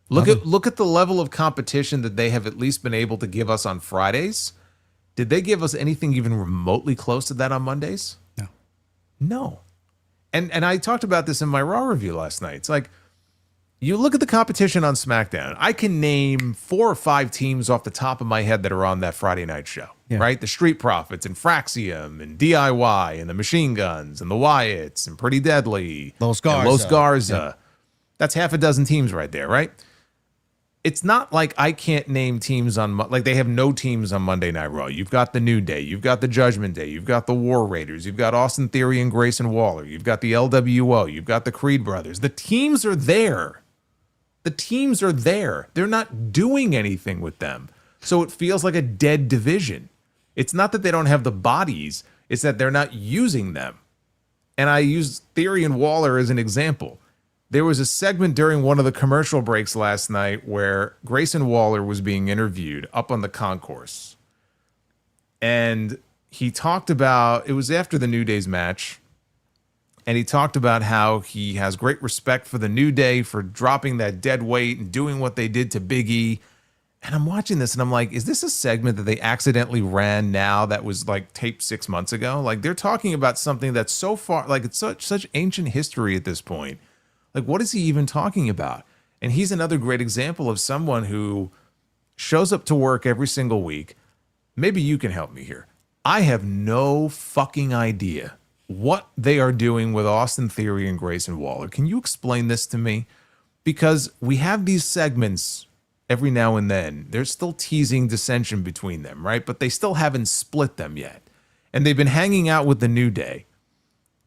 Look at the level of competition that they have at least been able to give us on Fridays. Did they give us anything even remotely close to that on Mondays? No. And I talked about this in my Raw review last night. It's like, you look at the competition on SmackDown. I can name 4 or 5 teams off the top of my head that are on that Friday night show, right? The Street Profits and Fraxium and DIY and the Machine Guns and the Wyatts and Pretty Deadly. Los Garza. And Los Garza. Yeah. That's half a dozen teams right there, right? It's not like I can't name teams on, like they have no teams on Monday Night Raw. You've got the New Day, you've got the Judgment Day, you've got the War Raiders, you've got Austin Theory and Grayson Waller, you've got the LWO, you've got the Creed Brothers. The teams are there. The teams are there. They're not doing anything with them. So it feels like a dead division. It's not that they don't have the bodies, it's that they're not using them. And I use Theory and Waller as an example. There was a segment during one of the commercial breaks last night where Grayson Waller was being interviewed up on the concourse. And he talked about, it was after the New Day's match, and he talked about how he has great respect for the New Day for dropping that dead weight and doing what they did to Big E. And I'm watching this and I'm like, is this a segment that they accidentally ran now that was like taped 6 months ago? Like they're talking about something that's so far, like it's such ancient history at this point. Like what is he even talking about? And he's another great example of someone who shows up to work every single week. Maybe you can help me here. I have no fucking idea what they are doing with Austin Theory and Grayson Waller. Can you explain this to me? Because we have these segments every now and then. They're still teasing dissension between them, right? But they still haven't split them yet. And they've been hanging out with the New Day.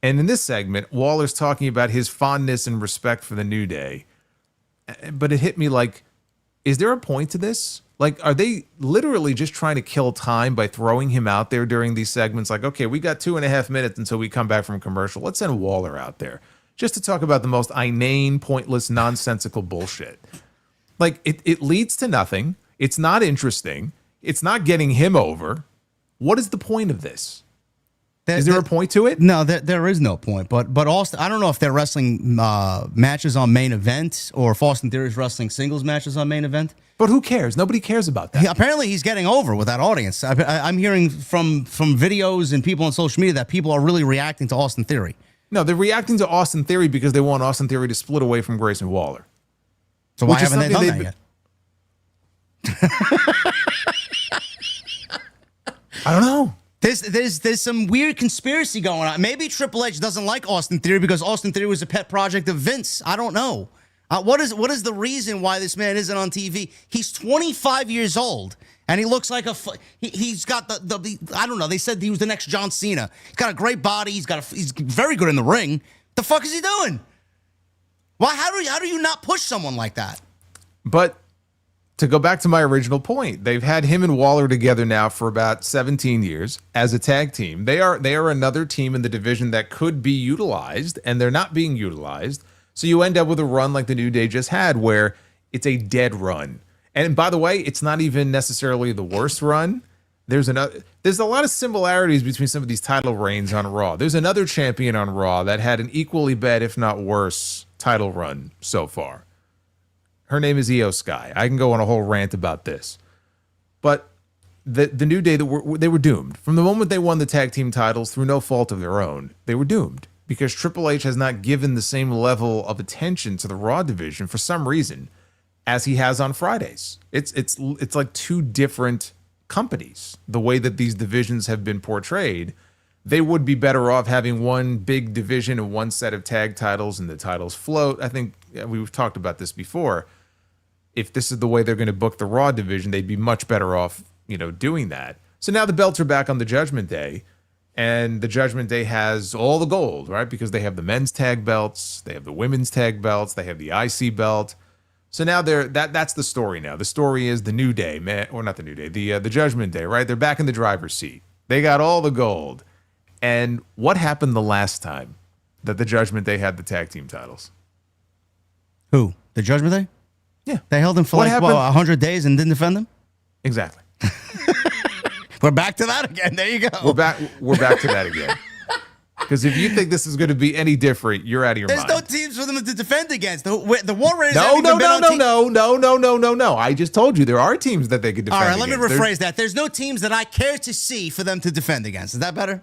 And in this segment, Waller's talking about his fondness and respect for the New Day. But it hit me like, is there a point to this? Like, are they literally just trying to kill time by throwing him out there during these segments? Like, okay, we got 2.5 minutes until we come back from commercial. Let's send Waller out there just to talk about the most inane, pointless, nonsensical bullshit. Like, it leads to nothing. It's not interesting. It's not getting him over. What is the point of this? Is there a point to it? No, there is no point. But Austin, I don't know if they're wrestling matches on main event or if Austin Theory is wrestling singles matches on main event. But who cares? Nobody cares about that. Apparently, he's getting over with that audience. I'm hearing from videos and people on social media that people are really reacting to Austin Theory. No, they're reacting to Austin Theory because they want Austin Theory to split away from Grayson Waller. So why haven't they done that yet? I don't know. There's some weird conspiracy going on. Maybe Triple H doesn't like Austin Theory because Austin Theory was a pet project of Vince. I don't know. What is the reason why this man isn't on TV? He's 25 years old and he looks like he's got the I don't know. They said he was the next John Cena. He's got a great body. He's very good in the ring. The fuck is he doing? Why? How do you not push someone like that? But to go back to my original point, they've had him and Waller together now for about 17 years as a tag team. They are another team in the division that could be utilized, and they're not being utilized. So you end up with a run like the New Day just had, where it's a dead run. And by the way, it's not even necessarily the worst run. There's a lot of similarities between some of these title reigns on Raw. There's another champion on Raw that had an equally bad, if not worse, title run so far. Her name is Io Sky. I can go on a whole rant about this. But the New Day, they were doomed. From the moment they won the tag team titles through no fault of their own, they were doomed. Because Triple H has not given the same level of attention to the Raw division for some reason as he has on Fridays. It's like two different companies. The way that these divisions have been portrayed, they would be better off having one big division and one set of tag titles and the titles float. I think we've talked about this before. If this is the way they're going to book the Raw division, they'd be much better off, doing that. So now the belts are back on the Judgment Day. And the Judgment Day has all the gold, right? Because they have the men's tag belts, they have the women's tag belts, they have the IC belt. So now that's the story now. The story is the New Day, man, or not the New Day, the Judgment Day, right? They're back in the driver's seat. They got all the gold. And what happened the last time that the Judgment Day had the tag team titles? Who? The Judgment Day? Yeah. They held them for 100 days and didn't defend them? Exactly. We're back to that again. There you go. We're back to that again. Because if you think this is going to be any different, you're out of your mind. There's no teams for them to defend against. The War Raiders No. I just told you there are teams that they could defend against. All right, let me rephrase that. There's no teams that I care to see for them to defend against. Is that better?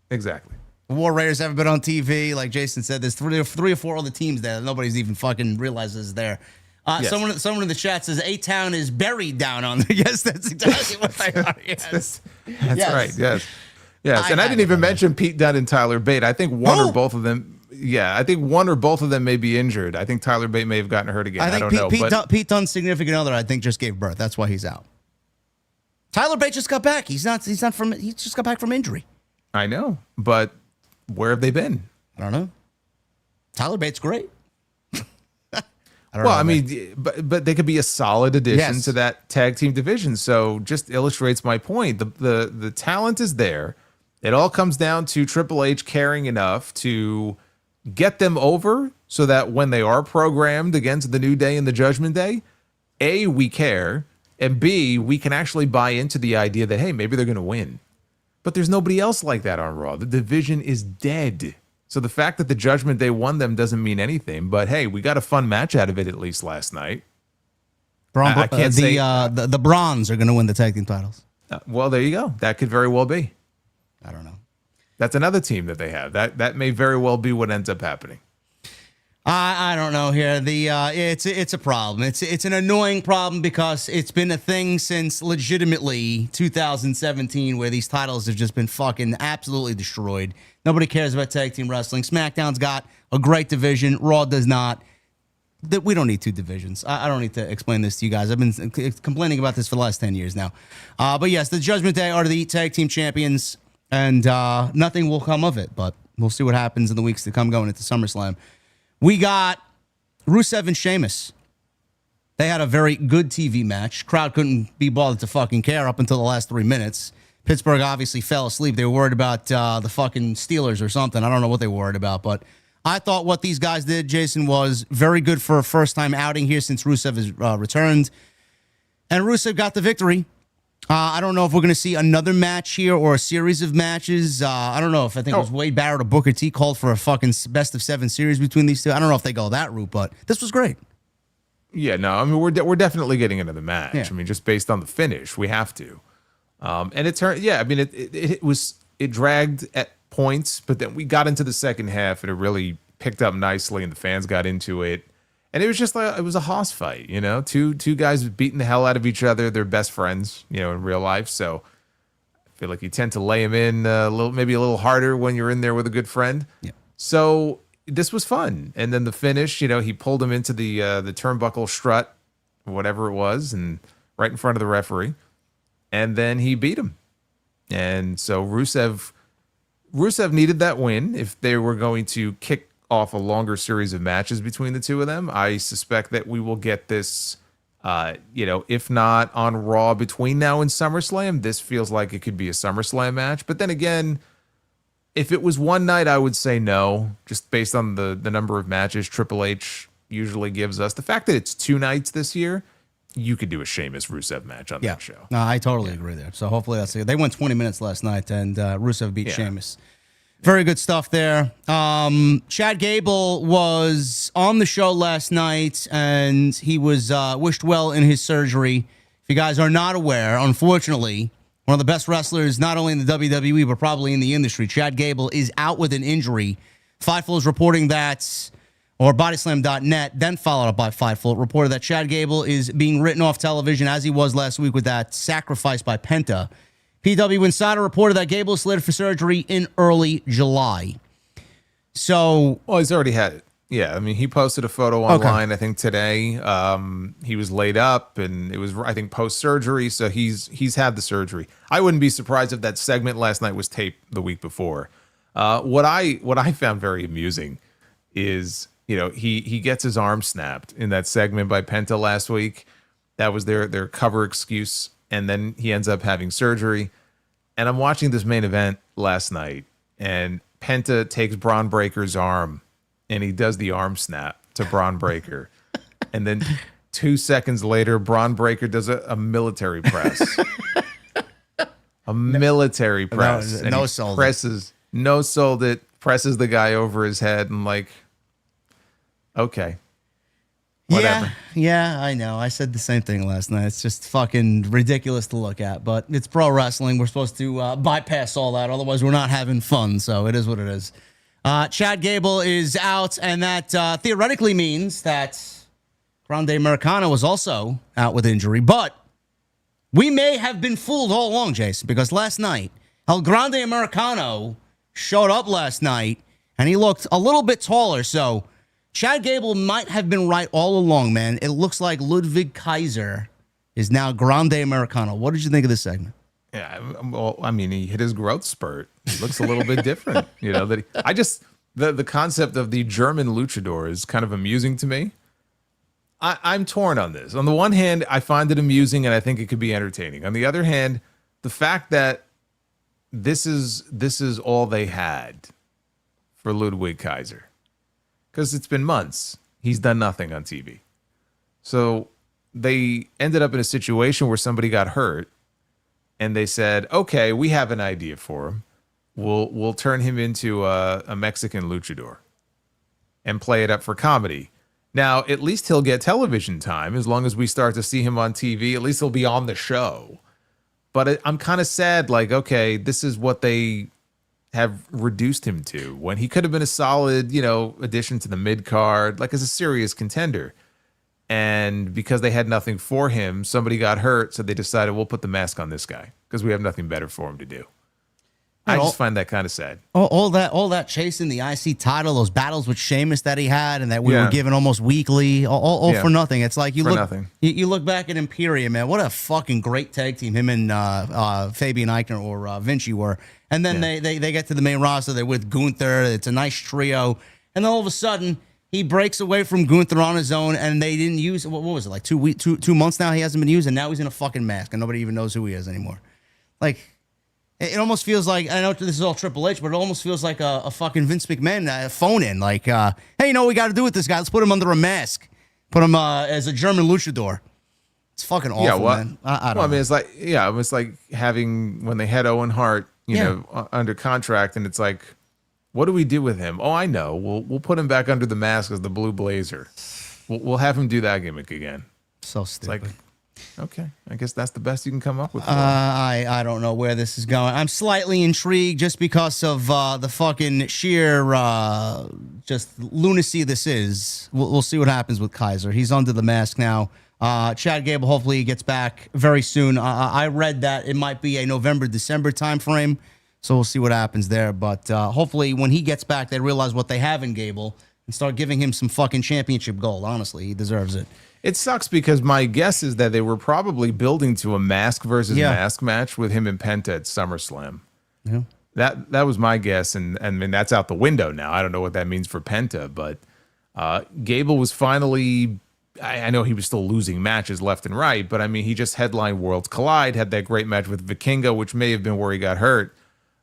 Exactly. The War Raiders haven't been on TV. Like Jason said, there's three or four other teams there that nobody's even fucking realizes is there. Yes. Someone in the chat says A-Town is buried down on there. Yes, that's exactly what they are. Yes. That's right. Yes. And I didn't even mention Pete Dunne and Tyler Bate. I think one or both of them. Yeah, I think one or both of them may be injured. I think Tyler Bate may have gotten hurt again. I don't know. Pete Dunne's significant other, I think, just gave birth. That's why he's out. Tyler Bate just got back. He just got back from injury. I know, but where have they been? I don't know. Tyler Bate's great. But they could be a solid addition to that tag team division. So just illustrates my point. The talent is there. It all comes down to Triple H caring enough to get them over so that when they are programmed against the New Day and the Judgment Day, A, we care, and B, we can actually buy into the idea that, hey, maybe they're going to win. But there's nobody else like that on Raw. The division is dead. So the fact that the Judgment Day won them doesn't mean anything. But hey, we got a fun match out of it at least last night. I can't say the Bronze are going to win the tag team titles. Well, there you go. That could very well be. I don't know. That's another team that they have. That may very well be what ends up happening. I don't know here. It's a problem. It's an annoying problem because it's been a thing since legitimately 2017 where these titles have just been fucking absolutely destroyed. Nobody cares about tag team wrestling. SmackDown's got a great division. Raw does not. We don't need two divisions. I don't need to explain this to you guys. I've been complaining about this for the last 10 years now. But yes, the Judgment Day are the tag team champions, and nothing will come of it. But we'll see what happens in the weeks to come going into SummerSlam. We got Rusev and Sheamus. They had a very good TV match. Crowd couldn't be bothered to fucking care up until the last 3 minutes. Pittsburgh obviously fell asleep. They were worried about the fucking Steelers or something. I don't know what they were worried about, but I thought what these guys did, Jason, was very good for a first-time outing here since Rusev has returned. And Rusev got the victory. I don't know if we're going to see another match here or a series of matches. I don't know if I think it was Wade Barrett or Booker T called for a fucking best-of-7 series between these two. I don't know if they go that route, but this was great. Yeah, no, I mean, we're definitely getting into the match. Yeah. I mean, just based on the finish, we have to. And it turned, yeah, I mean, it dragged at points, but then we got into the second half and it really picked up nicely and the fans got into it. And it was just like, it was a hoss fight, you know, two guys beating the hell out of each other. They're best friends, you know, in real life. So I feel like you tend to lay them in maybe a little harder when you're in there with a good friend. Yeah. So this was fun. And then the finish, you know, he pulled him into the turnbuckle strut, whatever it was, and right in front of the referee. And then he beat him. And so Rusev needed that win if they were going to kick off a longer series of matches between the two of them. I suspect that we will get this, you know, if not on Raw between now and SummerSlam. This feels like it could be a SummerSlam match. But then again, if it was one night, I would say no, just based on the number of matches Triple H usually gives us. The fact that it's 2 nights this year, you could do a Sheamus Rusev match on that show. No, I totally agree there. So hopefully that's it. They went 20 minutes last night, and Rusev beat Sheamus. Very good stuff there. Chad Gable was on the show last night, and he was wished well in his surgery. If you guys are not aware, unfortunately, one of the best wrestlers, not only in the WWE, but probably in the industry, Chad Gable, is out with an injury. Fightful is reporting that, or Bodyslam.net, then followed up by Fightful, reported that Chad Gable is being written off television as he was last week with that sacrifice by Penta. PW Insider reported that Gable is slated for surgery in early July. So, well, he's already had it. Yeah, I mean, he posted a photo online, I think today. He was laid up, and it was, I think, post-surgery, so he's had the surgery. I wouldn't be surprised if that segment last night was taped the week before. What I found very amusing is, you know, he gets his arm snapped in that segment by Penta last week. That was their cover excuse. And then he ends up having surgery. And I'm watching this main event last night, and Penta takes Braun Breaker's arm, and he does the arm snap to Braun Breaker. And then 2 seconds later, Braun Breaker does a military press. A military press. No-sold it, presses the guy over his head, and like, okay. Whatever. Yeah, I know. I said the same thing last night. It's just fucking ridiculous to look at, but it's pro wrestling. We're supposed to bypass all that. Otherwise, we're not having fun, so it is what it is. Chad Gable is out, and that theoretically means that Grande Americano was also out with injury, but we may have been fooled all along, Jason, because last night, El Grande Americano showed up last night, and he looked a little bit taller, so Chad Gable might have been right all along, man. It looks like Ludwig Kaiser is now Grande Americano. What did you think of this segment? Yeah, well, I mean, he hit his growth spurt. He looks a little bit different, you know. The concept of the German luchador is kind of amusing to me. I'm torn on this. On the one hand, I find it amusing and I think it could be entertaining. On the other hand, the fact that this is all they had for Ludwig Kaiser. Because it's been months. He's done nothing on TV. So they ended up in a situation where somebody got hurt, and they said, okay, we have an idea for him. We'll turn him into a Mexican luchador and play it up for comedy. Now, at least he'll get television time as long as we start to see him on TV. At least he'll be on the show. But I'm kind of sad, like, okay, this is what they have reduced him to when he could have been a solid, addition to the mid card, like as a serious contender. And because they had nothing for him, somebody got hurt, so they decided we'll put the mask on this guy because we have nothing better for him to do. I just find that kind of sad. All that chasing the IC title, those battles with Sheamus that he had, and that we were given almost weekly, all for nothing. It's like you look back at Imperium, man. What a fucking great tag team him and Fabian Eichner or Vinci were. And then they get to the main roster. They're with Gunther. It's a nice trio. And then all of a sudden, he breaks away from Gunther on his own, and they didn't use, what was it, like 2 months now he hasn't been used, and now he's in a fucking mask, and nobody even knows who he is anymore. Like, it almost feels like, I know this is all Triple H, but it almost feels like a fucking Vince McMahon phone-in. Like, hey, you know what we got to do with this guy? Let's put him under a mask. Put him as a German luchador. It's fucking awful, man. I don't know. I mean, it was like having, when they had Owen Hart, under contract, and it's like, what do we do with him? Oh, I know. We'll put him back under the mask as the Blue Blazer. We'll have him do that gimmick again. So stupid. It's like, okay, I guess that's the best you can come up with. I don't know where this is going. I'm slightly intrigued just because of the fucking sheer just lunacy this is. We'll see what happens with Kaiser. He's under the mask now. Chad Gable, hopefully he gets back very soon. I read that it might be a November-December timeframe, so we'll see what happens there. But hopefully when he gets back, they realize what they have in Gable and start giving him some fucking championship gold. Honestly, he deserves it. It sucks because my guess is that they were probably building to a mask versus mask match with him and Penta at SummerSlam. Yeah. That was my guess, and I mean that's out the window now. I don't know what that means for Penta, but Gable was finally. I know he was still losing matches left and right, but I mean he just headlined Worlds Collide, had that great match with Vikingo, which may have been where he got hurt.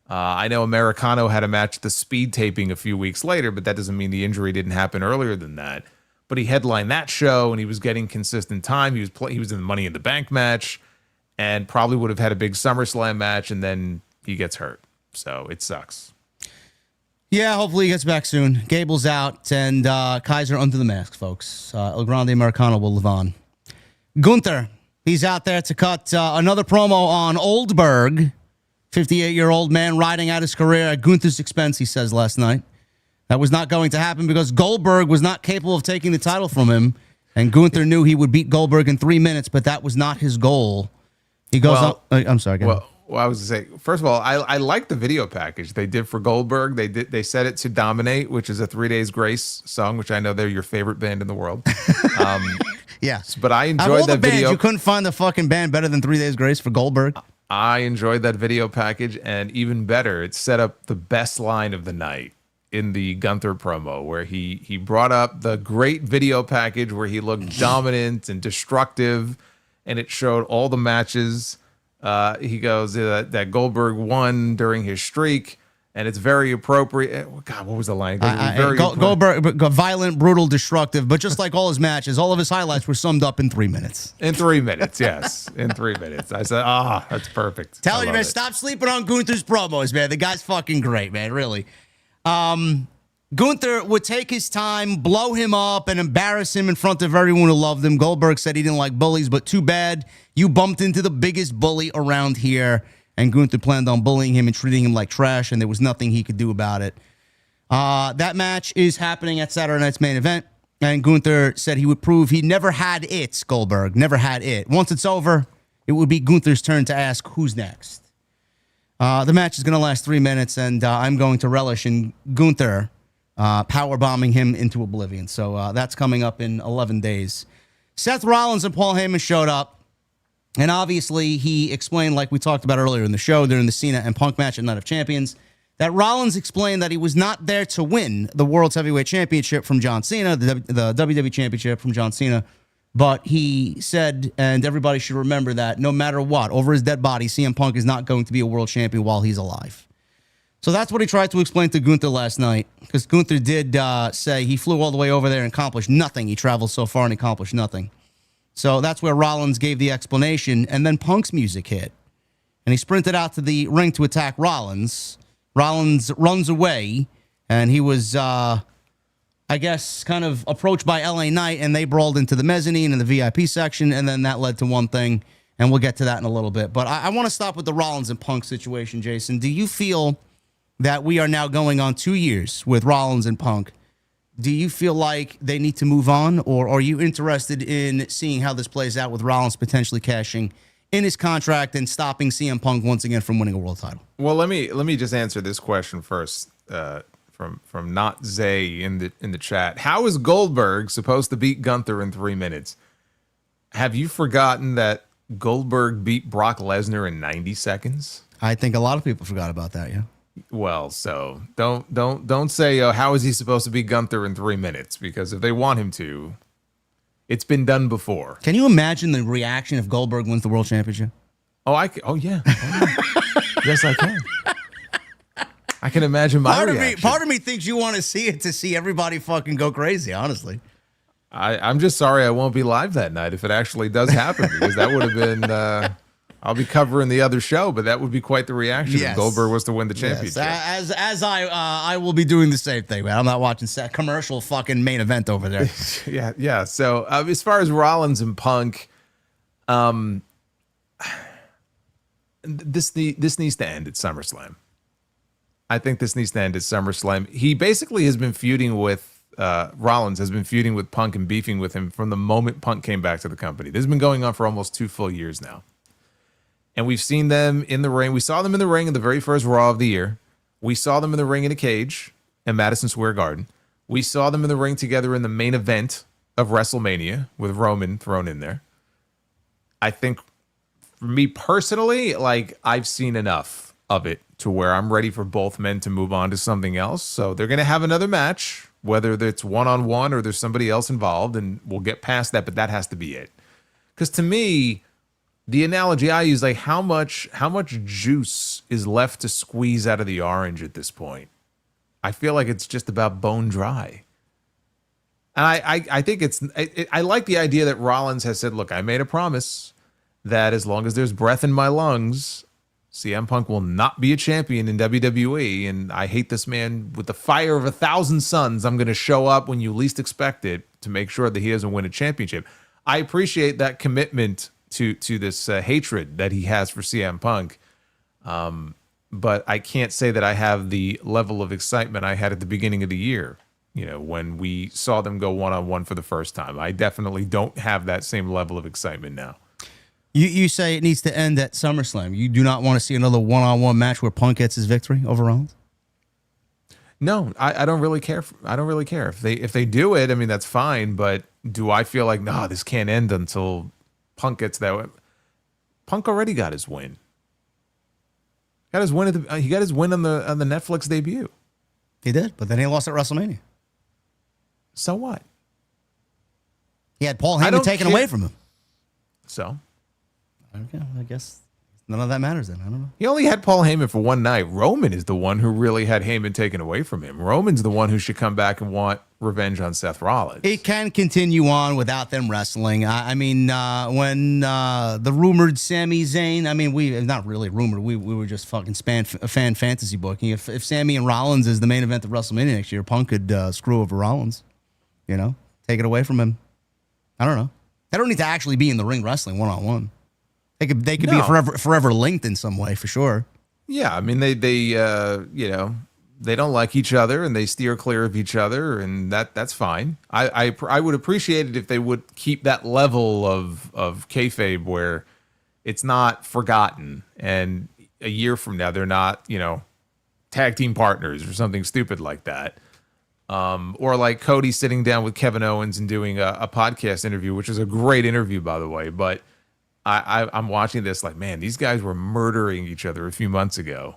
I know Americano had a match at the Speed taping a few weeks later, but that doesn't mean the injury didn't happen earlier than that. But he headlined that show, and he was getting consistent time. He was in the Money in the Bank match, and probably would have had a big SummerSlam match, and then he gets hurt. So it sucks. Yeah, hopefully he gets back soon. Gable's out, and Kaiser under the mask, folks. El Grande Americano will live on. Gunther, he's out there to cut another promo on Oldberg. 58-year-old man riding out his career at Gunther's expense, he says last night. That was not going to happen because Goldberg was not capable of taking the title from him, and Gunther knew he would beat Goldberg in 3 minutes, but that was not his goal. He goes up. I'm sorry. Well, I was going to say, first of all, I like the video package they did for Goldberg. They set it to Dominate, which is a 3 Days Grace song, which I know they're your favorite band in the world. Yes, but I enjoyed all that the bands, video. You couldn't find the fucking band better than 3 Days Grace for Goldberg. I enjoyed that video package, and even better, it set up the best line of the night in the Gunther promo, where he brought up the great video package where he looked dominant and destructive, and it showed all the matches. He goes that Goldberg won during his streak, and it's very appropriate. God, what was the line? Goldberg, violent, brutal, destructive, but just like all his matches, all of his highlights were summed up in 3 minutes. In 3 minutes, yes. In 3 minutes. I said, that's perfect. Tell you, man, stop sleeping on Gunther's promos, man. The guy's fucking great, man, really. Gunther would take his time, blow him up, and embarrass him in front of everyone who loved him. Goldberg said he didn't like bullies, but too bad. You bumped into the biggest bully around here. And Gunther planned on bullying him and treating him like trash, and there was nothing he could do about it. That match is happening at Saturday Night's Main Event, and Gunther said he would prove he never had it, Goldberg. Never had it. Once it's over, it would be Gunther's turn to ask who's next. The match is going to last 3 minutes, and I'm going to relish in Gunther powerbombing him into oblivion. So that's coming up in 11 days. Seth Rollins and Paul Heyman showed up. And obviously, he explained, like we talked about earlier in the show, during the Cena and Punk match at Night of Champions, that Rollins explained that he was not there to win the World's Heavyweight Championship from John Cena, the WWE Championship from John Cena, but he said, and everybody should remember that no matter what, over his dead body, CM Punk is not going to be a world champion while he's alive. So that's what he tried to explain to Gunther last night, because Gunther did say he flew all the way over there and accomplished nothing. He traveled so far and accomplished nothing. So that's where Rollins gave the explanation, and then Punk's music hit. And he sprinted out to the ring to attack Rollins. Rollins runs away, and he was I guess, kind of approached by LA Knight, and they brawled into the mezzanine and the VIP section, and then that led to one thing, and we'll get to that in a little bit. But I want to stop with the Rollins and Punk situation, Jason. Do you feel that we are now going on 2 years with Rollins and Punk? Do you feel like they need to move on, or are you interested in seeing how this plays out with Rollins potentially cashing in his contract and stopping CM Punk once again from winning a world title? Well, let me just answer this question first. From Not Zay in the chat. How is Goldberg supposed to beat Gunther in 3 minutes? Have you forgotten that Goldberg beat Brock Lesnar in 90 seconds? I think a lot of people forgot about that. Yeah. Well, so don't say how is he supposed to beat Gunther in 3 minutes, because if they want him to, it's been done before. Can you imagine the reaction if Goldberg wins the world championship? Oh yeah. Yes, I can. I can imagine my reaction. Part of me thinks you want to see it to see everybody fucking go crazy, honestly. I'm just sorry I won't be live that night if it actually does happen, because that would have been, I'll be covering the other show, but that would be quite the reaction if Goldberg was to win the championship. Yes. As I will be doing the same thing, man. I'm not watching commercial fucking main event over there. Yeah. So as far as Rollins and Punk, this needs to end at SummerSlam. I think this needs to end at SummerSlam. He basically has been feuding with Rollins, has been feuding with Punk and beefing with him from the moment Punk came back to the company. This has been going on for almost 2 full years now. And we've seen them in the ring. We saw them in the ring in the very first Raw of the year. We saw them in the ring in a cage at Madison Square Garden. We saw them in the ring together in the main event of WrestleMania with Roman thrown in there. I think for me personally, like, I've seen enough of it to where I'm ready for both men to move on to something else. So they're going to have another match, whether it's one-on-one or there's somebody else involved, and we'll get past that, but that has to be it. Because to me, the analogy I use, like, how much juice is left to squeeze out of the orange at this point? I feel like it's just about bone dry. And I think I like the idea that Rollins has said, look, I made a promise that as long as there's breath in my lungs, CM Punk will not be a champion in WWE, and I hate this man with the fire of 1,000 suns. I'm going to show up when you least expect it to make sure that he doesn't win a championship. I appreciate that commitment to this hatred that he has for CM Punk, but I can't say that I have the level of excitement I had at the beginning of the year, when we saw them go one-on-one for the first time. I definitely don't have that same level of excitement now. You say it needs to end at SummerSlam. You do not want to see another one-on-one match where Punk gets his victory over Rollins? No, I don't really care. I don't really care if they do it. I mean, that's fine. But do I feel like, no, this can't end until Punk gets that way? Punk already got his win. Got his win he got his win on the Netflix debut. He did, but then he lost at WrestleMania. So what? He had Paul Heyman taken away from him. So. Okay, I guess none of that matters then. I don't know. He only had Paul Heyman for one night. Roman is the one who really had Heyman taken away from him. Roman's the one who should come back and want revenge on Seth Rollins. It can continue on without them wrestling. I mean, when the rumored Sami Zayn, I mean, we not really rumored. We were just fucking fan fantasy booking. If Sami and Rollins is the main event of WrestleMania next year, Punk could screw over Rollins. Take it away from him. I don't know. They don't need to actually be in the ring wrestling one-on-one. They could be forever linked in some way, for sure. Yeah, I mean, they don't like each other and they steer clear of each other, and that's fine. I would appreciate it if they would keep that level of kayfabe where it's not forgotten, and a year from now they're not tag team partners or something stupid like that. Or like Cody sitting down with Kevin Owens and doing a podcast interview, which is a great interview, by the way, but I'm watching this like, man, these guys were murdering each other a few months ago.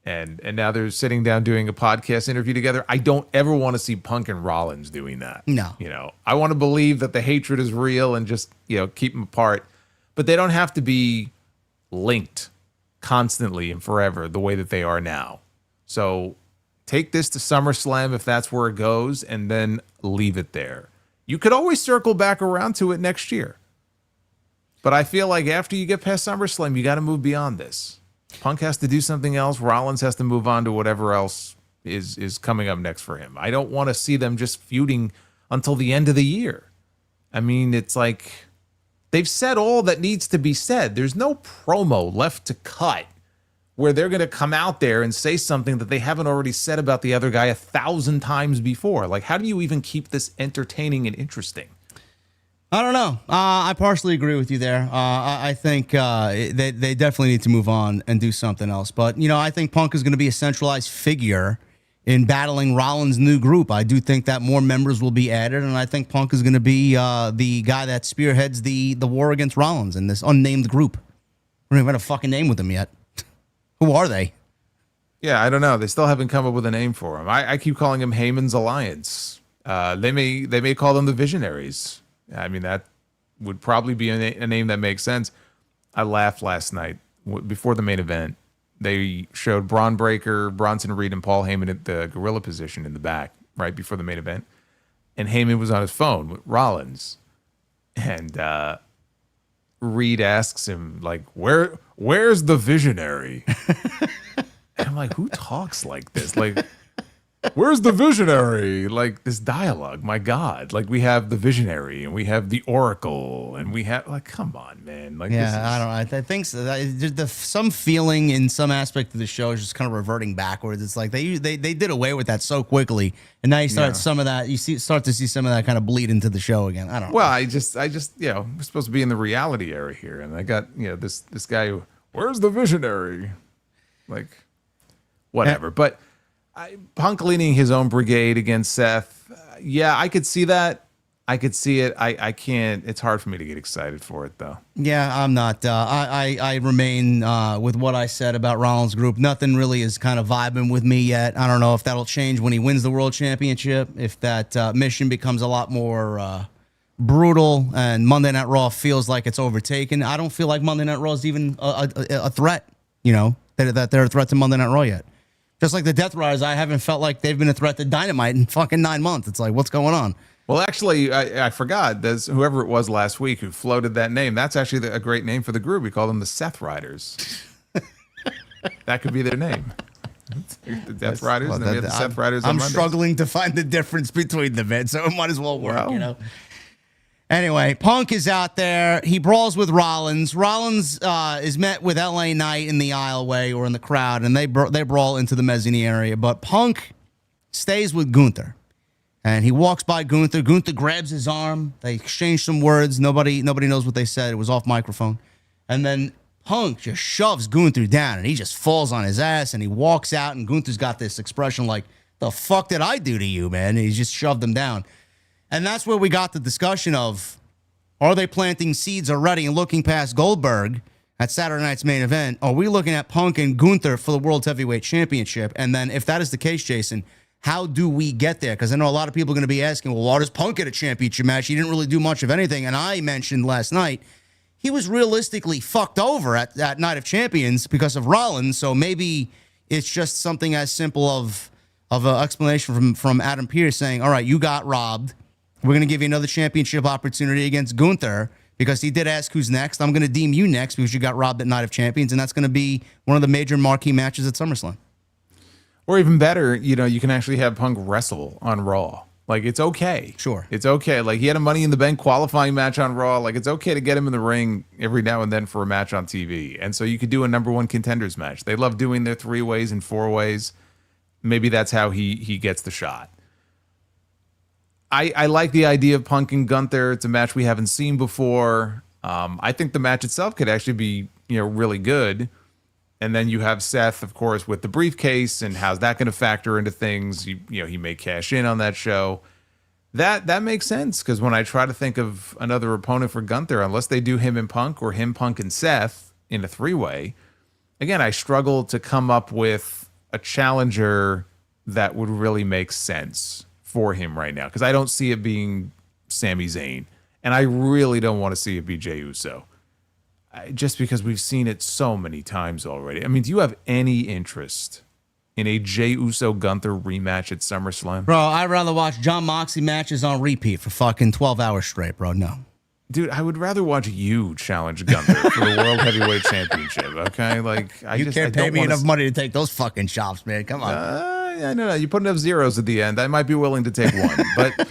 And now they're sitting down doing a podcast interview together. I don't ever want to see Punk and Rollins doing that. No. I want to believe that the hatred is real and just, keep them apart. But they don't have to be linked constantly and forever the way that they are now. So take this to SummerSlam if that's where it goes, and then leave it there. You could always circle back around to it next year. But I feel like after you get past SummerSlam, you got to move beyond this. Punk has to do something else. Rollins has to move on to whatever else is coming up next for him. I don't want to see them just feuding until the end of the year. I mean, it's like they've said all that needs to be said. There's no promo left to cut where they're going to come out there and say something that they haven't already said about the other guy 1,000 times before. Like, how do you even keep this entertaining and interesting? I don't know. I partially agree with you there. I think they definitely need to move on and do something else. But, I think Punk is going to be a centralized figure in battling Rollins' new group. I do think that more members will be added, and I think Punk is going to be the guy that spearheads the war against Rollins in this unnamed group. We don't even have a fucking name with them yet. Who are they? Yeah, I don't know. They still haven't come up with a name for him. I keep calling him Heyman's Alliance. They may call them the Visionaries. I mean, that would probably be a name that makes sense. I laughed last night before the main event. They showed Braun Breaker, Bronson Reed, and Paul Heyman at the gorilla position in the back right before the main event. And Heyman was on his phone with Rollins. And Reed asks him, like, where's the Visionary? And I'm like, who talks like this? Like, where's the Visionary? Like, this dialogue, my God. Like, we have the Visionary, and we have the Oracle, and we have, like, come on, man. Like, I don't know. I think so. There's some feeling in some aspect of the show is just kind of reverting backwards. It's like they did away with that so quickly, and now you start some of that. Start to see some of that kind of bleed into the show again. I don't know. Well, I just we're supposed to be in the reality era here, and I got this guy who, where's the Visionary? Like, whatever. But Punk leading his own brigade against Seth. I could see that. I could see it. I can't. It's hard for me to get excited for it, though. Yeah, I'm not. I remain with what I said about Rollins' group. Nothing really is kind of vibing with me yet. I don't know if that'll change when he wins the World Championship, if that mission becomes a lot more brutal and Monday Night Raw feels like it's overtaken. I don't feel like Monday Night Raw is even a threat, that they're a threat to Monday Night Raw yet. Just like the Death Riders, I haven't felt like they've been a threat to Dynamite in fucking 9 months. It's like, what's going on? Well, actually, I forgot. There's whoever it was last week who floated that name. That's actually a great name for the group. We call them the Seth Riders. That could be their name. The Death Riders, and then we have the Seth Riders on I'm Mondays. struggling to find the difference between them, man, so it might as well work, Anyway, Punk is out there. He brawls with Rollins. Rollins is met with LA Knight in the aisleway or in the crowd, and they brawl into the mezzanine area. But Punk stays with Gunther, and he walks by Gunther. Gunther grabs his arm. They exchange some words. Nobody knows what they said. It was off microphone. And then Punk just shoves Gunther down, and he just falls on his ass, and he walks out, and Gunther's got this expression like, the fuck did I do to you, man? And he just shoved him down. And that's where we got the discussion of, are they planting seeds already and looking past Goldberg at Saturday night's main event? Are we looking at Punk and Gunther for the World Heavyweight Championship? And then if that is the case, Jason, how do we get there? Because I know a lot of people are going to be asking, well, why does Punk get a championship match? He didn't really do much of anything. And I mentioned last night, he was realistically fucked over at Night of Champions because of Rollins. So maybe it's just something as simple of an explanation from Adam Pearce saying, all right, you got robbed. We're going to give you another championship opportunity against Gunther because he did ask who's next. I'm going to deem you next because you got robbed at Night of Champions, and that's going to be one of the major marquee matches at SummerSlam. Or even better, you can actually have Punk wrestle on Raw. Like, it's okay. Sure. It's okay. Like, he had a Money in the Bank qualifying match on Raw. Like, it's okay to get him in the ring every now and then for a match on TV. And so you could do a number one contenders match. They love doing their 3-ways and 4-ways. Maybe that's how he gets the shot. I like the idea of Punk and Gunther. It's a match we haven't seen before. I think the match itself could actually be, really good. And then you have Seth, of course, with the briefcase, and how's that going to factor into things? He may cash in on that show. That makes sense, because when I try to think of another opponent for Gunther, unless they do him and Punk or him, Punk, and Seth in a 3-way, again, I struggle to come up with a challenger that would really make sense for him right now, because I don't see it being Sami Zayn, and I really don't want to see it be Jey Uso, just because we've seen it so many times already. I mean, do you have any interest in a Jey Uso Gunther rematch at SummerSlam? Bro, I'd rather watch John Moxley matches on repeat for fucking 12 hours straight, bro. No. Dude, I would rather watch you challenge Gunther for the World Heavyweight Championship, okay? Like, you can't pay me enough money to take those fucking shops, man. Come on. I don't know. You put enough zeros at the end, I might be willing to take one. But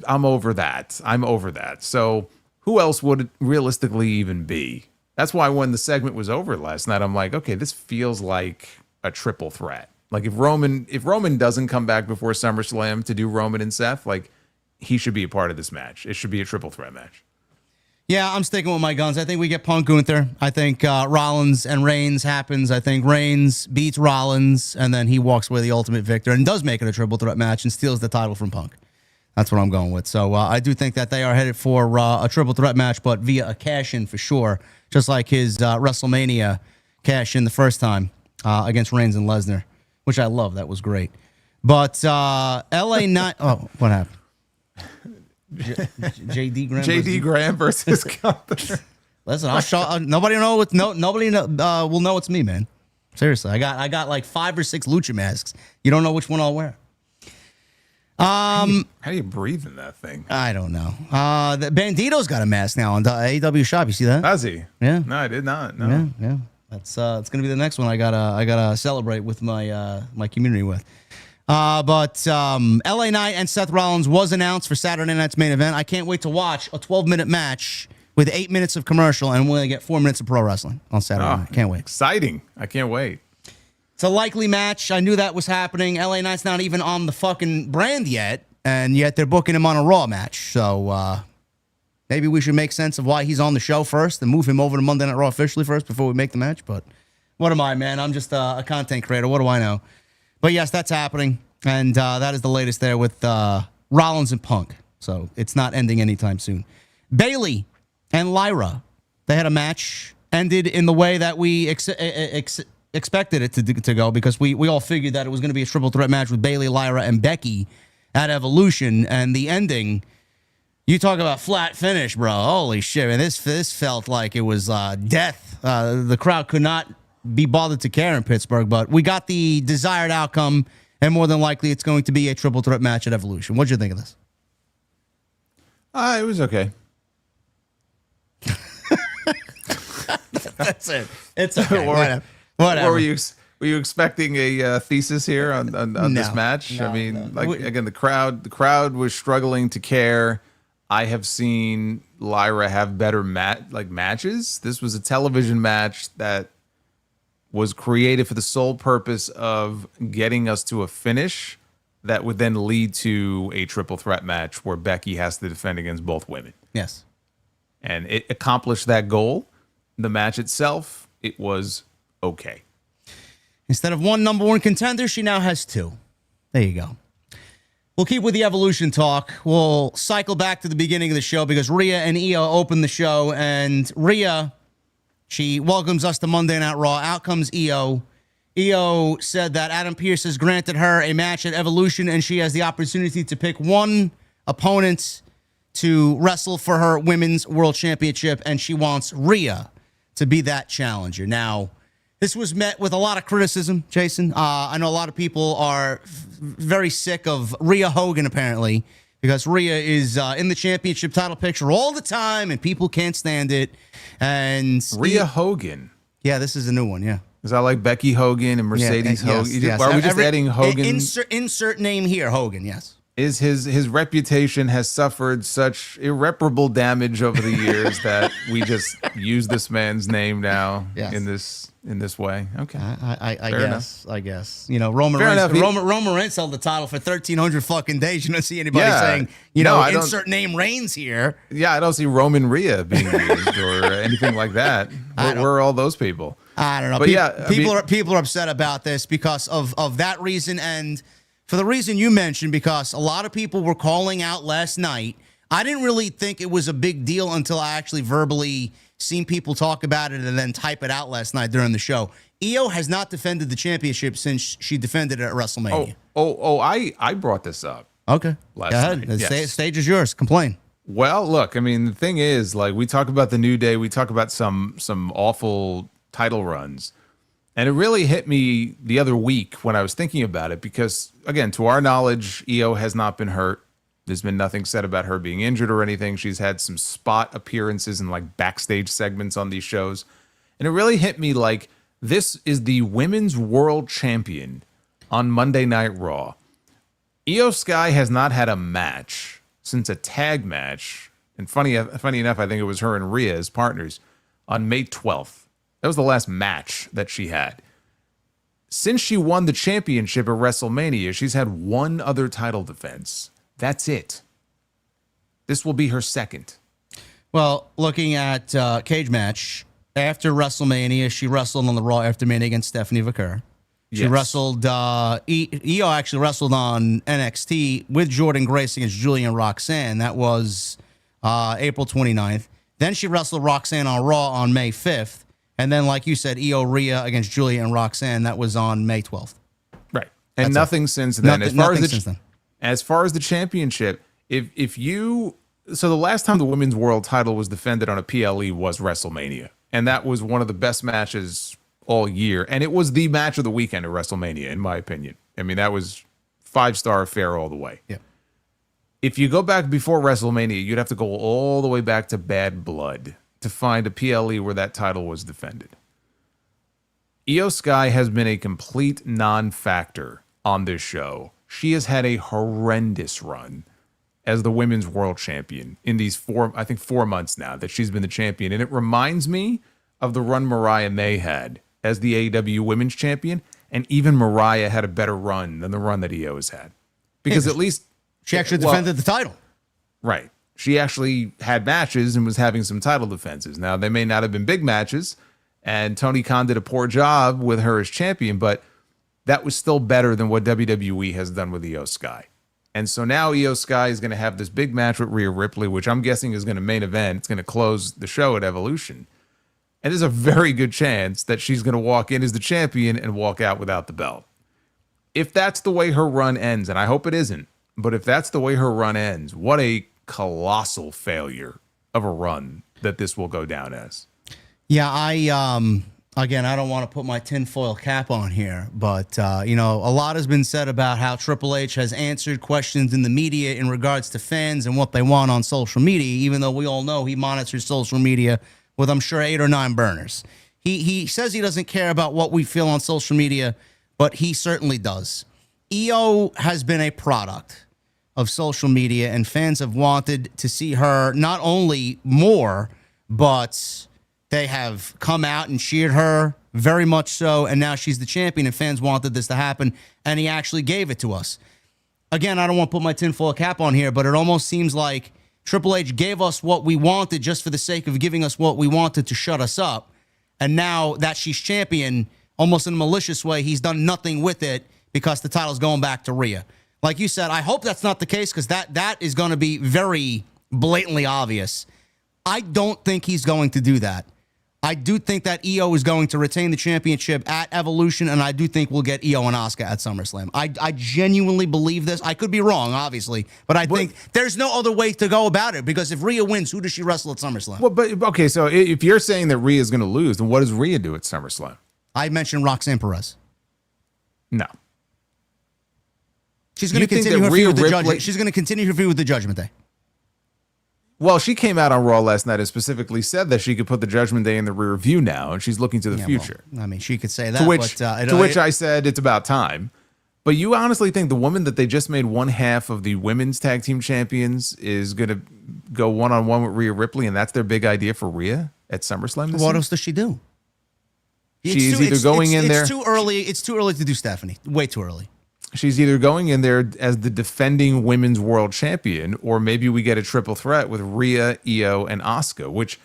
I'm over that. I'm over that. So who else would it realistically even be? That's why when the segment was over last night, I'm like, okay, this feels like a triple threat. Like if Roman doesn't come back before SummerSlam to do Roman and Seth, like he should be a part of this match. It should be a triple threat match. Yeah, I'm sticking with my guns. I think we get Punk Gunther. I think Rollins and Reigns happens. I think Reigns beats Rollins, and then he walks away the ultimate victor and does make it a triple threat match and steals the title from Punk. That's what I'm going with. So I do think that they are headed for a triple threat match, but via a cash-in for sure, just like his WrestleMania cash-in the first time against Reigns and Lesnar, which I love. That was great. But LA Knight... Oh, what happened? JD Graham. JD Graham versus Gunther. Listen, I'll show. Nobody will know it's me, man. Seriously, I got like 5 or 6 lucha masks. You don't know which one I'll wear. How do you breathe in that thing? I don't know. The Bandito's got a mask now on the AEW shop. You see that? Does he? Yeah. No, I did not. No. Yeah. That's it's gonna be the next one I gotta celebrate with my my community with. But LA Knight and Seth Rollins was announced for Saturday night's main event. I can't wait to watch a 12-minute match with 8 minutes of commercial, and we're going to get 4 minutes of pro wrestling on Saturday night. Can't wait. Exciting. I can't wait. It's a likely match. I knew that was happening. LA Knight's not even on the fucking brand yet, and yet they're booking him on a Raw match. So maybe we should make sense of why he's on the show first and move him over to Monday Night Raw officially first before we make the match. But what am I, man? I'm just a content creator. What do I know? But yes, that's happening, and that is the latest there with Rollins and Punk. So it's not ending anytime soon. Bayley and Lyra, they had a match, ended in the way that we expected it to go, because we all figured that it was going to be a triple threat match with Bayley, Lyra, and Becky at Evolution, and the ending, you talk about flat finish, bro. Holy shit, man. This felt like it was death. The crowd could not be bothered to care in Pittsburgh, but we got the desired outcome, and more than likely it's going to be a triple threat match at Evolution. What'd you think of this? It was okay. That's it. It's okay. Whatever. Or were you expecting a thesis here on this match? No, I mean, again, the crowd was struggling to care. I have seen Lyra have better matches. This was a television match that was created for the sole purpose of getting us to a finish that would then lead to a triple threat match where Becky has to defend against both women. Yes. And it accomplished that goal. The match itself, it was okay. Instead of one number one contender, she now has 2. There you go. We'll keep with the Evolution talk. We'll cycle back to the beginning of the show because Rhea and Io opened the show, and Rhea, she welcomes us to Monday Night Raw. Out comes Io. Io said that Adam Pearce has granted her a match at Evolution, and she has the opportunity to pick one opponent to wrestle for her Women's World Championship, and she wants Rhea to be that challenger. Now, this was met with a lot of criticism, Jason. I know a lot of people are very sick of Rhea Hogan, apparently, because Rhea is in the championship title picture all the time, and people can't stand it. And Rhea Hogan. Yeah, this is a new one, yeah. Is that like Becky Hogan and Mercedes Hogan? Yes. Are we just adding Hogan? Insert name here, Hogan, yes. Is his reputation has suffered such irreparable damage over the years that we just use this man's name now in this way? Okay, I guess. You know, Roman Reigns held the title for 1,300 fucking days. You don't see anybody saying, insert name Reigns here. Yeah, I don't see Roman Rhea being used or anything like that. Where are all those people? I don't know. But people are upset about this because of that reason, and for the reason you mentioned, because a lot of people were calling out last night. I didn't really think it was a big deal until I actually verbally seen people talk about it and then type it out last night during the show. Io has not defended the championship since she defended it at WrestleMania. I brought this up. Okay. Go ahead. The stage is yours. Complain. Well, look, I mean, the thing is, like, we talk about the New Day, we talk about some awful title runs. And it really hit me the other week when I was thinking about it because, again, to our knowledge, Io has not been hurt. There's been nothing said about her being injured or anything. She's had some spot appearances and like backstage segments on these shows. And it really hit me like this is the women's world champion on Monday Night Raw. Io Sky has not had a match since a tag match. And funny enough, I think it was her and Rhea as partners on May 12th. That was the last match that she had. Since she won the championship at WrestleMania, she's had one other title defense. That's it. This will be her second. Well, looking at cage match, after WrestleMania, she wrestled on the Raw after Mania against Stephanie Vaquer. She wrestled, Io actually wrestled on NXT with Jordan Grace against Julia and Roxanne. That was April 29th. Then she wrestled Roxanne on Raw on May 5th. And then, like you said, Io Rhea against Julia and Roxanne. That was on May 12th. Right. And That's nothing since then. Since then. As far as the championship, if you... So the last time the women's world title was defended on a PLE was WrestleMania. And that was one of the best matches all year. And it was the match of the weekend at WrestleMania, in my opinion. I mean, that was 5-star affair all the way. Yeah. If you go back before WrestleMania, you'd have to go all the way back to Bad Blood to find a PLE where that title was defended. Io Sky has been a complete non-factor on this show. She has had a horrendous run as the women's world champion in these 4 months now that she's been the champion. And it reminds me of the run Mariah May had as the AEW women's champion. And even Mariah had a better run than the run that Io has had. Because at least... She actually defended the title. Right. She actually had matches and was having some title defenses. Now, they may not have been big matches, and Tony Khan did a poor job with her as champion, but that was still better than what WWE has done with Io Sky. And so now Io Sky is going to have this big match with Rhea Ripley, which I'm guessing is going to main event. It's going to close the show at Evolution. And there's a very good chance that she's going to walk in as the champion and walk out without the belt. If that's the way her run ends, and I hope it isn't, but if that's the way her run ends, what a colossal failure of a run that this will go down as. Yeah, again, I don't want to put my tinfoil cap on here, but, a lot has been said about how Triple H has answered questions in the media in regards to fans and what they want on social media, even though we all know he monitors social media with, I'm sure, 8 or 9 burners. He says he doesn't care about what we feel on social media, but he certainly does. Io has been a product of social media, and fans have wanted to see her not only more, but they have come out and cheered her very much so, and now she's the champion, and fans wanted this to happen, and he actually gave it to us. Again, I don't want to put my tinfoil cap on here, but it almost seems like Triple H gave us what we wanted just for the sake of giving us what we wanted to shut us up, and now that she's champion, almost in a malicious way, he's done nothing with it because the title's going back to Rhea. Like you said, I hope that's not the case because that is going to be very blatantly obvious. I don't think he's going to do that. I do think that Io is going to retain the championship at Evolution, and I do think we'll get Io and Asuka at SummerSlam. I genuinely believe this. I could be wrong, obviously, but I think there's no other way to go about it because if Rhea wins, who does she wrestle at SummerSlam? Well, but okay, so if you're saying that Rhea is going to lose, then what does Rhea do at SummerSlam? I mentioned Roxanne Perez. No. She's going to continue her feud with the Judgment. She's going to continue her feud with the Judgment Day. Well, she came out on Raw last night and specifically said that she could put the Judgment Day in the rear view now, and she's looking to the future. Well, I mean, she could say that. To which I said it's about time. But you honestly think the woman that they just made one half of the women's tag team champions is going to go one-on-one with Rhea Ripley, and that's their big idea for Rhea at SummerSlam this What year? else does she do? She's either going in there. It's too early. It's too early to do Stephanie. Way too early. She's either going in there as the defending women's world champion, or maybe we get a triple threat with Rhea, Io, and Asuka, which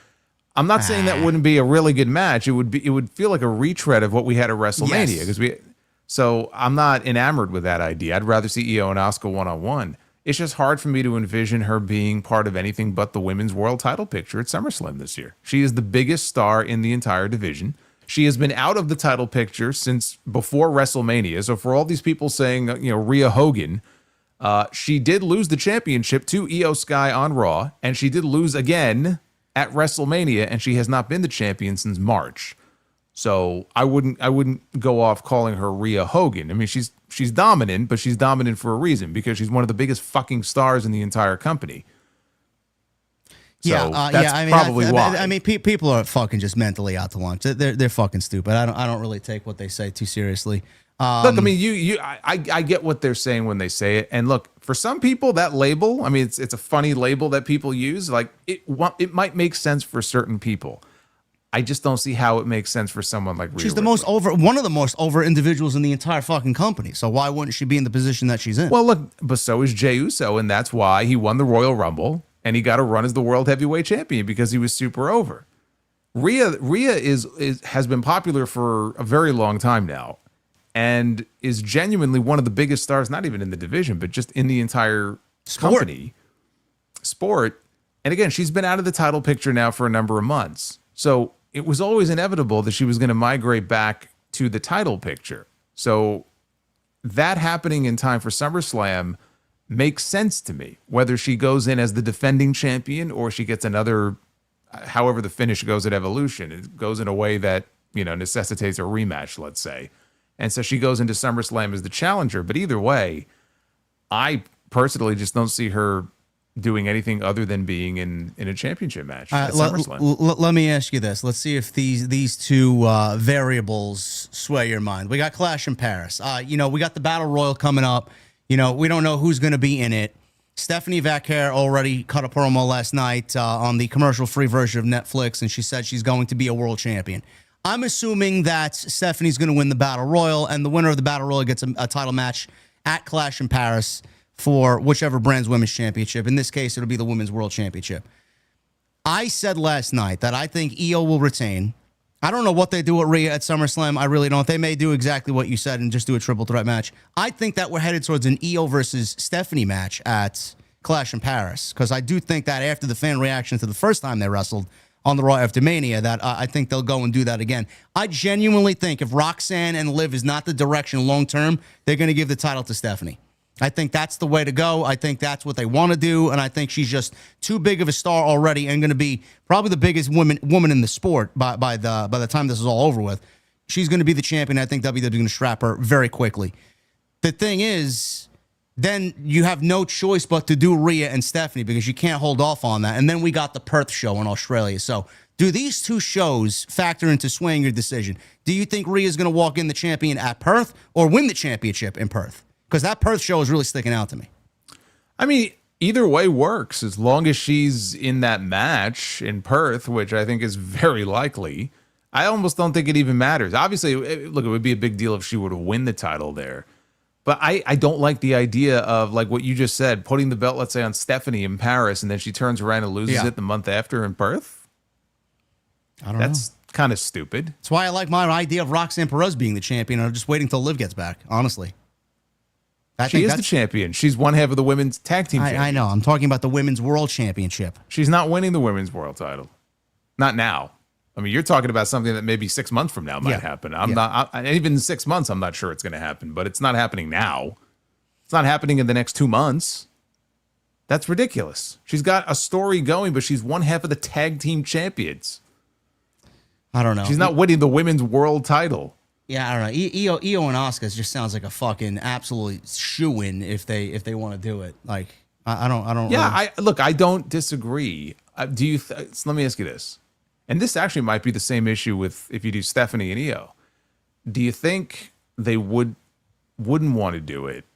I'm not saying that wouldn't be a really good match. It would feel like a retread of what we had at WrestleMania because so I'm not enamored with that idea. I'd rather see Io and Asuka one-on-one. It's just hard for me to envision her being part of anything but the women's world title picture at SummerSlam this year. She is the biggest star in the entire division. She has been out of the title picture since before WrestleMania. So for all these people saying, Rhea Hogan, she did lose the championship to Io Sky on Raw, and she did lose again at WrestleMania, and she has not been the champion since March. So I wouldn't go off calling her Rhea Hogan. I mean, she's dominant, but she's dominant for a reason because she's one of the biggest fucking stars in the entire company. So that's probably why. I mean, people are fucking just mentally out to lunch. They're fucking stupid. I don't really take what they say too seriously. Look, I mean, I get what they're saying when they say it, and look, for some people, that label, I mean, it's a funny label that people use. Like it might make sense for certain people. I just don't see how it makes sense for someone like Rhea She's the Ripley. one of the most over individuals in the entire fucking company. So why wouldn't she be in the position that she's in? Well, look, but so is Jey Uso, and that's why he won the Royal Rumble, and he got a run as the World Heavyweight Champion because he was super over. Rhea has been popular for a very long time now, and is genuinely one of the biggest stars, not even in the division, but just in the entire sport. And again, she's been out of the title picture now for a number of months. So it was always inevitable that she was going to migrate back to the title picture. So that happening in time for SummerSlam makes sense to me. Whether she goes in as the defending champion or she gets another, however the finish goes at Evolution, it goes in a way that, necessitates a rematch, let's say. And so she goes into SummerSlam as the challenger. But either way, I personally just don't see her doing anything other than being in a championship match at SummerSlam. Let me ask you this. Let's see if these two variables sway your mind. We got Clash in Paris. We got the Battle Royal coming up. We don't know who's going to be in it. Stephanie Vaquer already cut a promo last night on the commercial-free version of Netflix, and she said she's going to be a world champion. I'm assuming that Stephanie's going to win the Battle Royal, and the winner of the Battle Royal gets a title match at Clash in Paris for whichever brand's women's championship. In this case, it'll be the women's world championship. I said last night that I think Io will retain. I don't know what they do with Rhea at SummerSlam. I really don't. They may do exactly what you said and just do a triple threat match. I think that we're headed towards an Io versus Stephanie match at Clash in Paris, because I do think that after the fan reaction to the first time they wrestled on the Raw after Mania, that I think they'll go and do that again. I genuinely think if Roxanne and Liv is not the direction long-term, they're going to give the title to Stephanie. I think that's the way to go. I think that's what they want to do, and I think she's just too big of a star already and going to be probably the biggest woman in the sport by the time this is all over with. She's going to be the champion. I think WWE is going to strap her very quickly. The thing is, then you have no choice but to do Rhea and Stephanie because you can't hold off on that. And then we got the Perth show in Australia. So do these two shows factor into swaying your decision? Do you think Rhea is going to walk in the champion at Perth or win the championship in Perth? Because that Perth show is really sticking out to me. I mean, either way works as long as she's in that match in Perth, which I think is very likely. I almost don't think it even matters. Obviously, look, it would be a big deal if she were to win the title there. But I don't like the idea of, like what you just said, putting the belt, let's say, on Stephanie in Paris, and then she turns around and loses it the month after in Perth. I don't know. That's kind of stupid. That's why I like my idea of Roxanne Perez being the champion. I'm just waiting till Liv gets back, honestly. She is the champion. She's one half of the women's tag team champion. I know. I'm talking about the women's world championship. She's not winning the women's world title. Not now. I mean, you're talking about something that maybe 6 months from now might happen. Even in 6 months, I'm not sure it's going to happen, but it's not happening now. It's not happening in the next 2 months. That's ridiculous. She's got a story going, but she's one half of the tag team champions. I don't know. She's not winning the women's world title. Yeah, I don't know. Io and Asuka just sounds like a fucking absolute shoo-in if they want to do it. Like, I don't. Yeah, really... I don't disagree. Let me ask you this, and this actually might be the same issue with if you do Stephanie and Io. Do you think they wouldn't want to do it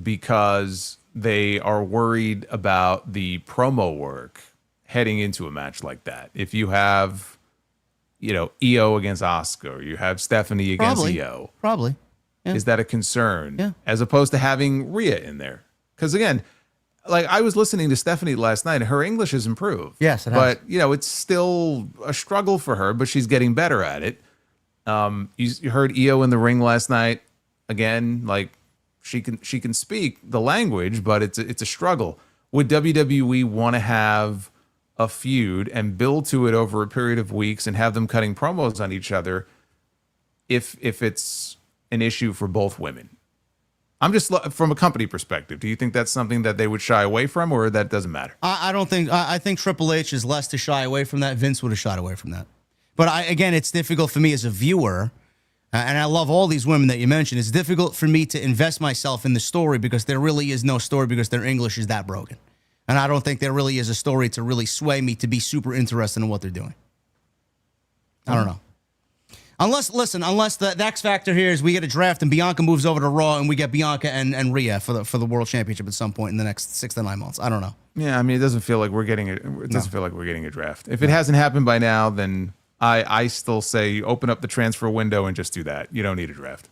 because they are worried about the promo work heading into a match like that? If you have, Io against Asuka, or you have Stephanie against Io. Probably. Yeah. Is that a concern? Yeah. As opposed to having Rhea in there? Because again, like I was listening to Stephanie last night, and her English has improved. Yes, it has. But, it's still a struggle for her, but she's getting better at it. You heard Io in the ring last night. Again, like she can speak the language, but it's a struggle. Would WWE want to have a feud and build to it over a period of weeks and have them cutting promos on each other if it's an issue for both women? I'm just from a company perspective. Do you think that's something that they would shy away from, or that doesn't matter? I don't think. I think Triple H is less to shy away from that. Vince would have shied away from that. But again, it's difficult for me as a viewer, and I love all these women that you mentioned. It's difficult for me to invest myself in the story because there really is no story because their English is that broken. And I don't think there really is a story to really sway me to be super interested in what they're doing. I don't know. Unless the X factor here is we get a draft and Bianca moves over to Raw and we get Bianca and Rhea for the World Championship at some point in the next 6 to 9 months. I don't know. Yeah, I mean, it doesn't feel like we're getting it. It doesn't feel like we're getting a draft. If it hasn't happened by now, then I still say open up the transfer window and just do that. You don't need a draft.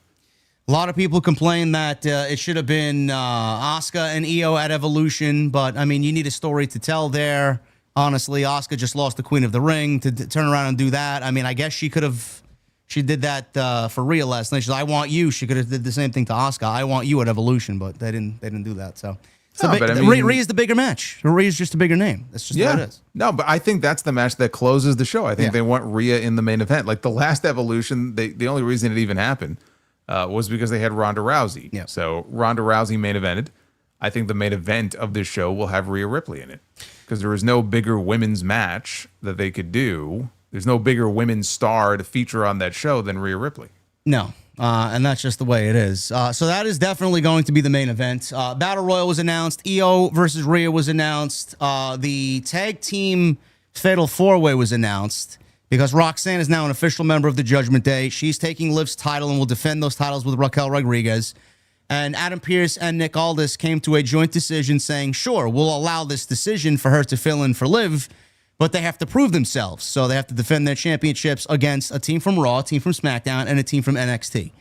A lot of people complain that it should have been Asuka and Io at Evolution, but I mean, you need a story to tell there. Honestly, Asuka just lost the Queen of the Ring to turn around and do that. I mean, I guess she could have. She did that for Rhea last night. She's like, I want you. She could have did the same thing to Asuka. I want you at Evolution, but they didn't do that. So Rhea's the bigger match. Rhea's just a bigger name. That's just what it is. No, but I think that's the match that closes the show. I think they want Rhea in the main event. Like the last Evolution, the only reason it even happened was because they had Ronda Rousey. Yeah. So Ronda Rousey main evented. I think the main event of this show will have Rhea Ripley in it because there is no bigger women's match that they could do. There's no bigger women's star to feature on that show than Rhea Ripley. No, and that's just the way it is. So that is definitely going to be the main event. Battle Royal was announced. Io versus Rhea was announced. The tag team Fatal 4-Way was announced because Roxanne is now an official member of the Judgment Day. She's taking Liv's title and will defend those titles with Raquel Rodriguez. And Adam Pearce and Nick Aldis came to a joint decision saying, sure, we'll allow this decision for her to fill in for Liv, but they have to prove themselves. So they have to defend their championships against a team from Raw, a team from SmackDown, and a team from NXT.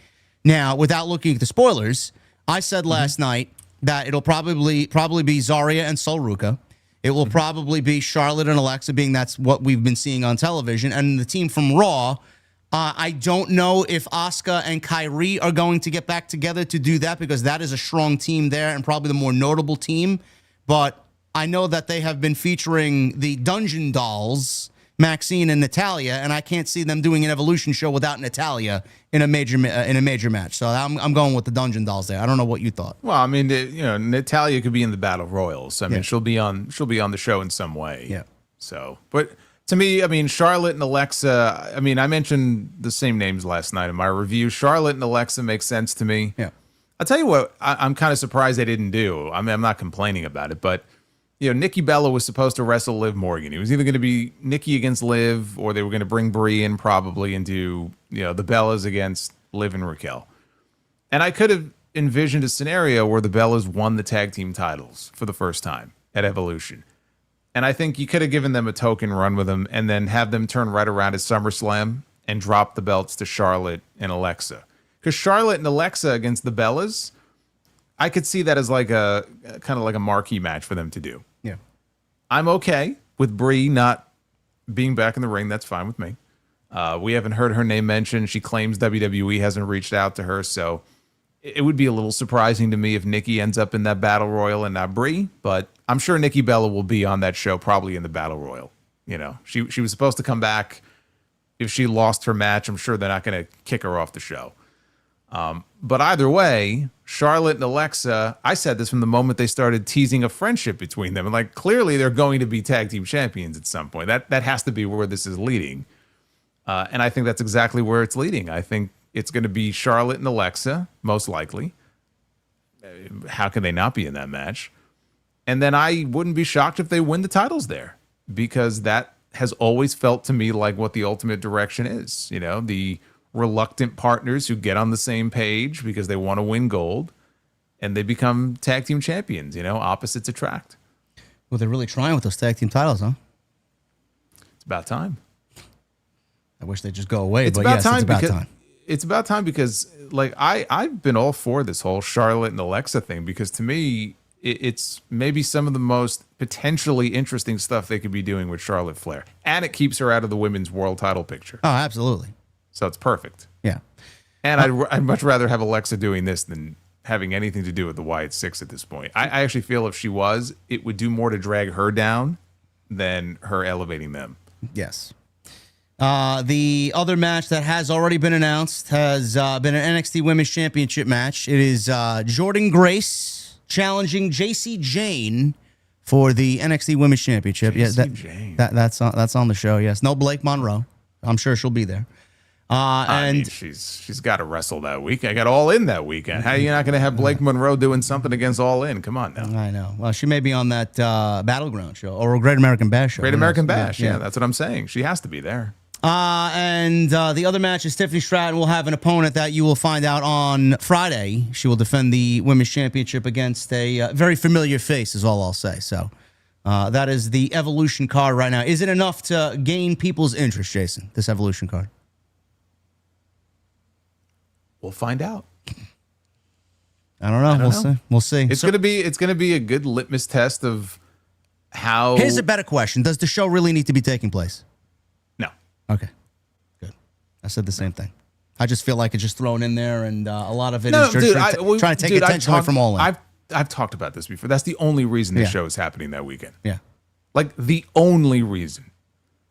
Now, without looking at the spoilers, I said last night that it'll probably be Zarya and Sol Ruka. It will probably be Charlotte and Alexa, being that's what we've been seeing on television. And the team from Raw, I don't know if Asuka and Kyrie are going to get back together to do that because that is a strong team there and probably the more notable team. But I know that they have been featuring the Dungeon Dolls, Maxine and Natalya, and I can't see them doing an Evolution show without Natalya in a major match. So I'm going with the Dungeon Dolls there. I don't know what you thought. Well, I mean, Natalya could be in the Battle Royals. I mean, she'll be on the show in some way. Yeah. So, but to me, I mean, Charlotte and Alexa. I mean, I mentioned the same names last night in my review. Charlotte and Alexa makes sense to me. Yeah. I'll tell you what, I'm kind of surprised they didn't do. I mean, I'm not complaining about it, but. Nikki Bella was supposed to wrestle Liv Morgan. It was either going to be Nikki against Liv, or they were going to bring Brie in probably and do, the Bellas against Liv and Raquel. And I could have envisioned a scenario where the Bellas won the tag team titles for the first time at Evolution. And I think you could have given them a token run with them and then have them turn right around at SummerSlam and drop the belts to Charlotte and Alexa. Because Charlotte and Alexa against the Bellas, I could see that as like a kind of like a marquee match for them to do. Yeah. I'm okay with Brie not being back in the ring. That's fine with me. We haven't heard her name mentioned. She claims WWE hasn't reached out to her. So it would be a little surprising to me if Nikki ends up in that Battle Royal and not Brie. But I'm sure Nikki Bella will be on that show, probably in the Battle Royal. She was supposed to come back. If she lost her match, I'm sure they're not going to kick her off the show. But either way, Charlotte and Alexa, I said this from the moment they started teasing a friendship between them. And clearly they're going to be tag team champions at some point. That has to be where this is leading. And I think that's exactly where it's leading. I think it's going to be Charlotte and Alexa, most likely. How can they not be in that match? And then I wouldn't be shocked if they win the titles there, because that has always felt to me like what the ultimate direction is. The reluctant partners who get on the same page because they want to win gold, and they become tag team champions. Opposites attract. Well, they're really trying with those tag team titles, huh? It's about time. I wish they'd just go away, It's but about yes, time it's about because, time. It's about time because, I've been all for this whole Charlotte and Alexa thing, because to me, it's maybe some of the most potentially interesting stuff they could be doing with Charlotte Flair. And it keeps her out of the women's world title picture. Oh, absolutely. So it's perfect. Yeah. And I'd much rather have Alexa doing this than having anything to do with the Wyatt Six at this point. I actually feel if she was, it would do more to drag her down than her elevating them. Yes. The other match that has already been announced has been an NXT Women's Championship match. It is Jordynne Grace challenging JC Jane for the NXT Women's Championship. That's on the show. Yes. No Blake Monroe. I'm sure she'll be there. I mean, she's got to wrestle that week. I got All In that weekend. How are you not going to have Blake Monroe doing something against All In? Come on now. I know. Well, she may be on that Battleground show or Great American Bash show. Great American Bash. Yeah, that's what I'm saying. She has to be there. And the other match is Tiffany Stratton will have an opponent that you will find out on Friday. She will defend the Women's Championship against a very familiar face, is all I'll say. So that is the Evolution card right now. Is it enough to gain people's interest, Jason, this Evolution card? We'll find out. I don't know. We'll see. It's gonna be a good litmus test of how. Here's a better question: does the show really need to be taking place? No. Okay. Good. I said the same thing. I just feel like it's just thrown in there, and a lot of it is just trying to take attention away from All In. I've talked about this before. That's the only reason the show is happening that weekend. Yeah. Like the only reason.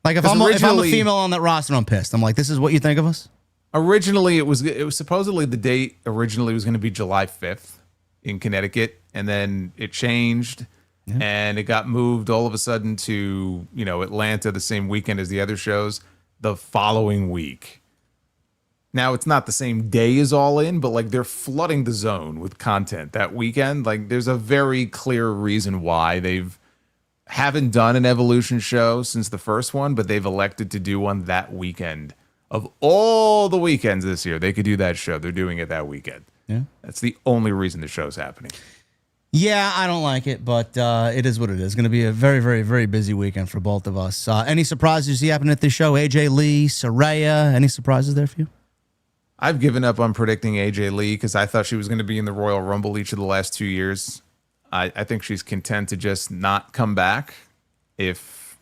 Like if I'm a female on that roster, I'm pissed. I'm like, this is what you think of us? Originally, it was supposedly the date originally was going to be July 5th in Connecticut, and then it changed, and it got moved all of a sudden to Atlanta the same weekend as the other shows the following week. Now it's not the same day as All In, but like they're flooding the zone with content that weekend. Like there's a very clear reason why haven't done an Evolution show since the first one, but they've elected to do one that weekend. Of all the weekends this year, they could do that show. They're doing it that weekend. Yeah. That's the only reason the show's happening. Yeah, I don't like it, but it is what it is. It's going to be a very, very, very busy weekend for both of us. Any surprises you see happening at this show? AJ Lee, Saraya, any surprises there for you? I've given up on predicting AJ Lee because I thought she was going to be in the Royal Rumble each of the last 2 years. I think she's content to just not come back. If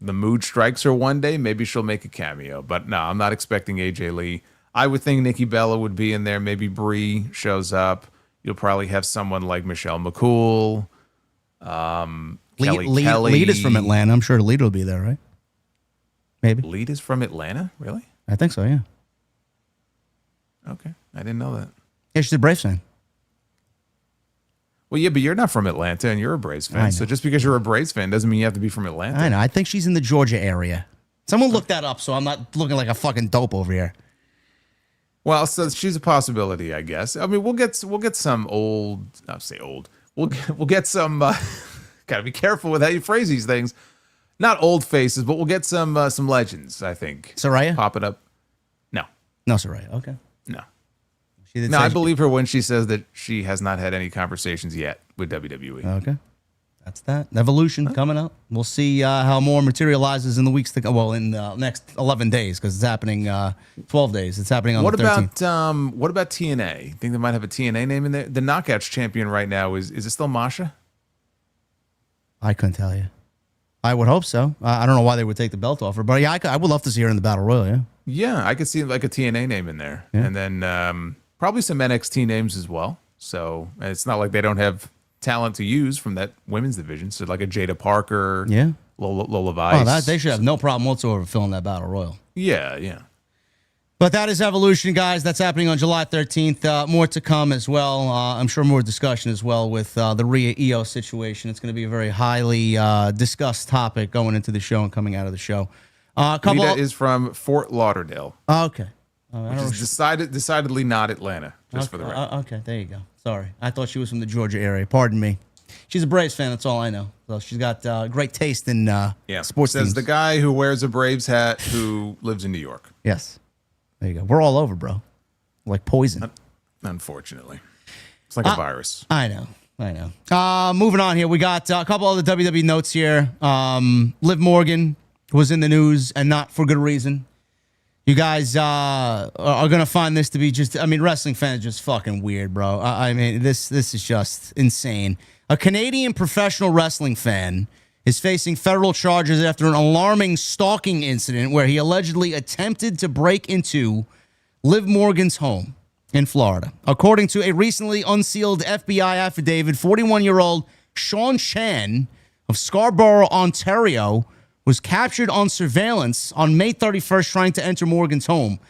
the mood strikes her one day, maybe she'll make a cameo. But no, I'm not expecting AJ Lee. I would think Nikki Bella would be in there. Maybe Brie shows up. You'll probably have someone like Michelle McCool. Kelly. Lead is from Atlanta. I'm sure Lead will be there, right? Maybe. Lead is from Atlanta? Really? I think so, yeah. Okay. I didn't know that. Yeah, she's a Braves fan. Well, yeah, but you're not from Atlanta and you're a Braves fan. So just because you're a Braves fan doesn't mean you have to be from Atlanta. I know. I think she's in the Georgia area. Someone look that up so I'm not looking like a fucking dope over here. Well, so she's a possibility, I guess. I mean, we'll get some old. I'll say old. We'll get some. Gotta be careful with how you phrase these things. Not old faces, but we'll get some legends. I think. Soraya popping up. No, Soraya. Okay. No. I believe her when she says that she has not had any conversations yet with WWE. Okay. That's that. Evolution coming up. We'll see how more materializes in the weeks to go. Well, in the next 11 days, because it's happening 12 days. It's happening on the 13th. What about TNA? Think they might have a TNA name in there? The Knockouts champion right now, is it still Masha? I couldn't tell you. I would hope so. I don't know why they would take the belt off her, but yeah, I would love to see her in the Battle Royal, yeah. Yeah, I could see like a TNA name in there. Yeah. And then probably some NXT names as well. So it's not like they don't have talent to use from that women's division. So like a Jada Parker, Lola Vice. Oh, they should have no problem whatsoever filling that Battle Royal. Yeah. But that is Evolution, guys. That's happening on July 13th. More to come as well. I'm sure more discussion as well with the Rhea Io situation. It's going to be a very highly discussed topic going into the show and coming out of the show. Rita is from Fort Lauderdale. Okay. Which is decidedly not Atlanta, just for the record. Okay, there you go. Sorry. I thought she was from the Georgia area. Pardon me. She's a Braves fan, that's all I know. So she's got great taste in sports teams. Says the guy who wears a Braves hat who lives in New York. Yes. There you go. We're all over, bro. Like poison. Unfortunately. It's like a virus. I know. Moving on here. We got a couple of the WWE notes here. Liv Morgan was in the news, and not for good reason. You guys are going to find this to be wrestling fans are just fucking weird, bro. This is just insane. A Canadian professional wrestling fan is facing federal charges after an alarming stalking incident where he allegedly attempted to break into Liv Morgan's home in Florida. According to a recently unsealed FBI affidavit, 41-year-old Sean Chan of Scarborough, Ontario, was captured on surveillance on May 31st trying to enter Morgan's home.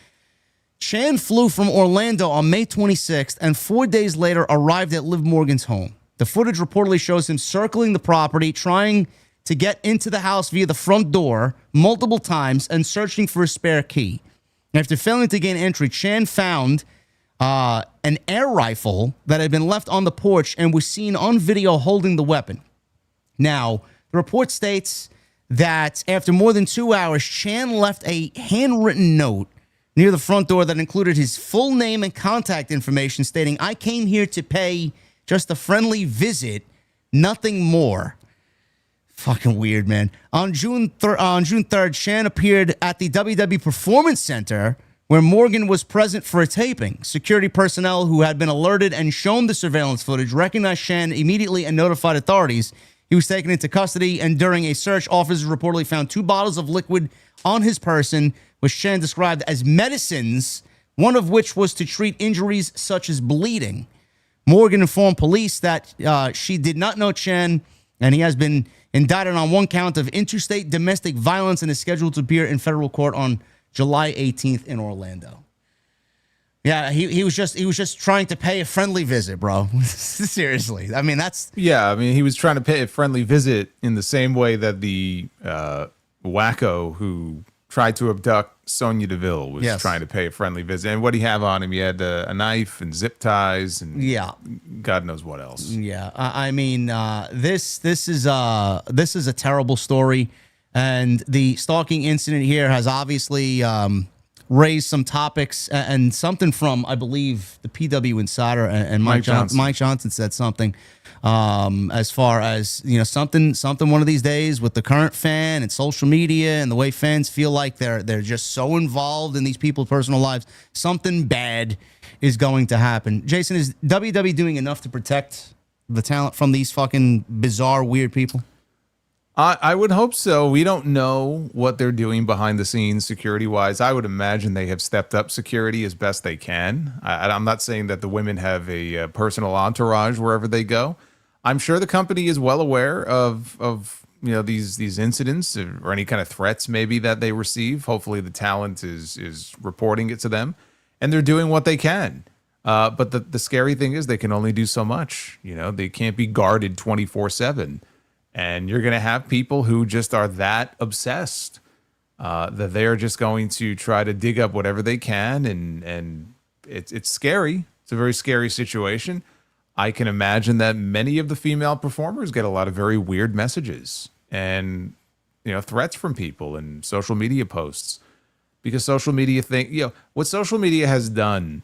Chan flew from Orlando on May 26th and 4 days later arrived at Liv Morgan's home. The footage reportedly shows him circling the property, trying to get into the house via the front door multiple times and searching for a spare key. After failing to gain entry, Chan found an air rifle that had been left on the porch and was seen on video holding the weapon. Now, the report states that after more than 2 hours, Chan left a handwritten note near the front door that included his full name and contact information, stating, "I came here to pay just a friendly visit, nothing more." Fucking weird, man. On June 3rd, Chan appeared at the WWE Performance Center, where Morgan was present for a taping. Security personnel who had been alerted and shown the surveillance footage recognized Chan immediately and notified authorities. He was taken into custody, and during a search, officers reportedly found 2 bottles of liquid on his person, which Chan described as medicines, one of which was to treat injuries such as bleeding. Morgan informed police that she did not know Chan, and he has been indicted on 1 count of interstate domestic violence and is scheduled to appear in federal court on July 18th in Orlando. Yeah, he was just trying to pay a friendly visit, bro. Seriously. I mean, that's... Yeah, I mean, he was trying to pay a friendly visit in the same way that the wacko who tried to abduct Sonya Deville was trying to pay a friendly visit. And what did he have on him? He had a knife and zip ties and God knows what else. Yeah, I mean, this is a terrible story, and the stalking incident here has obviously raised some topics, and something from, I believe, the PW Insider and Mike Johnson said something as far as, you know, something one of these days with the current fan and social media and the way fans feel like they're just so involved in these people's personal lives, something bad is going to happen. Jason, is WWE doing enough to protect the talent from these fucking bizarre, weird people? I would hope so. We don't know what they're doing behind the scenes security-wise. I would imagine they have stepped up security as best they can. I'm not saying that the women have a personal entourage wherever they go. I'm sure the company is well aware of you know, these incidents or any kind of threats maybe that they receive. Hopefully the talent is reporting it to them, and they're doing what they can. But the scary thing is they can only do so much. You know, they can't be guarded 24/7. And you're going to have people who just are that obsessed that they are just going to try to dig up whatever they can. And it's scary. It's a very scary situation. I can imagine that many of the female performers get a lot of very weird messages and, you know, threats from people and social media posts, because social media what social media has done,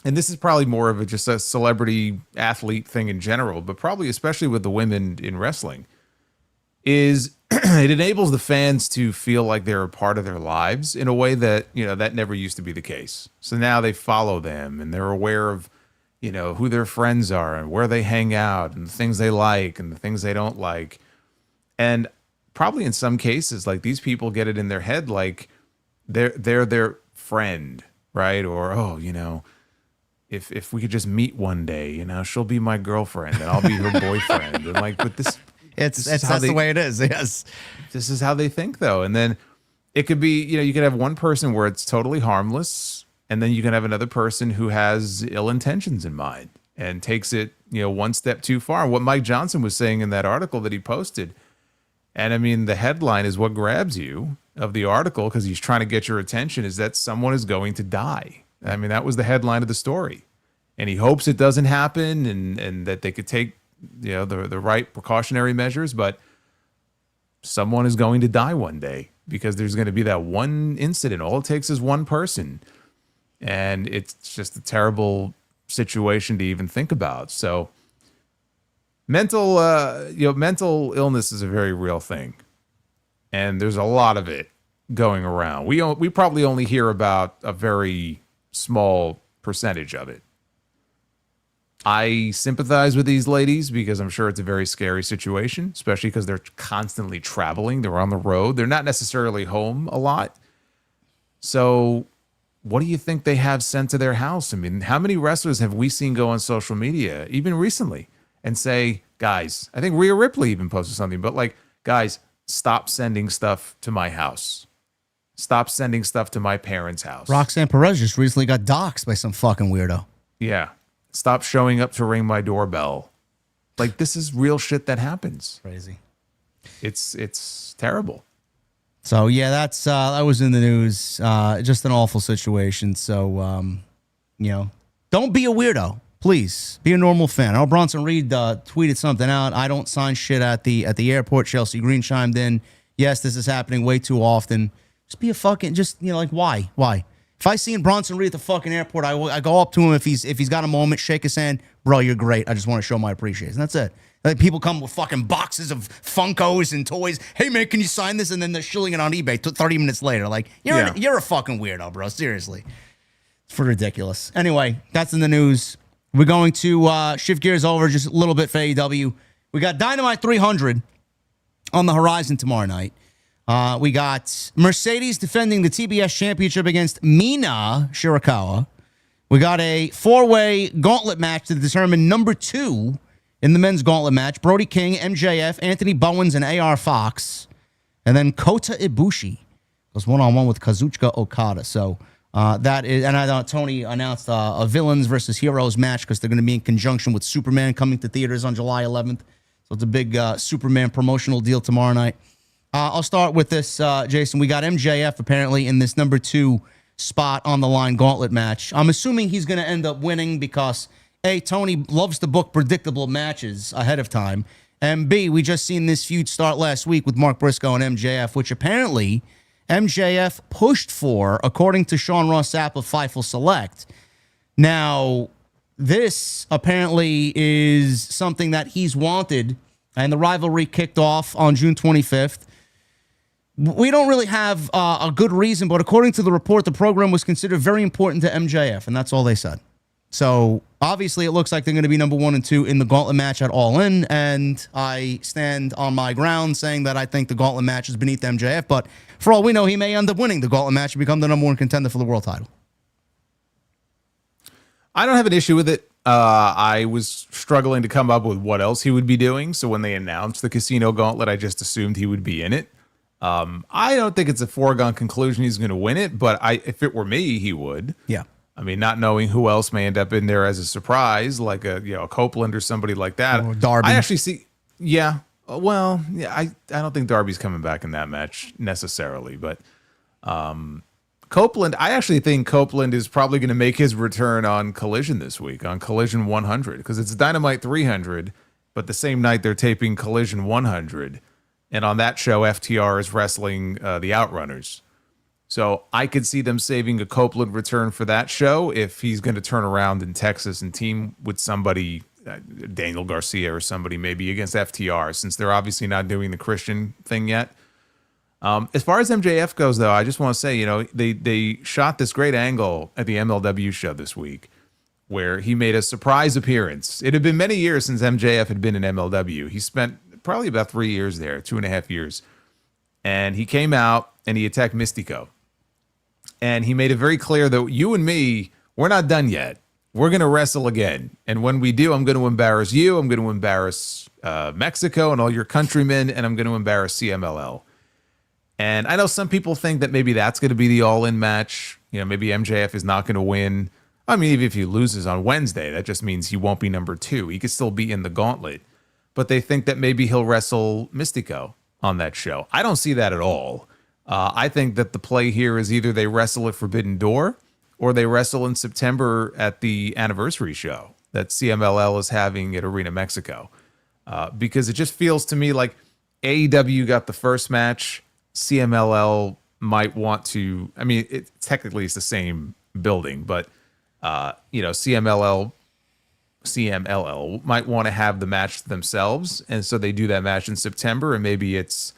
and this is probably more of just a celebrity athlete thing in general, but probably especially with the women in wrestling, is it enables the fans to feel like they're a part of their lives in a way that, you know, that never used to be the case. So now they follow them and they're aware of, you know, who their friends are and where they hang out and the things they like and the things they don't like. And probably in some cases, like, these people get it in their head like they're their friend, right? Or, oh, you know, if we could just meet one day, you know, she'll be my girlfriend and I'll be her boyfriend. And like, but that's the way it is. Yes. This is how they think, though. And then it could be, you know, you could have one person where it's totally harmless, and then you can have another person who has ill intentions in mind and takes it, you know, one step too far. What Mike Johnson was saying in that article that he posted, and I mean, the headline is what grabs you of the article, because he's trying to get your attention, is that someone is going to die. I mean, that was the headline of the story. And he hopes it doesn't happen, and that they could take, you know, the right precautionary measures, but someone is going to die one day because there's going to be that one incident. All it takes is one person. And it's just a terrible situation to even think about. So mental illness is a very real thing. And there's a lot of it going around. We probably only hear about a very small percentage of it. I sympathize with these ladies because I'm sure it's a very scary situation, especially because they're constantly traveling. They're on the road. They're not necessarily home a lot. So what do you think they have sent to their house? I mean, how many wrestlers have we seen go on social media, even recently, and say, guys, I think Rhea Ripley even posted something, but like, guys, stop sending stuff to my house. Stop sending stuff to my parents' house. Roxanne Perez just recently got doxxed by some fucking weirdo. Yeah. Stop showing up to ring my doorbell. Like, this is real shit that happens. Crazy. It's terrible. So yeah, that was in the news. Just an awful situation. So you know, don't be a weirdo. Please be a normal fan. I know Bronson Reed tweeted something out. I don't sign shit at the airport. Chelsea Green chimed in. yes, this is happening way too often. Just be a fucking, just, you know, like, why? If I see Bronson Reed at the fucking airport, I go up to him if he's got a moment, shake his hand, bro, you're great. I just want to show my appreciation. That's it. Like, people come with fucking boxes of Funkos and toys. Hey man, can you sign this? And then they're shilling it on eBay 30 minutes later. Like, you're a fucking weirdo, bro. Seriously. It's for ridiculous. Anyway, that's in the news. We're going to shift gears over just a little bit for AEW. We got Dynamite 300 on the horizon tomorrow night. We got Mercedes defending the TBS Championship against Mina Shirakawa. We got a 4-way gauntlet match to determine number 2 in the men's gauntlet match. Brody King, MJF, Anthony Bowens, and AR Fox. And then Kota Ibushi goes one-on-one with Kazuchika Okada. So that is, and I know Tony announced a villains versus heroes match because they're going to be in conjunction with Superman coming to theaters on July 11th. So it's a big Superman promotional deal tomorrow night. I'll start with this, Jason. We got MJF apparently in this number 2 spot on the line gauntlet match. I'm assuming he's going to end up winning because A, Tony loves to book predictable matches ahead of time, and B, we just seen this feud start last week with Mark Briscoe and MJF, which apparently MJF pushed for, according to Sean Ross Sapp of Fightful Select. Now, this apparently is something that he's wanted, and the rivalry kicked off on June 25th. We don't really have a good reason, but according to the report, the program was considered very important to MJF, and that's all they said. So obviously it looks like they're going to be number 1 and 2 in the gauntlet match at All In, and I stand on my ground saying that I think the gauntlet match is beneath MJF, but for all we know, he may end up winning the gauntlet match and become the number 1 contender for the world title. I don't have an issue with it. I was struggling to come up with what else he would be doing, so when they announced the Casino Gauntlet, I just assumed he would be in it. I don't think it's a foregone conclusion he's going to win it, but if it were me, he would. Yeah. I mean, not knowing who else may end up in there as a surprise, like a Copeland or somebody like that. Or Darby. I actually see. Yeah. Well, yeah. I don't think Darby's coming back in that match necessarily, but Copeland. I actually think Copeland is probably going to make his return on Collision this week, on Collision 100, because it's Dynamite 300, but the same night they're taping Collision 100. And on that show, FTR is wrestling the Outrunners. So I could see them saving a Copeland return for that show if he's going to turn around in Texas and team with somebody, Daniel Garcia or somebody, maybe against FTR, since they're obviously not doing the Christian thing yet. As far as MJF goes, though, I just want to say, they shot this great angle at the MLW show this week where he made a surprise appearance. It had been many years since MJF had been in MLW. He spent probably about 3 years there, 2.5 years. And he came out and he attacked Mystico. And he made it very clear that you and me, we're not done yet. We're going to wrestle again. And when we do, I'm going to embarrass you. I'm going to embarrass Mexico and all your countrymen. And I'm going to embarrass CMLL. And I know some people think that maybe that's going to be the all-in match. Maybe MJF is not going to win. I mean, even if he loses on Wednesday, that just means he won't be number 2. He could still be in the gauntlet. But they think that maybe he'll wrestle Mystico on that show. I don't see that at all. I think that the play here is either they wrestle at Forbidden Door or they wrestle in September at the anniversary show that CMLL is having at Arena Mexico. Because it just feels to me like AEW got the first match. CMLL might want to, I mean, technically it's the same building, but, CMLL might want to have the match themselves, and so they do that match in September, and maybe it's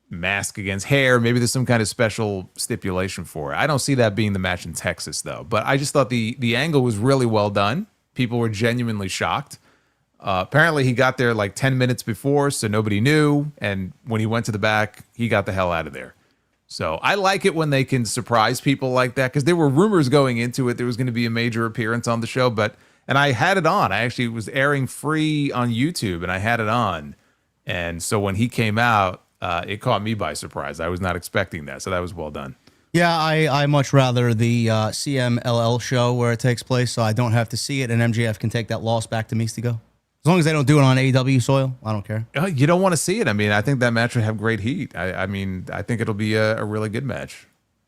mask against hair, maybe there's some kind of special stipulation for it. I don't see that being the match in Texas, though, but I just thought the angle was really well done. People were genuinely shocked. Apparently he got there like 10 minutes before, so nobody knew, and when he went to the back, he got the hell out of there. So I like it when they can surprise people like that, because there were rumors going into it there was going to be a major appearance on the show, and I had it on. I actually was airing free on YouTube, and I had it on. And so when he came out, it caught me by surprise. I was not expecting that, so that was well done. Yeah, I much rather the CMLL show where it takes place, so I don't have to see it, and MJF can take that loss back to Mystico. As long as they don't do it on AEW soil, I don't care. You don't want to see it. I mean, I think that match would have great heat. I mean, I think it'll be a really good match.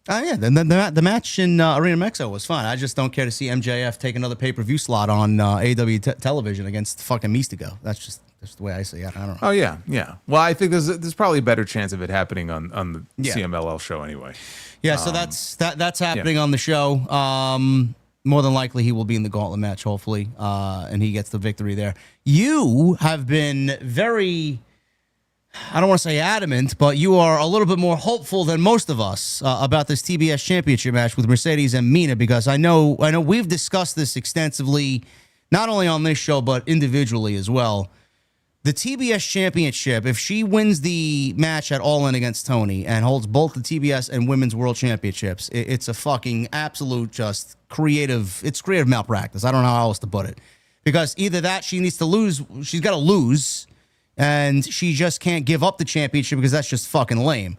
Oh, yeah. The match in Arena Mexo was fun. I just don't care to see MJF take another pay-per-view slot on AEW television against fucking Mystico. That's the way I see it. I don't know. Oh, yeah. Yeah. Well, I think there's probably a better chance of it happening on the CMLL show anyway. Yeah, so that's happening on the show. More than likely, he will be in the gauntlet match, hopefully, and he gets the victory there. You have been very... I don't want to say adamant, but you are a little bit more hopeful than most of us about this TBS Championship match with Mercedes and Mina, because I know we've discussed this extensively, not only on this show, but individually as well. The TBS Championship, if she wins the match at All In against Tony and holds both the TBS and Women's World Championships, it's a fucking absolute just creative malpractice. I don't know how else to put it. Because either that, she needs to lose, she's got to lose, and she just can't give up the championship because that's just fucking lame.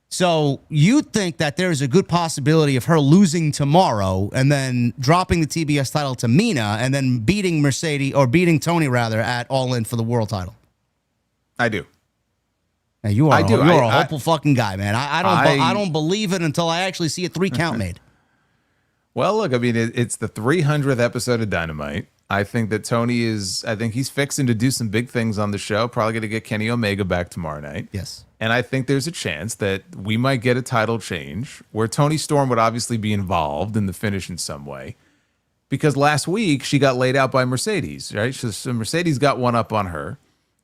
So you think that there is a good possibility of her losing tomorrow and then dropping the TBS title to Mina and then beating Tony rather at All In for the world title? I do. Now you're a hopeful fucking guy, man. I don't believe it until I actually see a 3 count made. Well, look, I mean, it's the 300th episode of Dynamite. I think that I think he's fixing to do some big things on the show. Probably going to get Kenny Omega back tomorrow night. Yes. And I think there's a chance that we might get a title change where Toni Storm would obviously be involved in the finish in some way. Because last week she got laid out by Mercedes, right? So Mercedes got one up on her.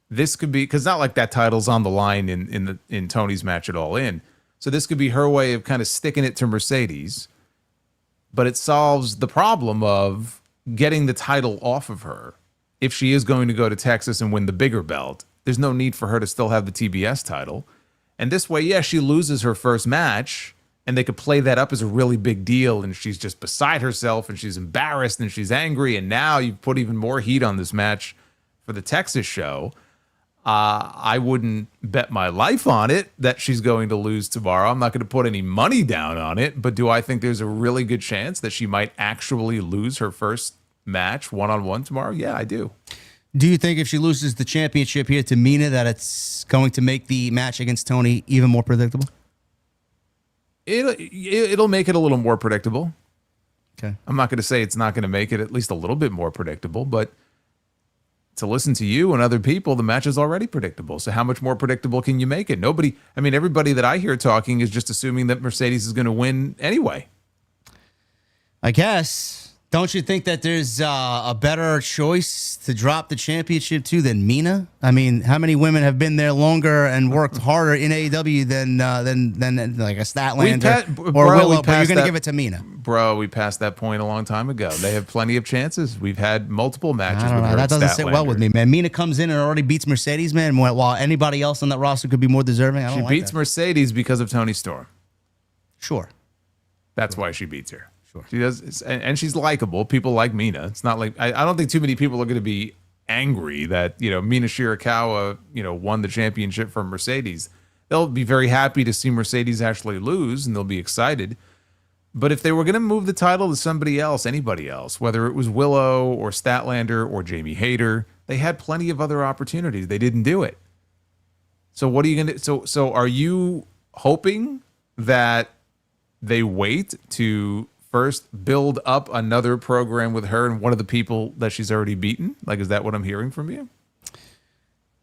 This could be, because not like that title's on the line in Tony's match at All In. So this could be her way of kind of sticking it to Mercedes. But it solves the problem of getting the title off of her. If she is going to go to Texas and win the bigger belt, there's no need for her to still have the TBS title. And this way, she loses her first match, and they could play that up as a really big deal, and she's just beside herself, and she's embarrassed, and she's angry, and now you've put even more heat on this match for the Texas show. I wouldn't bet my life on it that she's going to lose tomorrow. I'm not going to put any money down on it, but do I think there's a really good chance that she might actually lose her first match one-on-one tomorrow? Yeah, I do. Do you think if she loses the championship here to Mina that it's going to make the match against Tony even more predictable? It'll make it a little more predictable. Okay. I'm not going to say it's not going to make it at least a little bit more predictable, but to listen to you and other people, the match is already predictable. So how much more predictable can you make it? Everybody that I hear talking is just assuming that Mercedes is going to win anyway. I guess. Don't you think that there's a better choice to drop the championship to than Mina? I mean, how many women have been there longer and worked harder in AEW than like a Statlander or Willow? But you're going to give it to Mina, bro. We passed that point a long time ago. They have plenty of chances. We've had multiple matches. I don't know. That doesn't sit well with me, man. Mina comes in and already beats Mercedes, man. While anybody else on that roster could be more deserving. She beats Mercedes because of Toni Storm. Sure, that's why she beats her. Sure. She does, and she's likable. People like Mina. It's not like I don't think too many people are going to be angry that Mina Shirakawa won the championship from Mercedes. They'll be very happy to see Mercedes actually lose, and they'll be excited. But if they were going to move the title to somebody else, anybody else, whether it was Willow or Statlander or Jamie Hayter, they had plenty of other opportunities. They didn't do it. So what are you going to? So are you hoping that they wait to first build up another program with her and one of the people that she's already beaten? Like, is that what I'm hearing from you?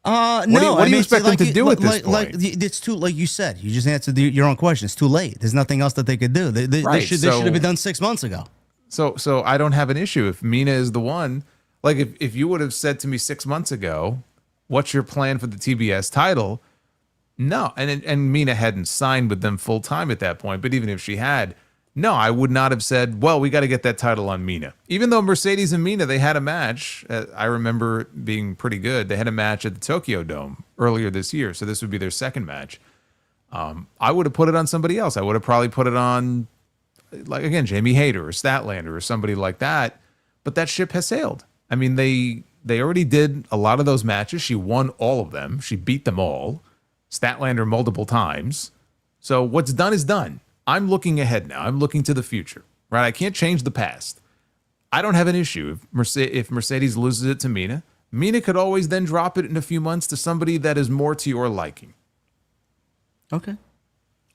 No. What do you expect them to do at this point? It's too, like you said, you just answered your own question. It's too late. There's nothing else that they could do. They should have been done 6 months ago. So I don't have an issue if Mina is the one. Like, if you would have said to me 6 months ago, what's your plan for the TBS title? No. And Mina hadn't signed with them full time at that point. But even if she had, no, I would not have said, well, we got to get that title on Mina. Even though Mercedes and Mina, they had a match. I remember being pretty good. They had a match at the Tokyo Dome earlier this year. So this would be their second match. I would have put it on somebody else. I would have probably put it on, like, again, Jamie Hayter or Statlander or somebody like that. But that ship has sailed. I mean, they already did a lot of those matches. She won all of them. She beat them all. Statlander multiple times. So what's done is done. I'm looking ahead now. I'm looking to the future, right? I can't change the past. I don't have an issue if Mercedes loses it to Mina. Mina could always then drop it in a few months to somebody that is more to your liking. Okay.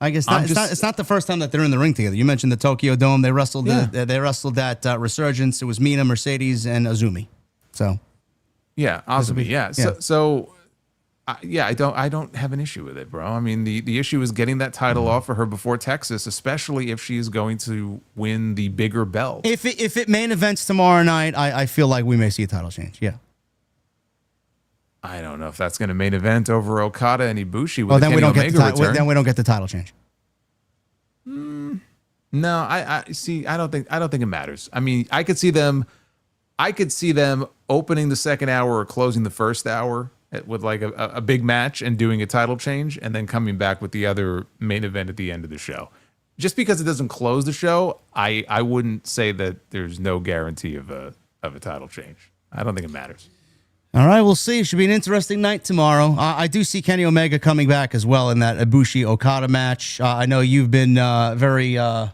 I guess it's not the first time that they're in the ring together. You mentioned the Tokyo Dome. They wrestled. They wrestled at Resurgence. It was Mina, Mercedes, and Azumi. So, yeah, Azumi. Yeah. I don't have an issue with it, bro. I mean, the issue is getting that title off of her before Texas, especially if she is going to win the bigger belt. If it main events tomorrow night, I feel like we may see a title change. Yeah. I don't know if that's going to main event over Okada and Ibushi. Well, then we don't get then we don't get the title change. No, I see. I don't think it matters. I mean, I could see them opening the second hour or closing the first hour with like a big match and doing a title change, and then coming back with the other main event at the end of the show. Just because it doesn't close the show, I wouldn't say that there's no guarantee of a title change. I don't think it matters. All right, we'll see. It should be an interesting night tomorrow. I do see Kenny Omega coming back as well in that Ibushi-Okada match. I know you've been very, I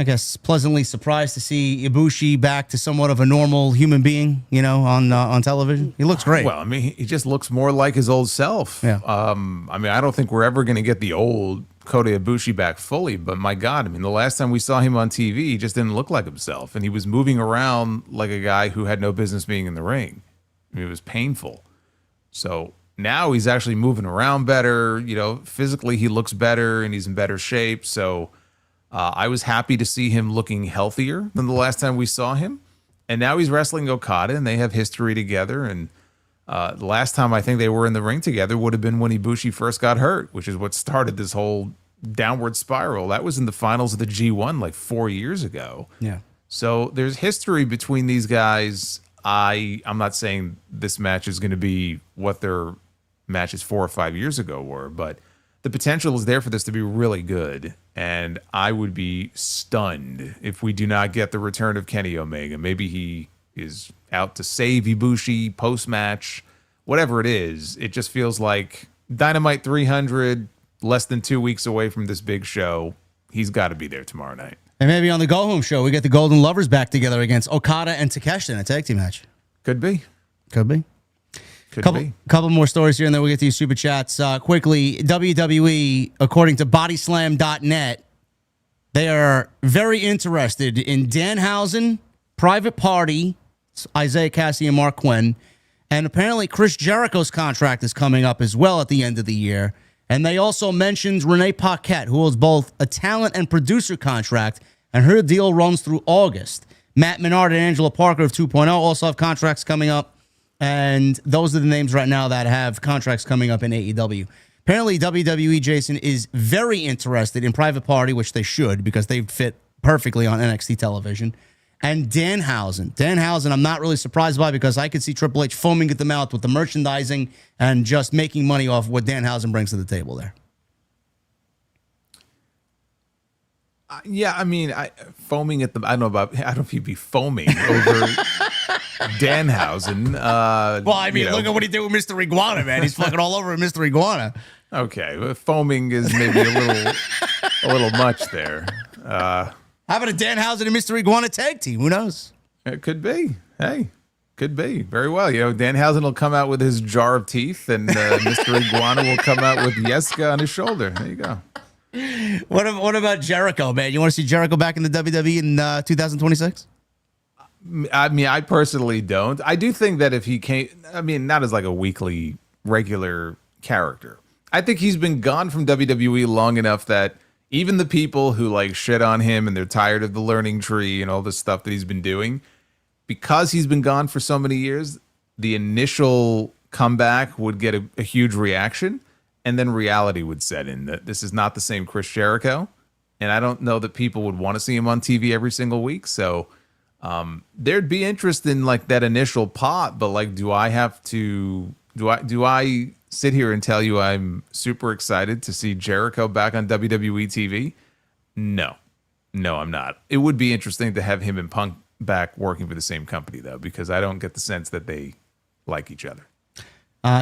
guess, pleasantly surprised to see Ibushi back to somewhat of a normal human being, on television. He looks great. Well, I mean, he just looks more like his old self. Yeah. I mean, I don't think we're ever going to get the old Kota Ibushi back fully, but my God, I mean, the last time we saw him on TV, he just didn't look like himself, and he was moving around like a guy who had no business being in the ring. I mean, it was painful. So now he's actually moving around better. Physically he looks better and he's in better shape. So I was happy to see him looking healthier than the last time we saw him. And now he's wrestling Okada, and they have history together. And the last time I think they were in the ring together would have been when Ibushi first got hurt, which is what started this whole downward spiral. That was in the finals of the G1 like 4 years ago. Yeah. So there's history between these guys. I'm not saying this match is going to be what their matches 4 or 5 years ago were, but the potential is there for this to be really good. And I would be stunned if we do not get the return of Kenny Omega. Maybe he is out to save Ibushi post-match, whatever it is. It just feels like Dynamite 300, less than 2 weeks away from this big show. He's got to be there tomorrow night. And maybe on the Go Home show, we get the Golden Lovers back together against Okada and Takeshi in a tag team match. Could be. Couple more stories here, and then we'll get to your super chats. Quickly, WWE, according to bodyslam.net, they are very interested in Danhausen, Private Party, Isaiah Cassie and Mark Quinn, and apparently Chris Jericho's contract is coming up as well at the end of the year. And they also mentioned Renee Paquette, who holds both a talent and producer contract, and her deal runs through August. Matt Menard and Angela Parker of 2.0 also have contracts coming up, and those are the names right now that have contracts coming up in AEW. Apparently, WWE, Jason, is very interested in Private Party, which they should, because they fit perfectly on NXT television. And Danhausen, I'm not really surprised by, because I could see Triple H foaming at the mouth with the merchandising and just making money off what Danhausen brings to the table there. Yeah, I mean, foaming at the. I don't know if he'd be foaming over Danhausen. Well, I mean, look at what he did with Mr. Iguana, man. He's fucking all over Mr. Iguana. Okay, well, foaming is maybe a little much there. How about a Danhausen and Mr. Iguana tag team? Who knows? It could be. Hey, could be. Very well. Danhausen will come out with his jar of teeth, and Mr. Iguana will come out with Yeska on his shoulder. There you go. What about Jericho, man? You want to see Jericho back in the WWE in 2026? I mean, I personally don't. I do think that if he came, I mean, not as like a weekly regular character. I think he's been gone from WWE long enough that even the people who like shit on him and they're tired of the learning tree and all this stuff that he's been doing, because he's been gone for so many years, the initial comeback would get a huge reaction. And then reality would set in that this is not the same Chris Jericho. And I don't know that people would want to see him on TV every single week. So there'd be interest in like that initial pot. But like, do I sit here and tell you I'm super excited to see Jericho back on WWE TV? No, I'm not. It would be interesting to have him and Punk back working for the same company, though, because I don't get the sense that they like each other.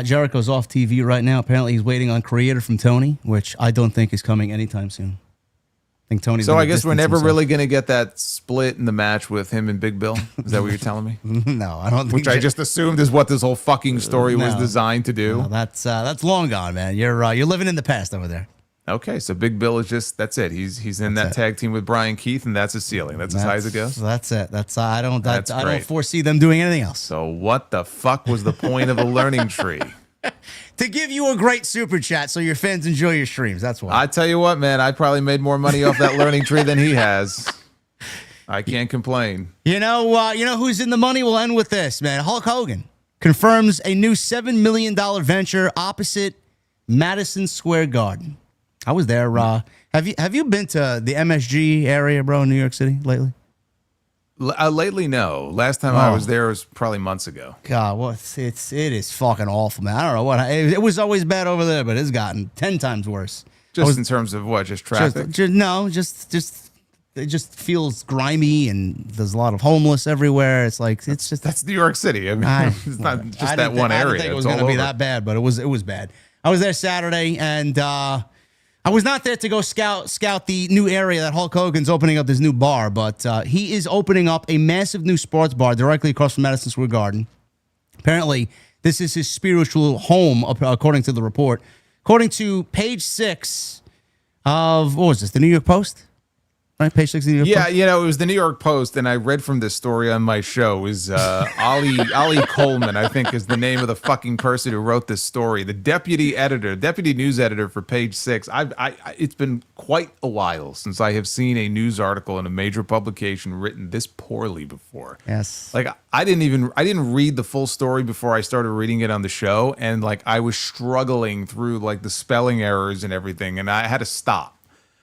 Jericho's off TV right now. Apparently, he's waiting on Creator from Tony, which I don't think is coming anytime soon. I think Tony's. So I guess we're never really going to get that split in the match with him and Big Bill. Is that what you're telling me? No, I don't. Which I just assumed is what this whole fucking story was designed to do. No, that's long gone, man. You're living in the past over there. Okay, so Big Bill is that's it. He's in that tag team with Brian Keith, and that's his ceiling. That's as high as it goes. That's it. I don't foresee them doing anything else. So what the fuck was the point of a learning tree? To give you a great super chat so your fans enjoy your streams. That's why. I tell you what, man, I probably made more money off that learning tree than he has. I can't complain. You know who's in the money? We'll end with this, man. Hulk Hogan confirms a new $7 million venture opposite Madison Square Garden. I was there. Have you been to the MSG area, bro, in New York City lately? Lately, no. Last time I was there was probably months ago. God, it is fucking awful, man. I don't know what it was always bad over there, but it's gotten 10 times worse. Just in terms of what? Just traffic? Just it just feels grimy, and there's a lot of homeless everywhere. It's just that's New York City. I mean, it's not just that one area. I didn't think it was going to be that bad, but it was bad. I was there Saturday, and I was not there to go scout the new area that Hulk Hogan's opening up, this new bar, but he is opening up a massive new sports bar directly across from Madison Square Garden. Apparently, this is his spiritual home, according to the report. According to page 6 of, what was this, the New York Post? Right, page 6 of the New York Post? Yeah, it was the New York Post, and I read from this story on my show. Is Ali Coleman, I think, is the name of the fucking person who wrote this story. The deputy news editor for page 6. It's been quite a while since I have seen a news article in a major publication written this poorly before. Yes. Like I didn't read the full story before I started reading it on the show, and like I was struggling through like the spelling errors and everything, and I had to stop.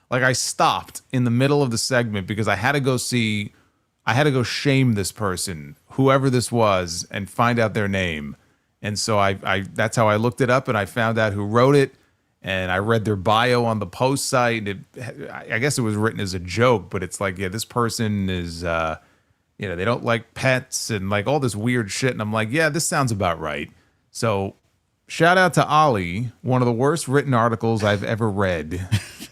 Like I stopped in the middle of the segment because I had to go shame this person, whoever this was, and find out their name. And so I that's how I looked it up, and I found out who wrote it, and I read their bio on the Post site. And I guess it was written as a joke, but it's like, yeah, this person is, they don't like pets and like all this weird shit. And I'm like, yeah, this sounds about right. So shout out to Ali, one of the worst written articles I've ever read.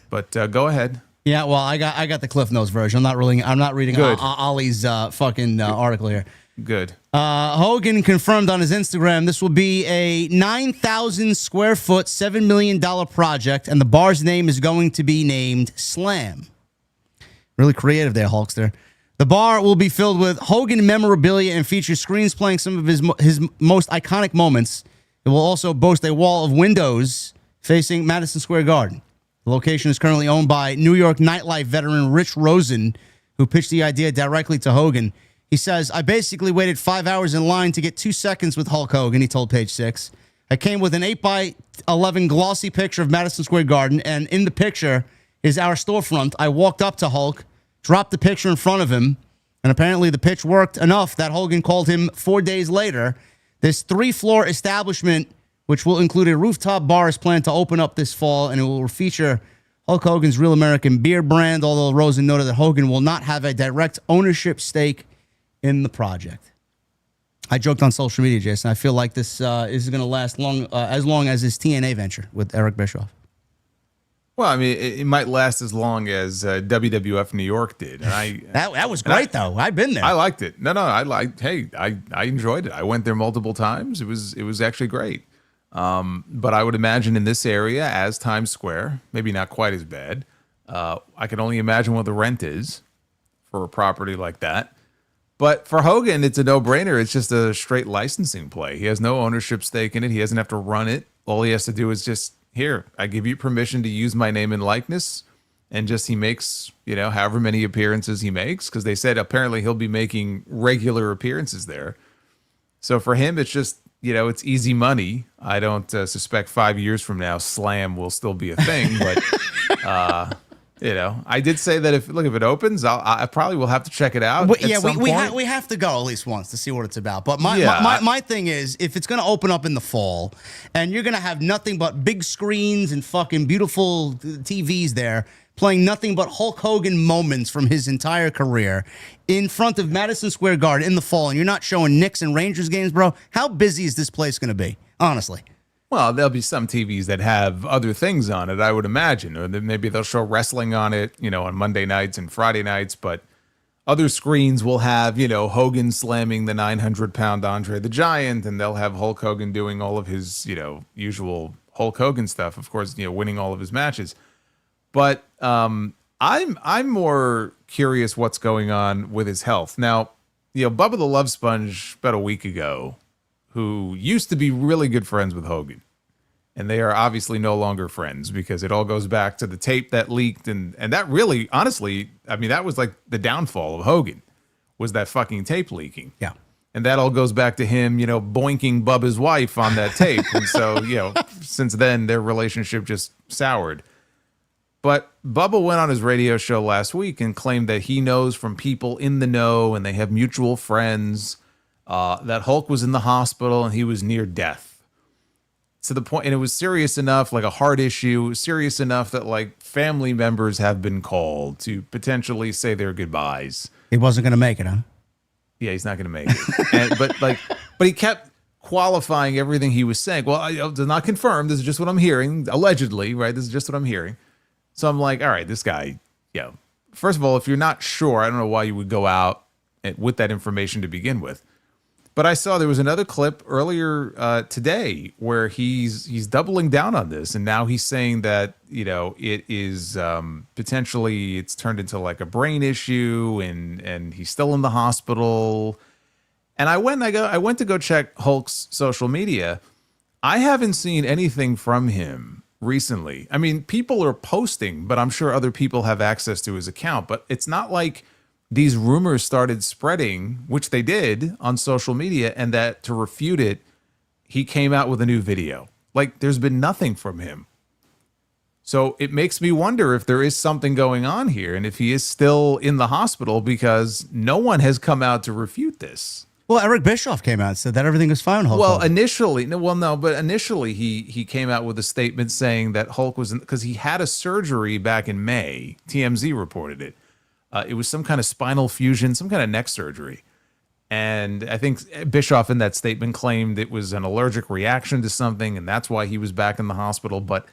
But go ahead. Yeah, well, I got the Cliff Notes version. I'm not reading Ollie's fucking article here. Good. Hogan confirmed on his Instagram this will be a 9,000 square foot, $7 million project, and the bar's name is going to be named Slam. Really creative there, Hulkster. The bar will be filled with Hogan memorabilia and feature screens playing some of his most iconic moments. It will also boast a wall of windows facing Madison Square Garden. The location is currently owned by New York nightlife veteran Rich Rosen, who pitched the idea directly to Hogan. He says, I basically waited 5 hours in line to get 2 seconds with Hulk Hogan, he told Page 6. I came with an 8x11 glossy picture of Madison Square Garden, and in the picture is our storefront. I walked up to Hulk, dropped the picture in front of him, and apparently the pitch worked enough that Hogan called him 4 days later. This 3-floor establishment, which will include a rooftop bar, is planned to open up this fall, and it will feature Hulk Hogan's Real American Beer brand, although Rosen noted that Hogan will not have a direct ownership stake in the project. I joked on social media, Jason. I feel like this is going to last as long as his TNA venture with Eric Bischoff. Well, I mean, it might last as long as WWF New York did. And that was great, though. I've been there. I liked it. I enjoyed it. I went there multiple times. It was actually great. But I would imagine in this area, as Times Square, maybe not quite as bad. I can only imagine what the rent is for a property like that. But for Hogan, it's a no-brainer. It's just a straight licensing play. He has no ownership stake in it. He doesn't have to run it. All he has to do is just, here, I give you permission to use my name and likeness. And just he makes, however many appearances he makes. Because they said apparently he'll be making regular appearances there. So for him, it's just, it's easy money. I don't suspect 5 years from now, Slam will still be a thing. But, I did say that if it opens, I probably will have to check it out. We have to go at least once to see what it's about. But my thing is, if it's going to open up in the fall and you're going to have nothing but big screens and fucking beautiful TVs there, playing nothing but Hulk Hogan moments from his entire career in front of Madison Square Garden in the fall, and you're not showing Knicks and Rangers games, bro, how busy is this place going to be? Honestly. Well, there'll be some TVs that have other things on it, I would imagine. Or maybe they'll show wrestling on it, on Monday nights and Friday nights. But other screens will have, Hogan slamming the 900-pound Andre the Giant, and they'll have Hulk Hogan doing all of his, usual Hulk Hogan stuff. Of course, winning all of his matches. But I'm more curious what's going on with his health. Now, Bubba the Love Sponge about a week ago, who used to be really good friends with Hogan, and they are obviously no longer friends because it all goes back to the tape that leaked, and that really, honestly, I mean, that was like the downfall of Hogan, was that fucking tape leaking. Yeah. And that all goes back to him, boinking Bubba's wife on that tape. And so, since then, their relationship just soured. But Bubba went on his radio show last week and claimed that he knows from people in the know, and they have mutual friends, that Hulk was in the hospital and he was near death. To the point, and it was serious enough, like a heart issue, serious enough that like family members have been called to potentially say their goodbyes. He wasn't going to make it, huh? Yeah, he's not going to make it. But he kept qualifying everything he was saying. Well, I did not confirm. This is just what I'm hearing, allegedly, right? This is just what I'm hearing. So I'm like, all right, this guy, first of all, if you're not sure, I don't know why you would go out with that information to begin with. But I saw there was another clip earlier today where he's doubling down on this, and now he's saying that it is potentially it's turned into like a brain issue, and he's still in the hospital. And I went to go check Hulk's social media. I haven't seen anything from him recently. I mean, people are posting, but I'm sure other people have access to his account. But it's not like these rumors started spreading, which they did on social media, and that to refute it, he came out with a new video. Like, there's been nothing from him. So it makes me wonder if there is something going on here and if he is still in the hospital, because no one has come out to refute this. Well, Eric Bischoff came out and said that everything was fine. Hulk Well, Hogan. initially he came out with a statement saying that Hulk was because he had a surgery back in May. TMZ reported it. It was some kind of spinal fusion, some kind of neck surgery. And I think Bischoff in that statement claimed it was an allergic reaction to something, and that's why he was back in the hospital. But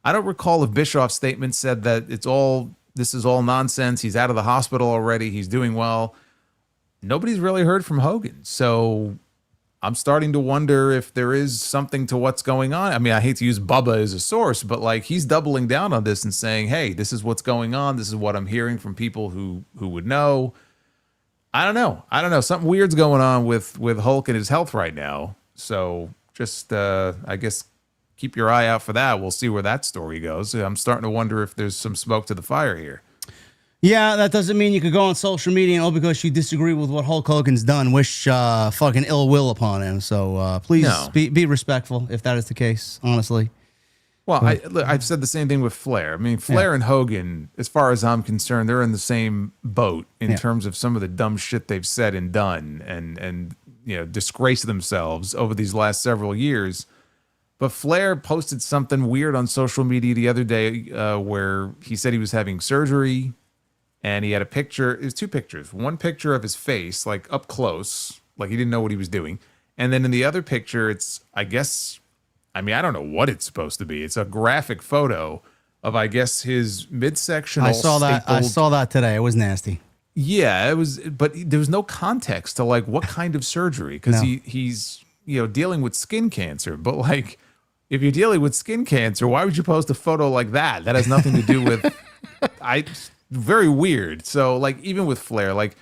I don't recall if Bischoff's statement said that this is all nonsense. He's out of the hospital already. He's doing well. Nobody's really heard from Hogan. So I'm starting to wonder if there is something to what's going on. I mean, I hate to use Bubba as a source, but like he's doubling down on this and saying, hey, this is what's going on. This is what I'm hearing from people who would know. I don't know. Something weird's going on with Hulk and his health right now. So just, I guess, keep your eye out for that. We'll see where that story goes. I'm starting to wonder if there's some smoke to the fire here. Yeah, that doesn't mean you could go on social media and because you disagree with what Hulk Hogan's done, wish fucking ill will upon him. So please be respectful if that is the case, honestly. Well, I've said the same thing with Flair. I mean, Flair and Hogan, as far as I'm concerned, they're in the same boat in terms of some of the dumb shit they've said and done and disgraced themselves over these last several years. But Flair posted something weird on social media the other day where he said he was having surgery. And he had a picture. It was two pictures. One picture of his face, like up close, like he didn't know what he was doing. And then in the other picture, it's, I don't know what it's supposed to be. It's a graphic photo of, I guess, his midsection. I saw that today. It was nasty. Yeah, it was. But there was no context to like what kind of surgery, because he's dealing with skin cancer. But like, if you're dealing with skin cancer, why would you post a photo like that? That has nothing to do with. Very weird. So like even with Flair, like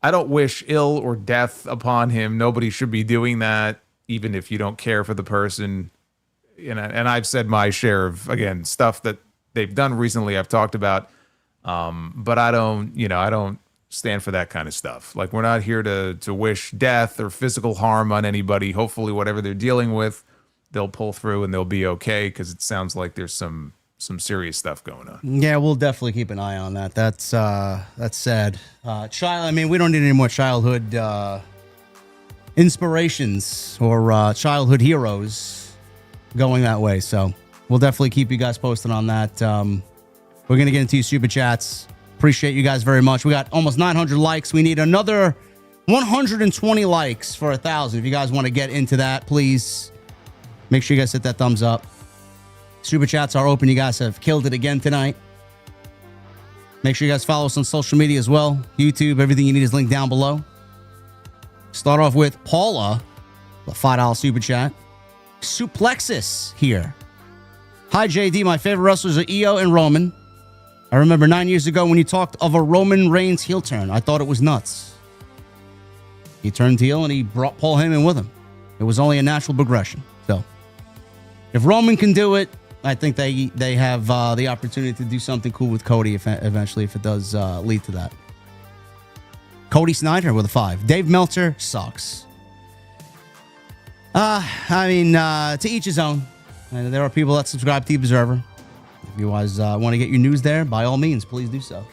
I don't wish ill or death upon him. Nobody should be doing that, even if you don't care for the person. And I've said my share of, again, stuff that they've done recently I've talked about. But I don't stand for that kind of stuff. Like we're not here to wish death or physical harm on anybody. Hopefully whatever they're dealing with, they'll pull through and they'll be okay, because it sounds like there's some serious stuff going on. Yeah, we'll definitely keep an eye on that. That's sad. We don't need any more childhood inspirations or childhood heroes going that way. So we'll definitely keep you guys posted on that. We're going to get into your super chats. Appreciate you guys very much. We got almost 900 likes. We need another 120 likes for 1,000. If you guys want to get into that, please make sure you guys hit that thumbs up. Super chats are open. You guys have killed it again tonight. Make sure you guys follow us on social media as well. YouTube, everything you need is linked down below. Start off with Paula, the $5 super chat. Suplexus here. Hi, JD. My favorite wrestlers are Io and Roman. I remember 9 years ago when you talked of a Roman Reigns heel turn. I thought it was nuts. He turned heel and he brought Paul Heyman with him. It was only a natural progression. So, if Roman can do it, I think they have the opportunity to do something cool with Cody eventually if it does lead to that. Cody Snyder with a 5. Dave Meltzer sucks. To each his own. And there are people that subscribe to The Observer. If you guys want to get your news there, by all means, please do so.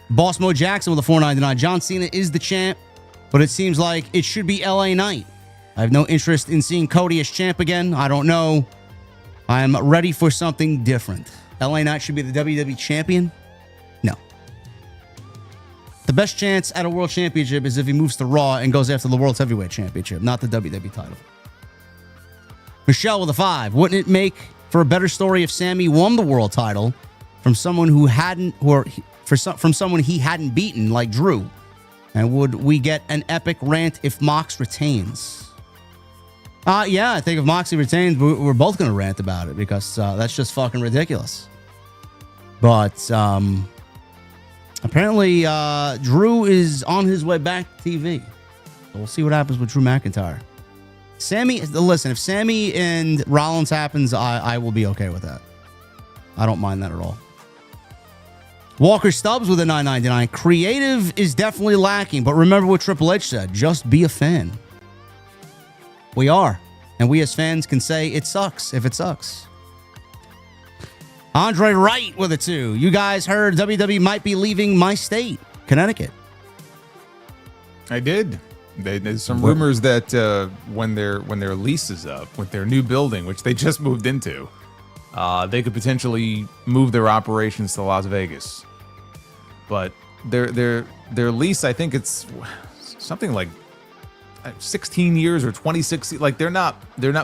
Boss Mo Jackson with a $4.99. John Cena is the champ, but it seems like it should be LA Knight. I have no interest in seeing Cody as champ again. I don't know. I am ready for something different. LA Knight should be the WWE champion? No. The best chance at a world championship is if he moves to Raw and goes after the World Heavyweight Championship, not the WWE title. Michelle with a 5. Wouldn't it make for a better story if Sami won the world title from someone who hadn't, from someone he hadn't beaten, like Drew? And would we get an epic rant if Mox retains? Yeah, I think if Moxie retains, we're both going to rant about it because that's just fucking ridiculous. But apparently, Drew is on his way back to TV. So we'll see what happens with Drew McIntyre. Listen, if Sami and Rollins happens, I will be okay with that. I don't mind that at all. Walker Stubbs with a $9.99. Creative is definitely lacking, but remember what Triple H said. Just be a fan. We are. And we as fans can say it sucks if it sucks. Andre Wright with a 2. You guys heard WWE might be leaving my state, Connecticut. I did. There's some rumors that when their lease is up with their new building, which they just moved into, they could potentially move their operations to Las Vegas. But their lease, I think it's something like 16 years or 26. Like they're not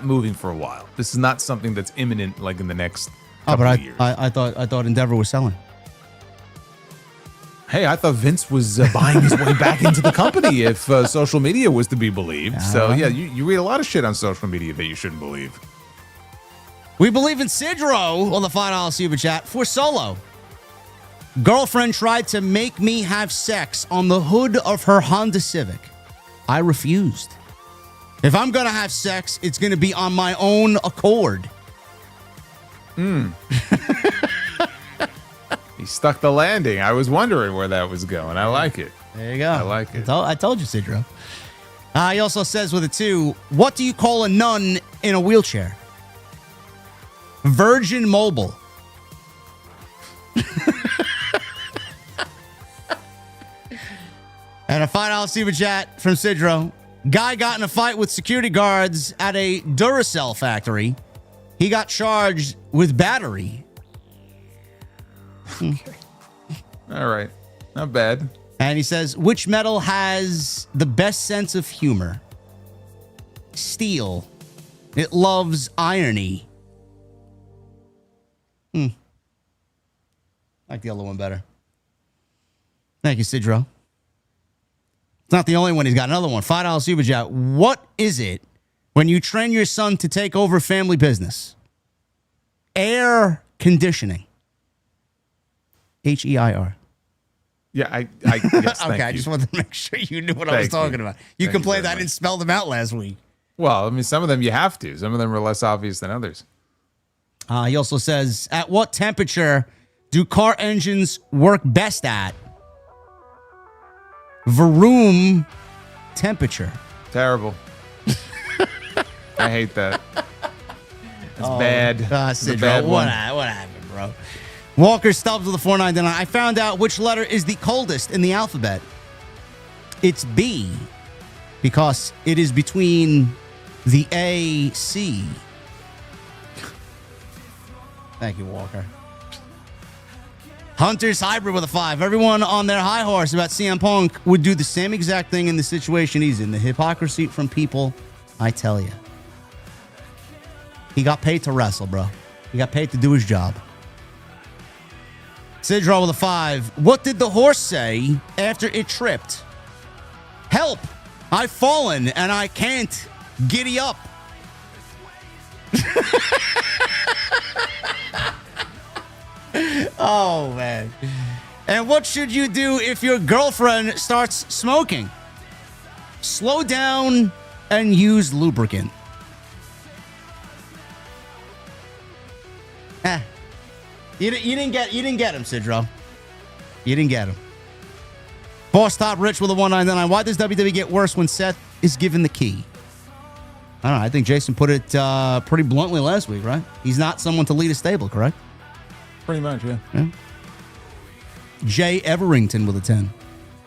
moving for a while. This is not something that's imminent, like in the next couple of years. I thought Endeavor was selling. Hey, I thought Vince was buying his way back into the company if social media was to be believed. So, yeah, you read a lot of shit on social media that you shouldn't believe. We believe in Sidro on the $5 Super Chat for Solo. Girlfriend tried to make me have sex on the hood of her Honda Civic. I refused. If I'm going to have sex, it's going to be on my own accord. He stuck the landing. I was wondering where that was going. I like it. There you go. I like it. I told you, Sidro. He also says with a 2, what do you call a nun in a wheelchair? Virgin Mobile. And a $5 Super Chat from Sidro. Guy got in a fight with security guards at a Duracell factory. He got charged with battery. All right. Not bad. And he says, which metal has the best sense of humor? Steel. It loves irony. Like the other one better. Thank you, Sidro. It's not the only one. He's got another one. $5 Super Chat. What is it when you train your son to take over family business? Air conditioning. H-E-I-R. Yeah, I yes, okay, I just wanted to make sure you knew what I was talking about. You complained I didn't spell them out last week. Well, I mean, some of them you have to. Some of them are less obvious than others. He also says, at what temperature do car engines work best at? Vroom temperature. Terrible. I hate that. It's bad. It's a bad what happened, bro? Walker Stubbs with a $4.99. I found out which letter is the coldest in the alphabet. It's B, because it is between the A, C. Thank you, Walker. Hunter's Hybrid with a 5. Everyone on their high horse about CM Punk would do the same exact thing in the situation he's in. The hypocrisy from people, I tell you. He got paid to wrestle, bro. He got paid to do his job. Sidro with a 5. What did the horse say after it tripped? Help! I've fallen and I can't giddy up. Oh, man. And what should you do if your girlfriend starts smoking? Slow down and use lubricant. You didn't get him, Sidro. You didn't get him. Boss Top Rich with a 199. Why does WWE get worse when Seth is given the key? I don't know. I think Jason put it pretty bluntly last week, right? He's not someone to lead a stable, correct? Pretty much, yeah. Jay Everington with a 10.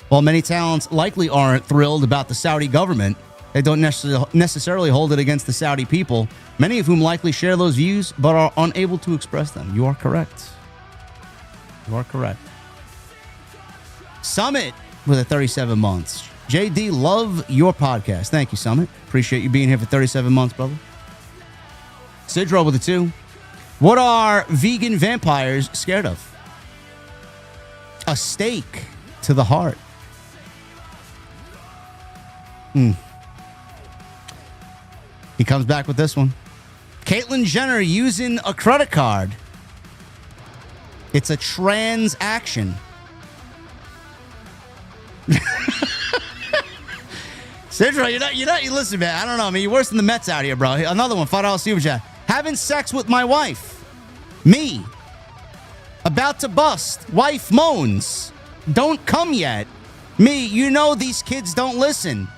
While many talents likely aren't thrilled about the Saudi government, they don't necessarily hold it against the Saudi people, many of whom likely share those views but are unable to express them. You are correct. You are correct. Summit with a 37 months. JD, love your podcast. Thank you, Summit. Appreciate you being here for 37 months, brother. Sidro with a 2. What are vegan vampires scared of? A stake to the heart. He comes back with this one. Caitlyn Jenner using a credit card. It's a transaction. Sidro, you listen, man. I don't know. I mean, you're worse than the Mets out here, bro. Another one, $5 super chat. Having sex with my wife. Me. About to bust. Wife moans. Don't come yet. Me, you know these kids don't listen.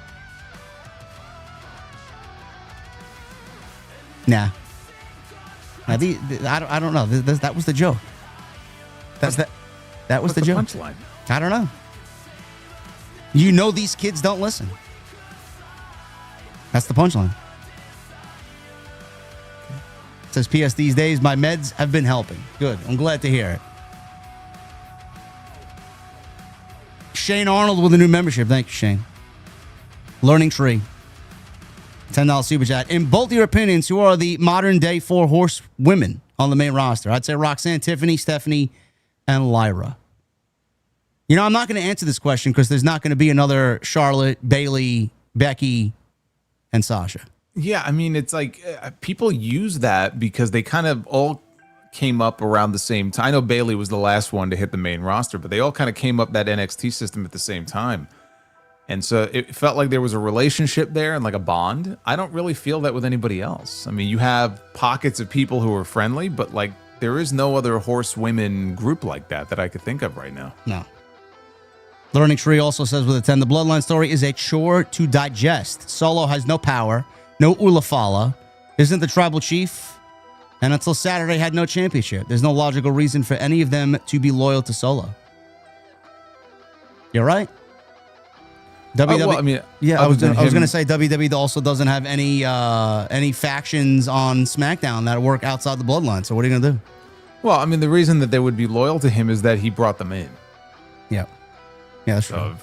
Nah. I don't know. That was the joke. That was the joke. Punchline. I don't know. You know these kids don't listen. That's the punchline. It says, P.S. These days, my meds have been helping. Good. I'm glad to hear it. Shane Arnold with a new membership. Thank you, Shane. Learning Tree. $10 super chat. In both your opinions, who are the modern day 4 horse women on the main roster? I'd say Roxanne, Tiffany, Stephanie, and Lyra. You know, I'm not going to answer this question because there's not going to be another Charlotte, Bayley, Becky, and Sasha. Yeah, I mean, it's like people use that because they kind of all came up around the same time. I know Bayley was the last one to hit the main roster, but they all kind of came up that NXT system at the same time. And so it felt like there was a relationship there and like a bond. I don't really feel that with anybody else. I mean, you have pockets of people who are friendly, but like there is no other horsewomen group like that I could think of right now. No. Learning Tree also says with a 10, the Bloodline story is a chore to digest. Solo has no power, no Ulafala, isn't the tribal chief, and until Saturday had no championship. There's no logical reason for any of them to be loyal to Solo. You're right. WWE, well, I mean, yeah, I was going to say WWE also doesn't have any factions on SmackDown that work outside the Bloodline. So what are you going to do? Well, I mean, the reason that they would be loyal to him is that he brought them in. Yeah. Yeah, that's true. So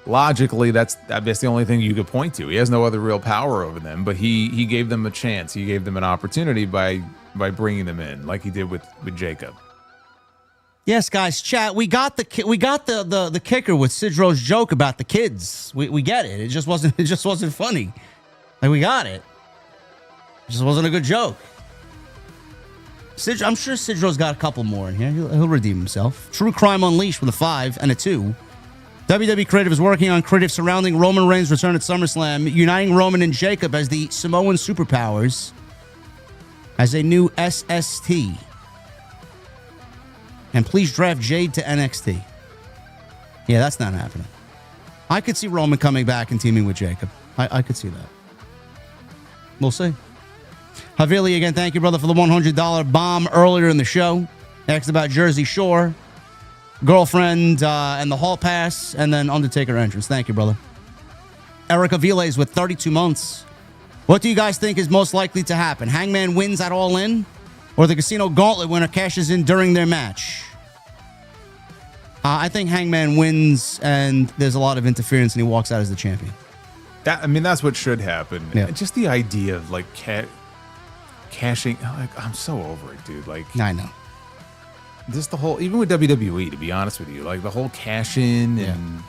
logically, that's the only thing you could point to. He has no other real power over them, but he gave them a chance. He gave them an opportunity by bringing them in, like he did with Jacob. Yes, guys, chat. We got the kicker with Sidro's joke about the kids. We get it. It just wasn't funny. Like, we got it. It just wasn't a good joke. I'm sure Sidro's got a couple more in here. He'll redeem himself. True Crime Unleashed with a 5 and a 2. WWE Creative is working on creative surrounding Roman Reigns' return at SummerSlam, uniting Roman and Jacob as the Samoan Superpowers as a new SST. And please draft Jade to NXT. Yeah, that's not happening. I could see Roman coming back and teaming with Jacob. I could see that. We'll see. Havili, again, thank you, brother, for the $100 bomb earlier in the show. Asked about Jersey Shore, girlfriend, and the hall pass, and then Undertaker entrance. Thank you, brother. Eric Aviles with 32 months. What do you guys think is most likely to happen? Hangman wins at All In, or the Casino Gauntlet winner cashes in during their match? I think Hangman wins, and there's a lot of interference, and he walks out as the champion. That's what should happen. Yeah. Just the idea of like cashing. Like, I'm so over it, dude. Like, I know. Just the whole, even with WWE, to be honest with you, like the whole cash in and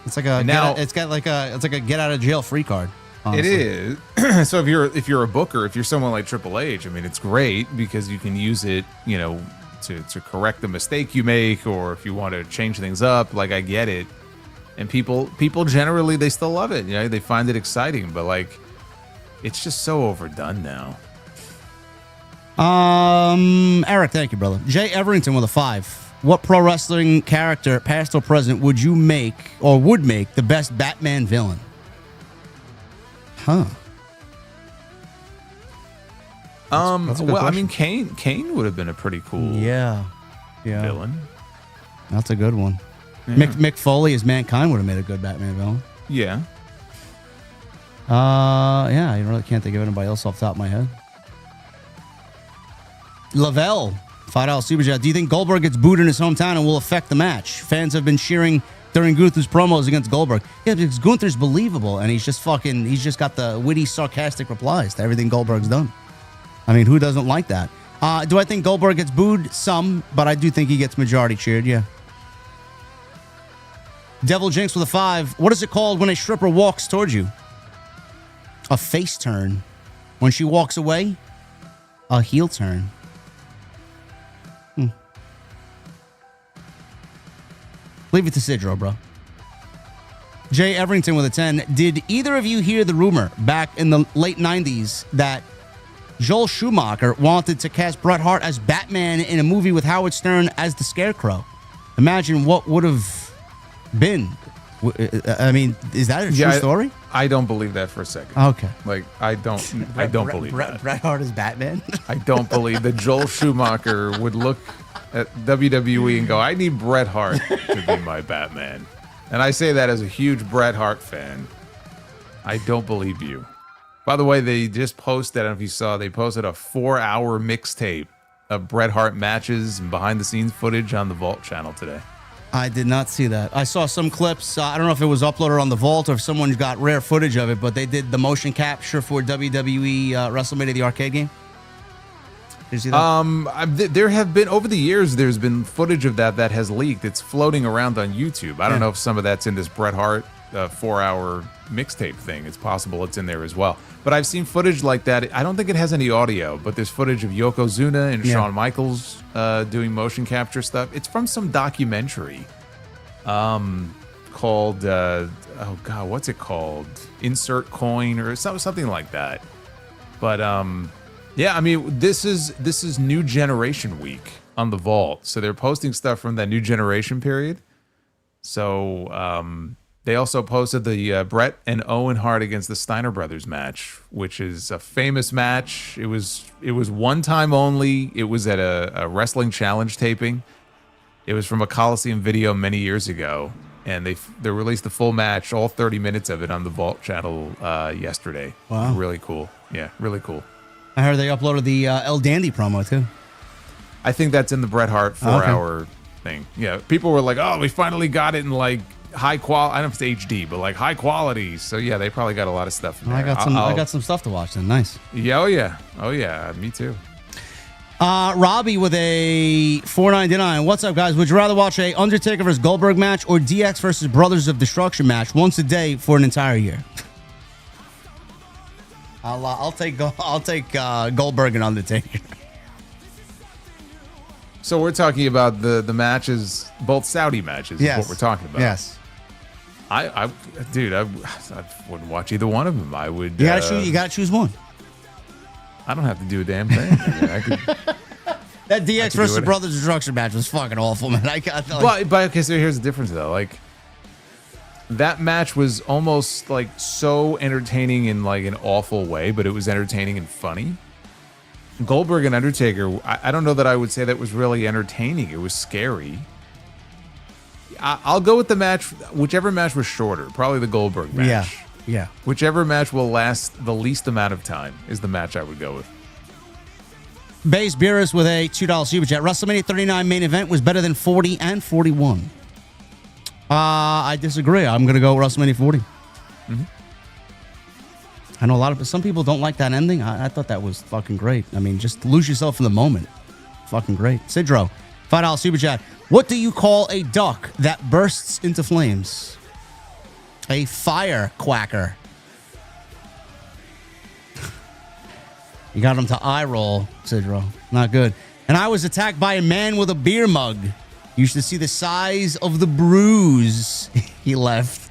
it's like a it's like a get out of jail free card. Honestly. It is. So if you're a booker, if you're someone like Triple H, I mean, it's great because you can use it, to correct the mistake you make, or if you want to change things up. Like, I get it. And people generally, they still love it. You know, they find it exciting, but like, it's just so overdone now. Eric, thank you, brother. Jay Everington with a 5. What pro wrestling character, past or present, would you make or would make the best Batman villain? Huh. That's a good Well, I question. mean, Kane would have been a pretty cool Yeah. villain. That's a good one. Yeah. Mick Foley as Mankind would have made a good Batman villain. Yeah. Yeah, I really can't think of anybody else off the top of my head. Lavelle, $5 super chat. Do you think Goldberg gets booed in his hometown and will affect the match? Fans have been cheering during Gunther's promos against Goldberg. Yeah, because Gunther's believable, and he's just got the witty, sarcastic replies to everything Goldberg's done. I mean, who doesn't like that? Do I think Goldberg gets booed? Some, but I do think he gets majority cheered, yeah. Devil Jinx with a 5. What is it called when a stripper walks towards you? A face turn. When she walks away, a heel turn. Leave it to Sidro, bro. Jay Everington with a 10. Did either of you hear the rumor back in the late 90s that Joel Schumacher wanted to cast Bret Hart as Batman in a movie with Howard Stern as the Scarecrow? Imagine what would have been. I mean, is that a true story? I don't believe that for a second. Okay. Like, I don't believe that. Bret Hart as Batman? I don't believe that Joel Schumacher would look at WWE and go, I need Bret Hart to be my Batman. And I say that as a huge Bret Hart fan. I don't believe you. By the way, they just posted, I don't know if you saw, they posted a 4-hour mixtape of Bret Hart matches and behind-the-scenes footage on the Vault channel today. I did not see that. I saw some clips. I don't know if it was uploaded on the Vault or if someone got rare footage of it, but they did the motion capture for WWE WrestleMania, the arcade game. Did you see that? There have been, over the years, there's been footage of that has leaked. It's floating around on YouTube. I don't know if some of that's in this Bret Hart 4-hour mixtape thing. It's possible it's in there as well. But I've seen footage like that. I don't think it has any audio, but there's footage of Yokozuna and Shawn Michaels doing motion capture stuff. It's from some documentary called, oh God, what's it called? Insert Coin or something like that. But yeah, I mean, this is New Generation Week on the Vault. So they're posting stuff from that New Generation period. So they also posted the Bret and Owen Hart against the Steiner Brothers match, which is a famous match. It was one time only. It was at a Wrestling Challenge taping. It was from a Coliseum video many years ago. And they released the full match, all 30 minutes of it on the Vault channel yesterday. Wow. Really cool. Yeah, really cool. I heard they uploaded the El Dandy promo, too. I think that's in the Bret Hart 4-hour thing. Yeah, people were like, oh, we finally got it in like high quality. I don't know if it's HD, but like high quality. So yeah, they probably got a lot of stuff in there. I got some stuff to watch then. Nice. Yeah, oh yeah, me too. Robbie with a $4.99. What's up, guys? Would you rather watch a Undertaker versus Goldberg match or DX versus Brothers of Destruction match once a day for an entire year? I'll take Goldberg and Undertaker. So we're talking about the matches, both Saudi matches. Yes. Is what we're talking about. Yes. I wouldn't watch either one of them. I would. You gotta choose one. I don't have to do a damn thing. I could, that DX versus Brothers Destruction match was fucking awful, man. But okay, so here's the difference though. Like, that match was almost like so entertaining in like an awful way, but it was entertaining and funny. Goldberg and Undertaker, I don't know that I would say that was really entertaining. It was scary. I'll go with the match, whichever match was shorter, probably the Goldberg match. Yeah. Whichever match will last the least amount of time is the match I would go with. Baze Beerus with a $2 super chat. WrestleMania 39 main event was better than 40 and 41. I disagree. I'm going to go WrestleMania 40. Mm-hmm. I know some people don't like that ending. I thought that was fucking great. I mean, just lose yourself in the moment. Fucking great. Sidro, $5 super chat. What do you call a duck that bursts into flames? A firecracker. You got him to eye roll, Sidro. Not good. And I was attacked by a man with a beer mug. You should see the size of the bruise. He left.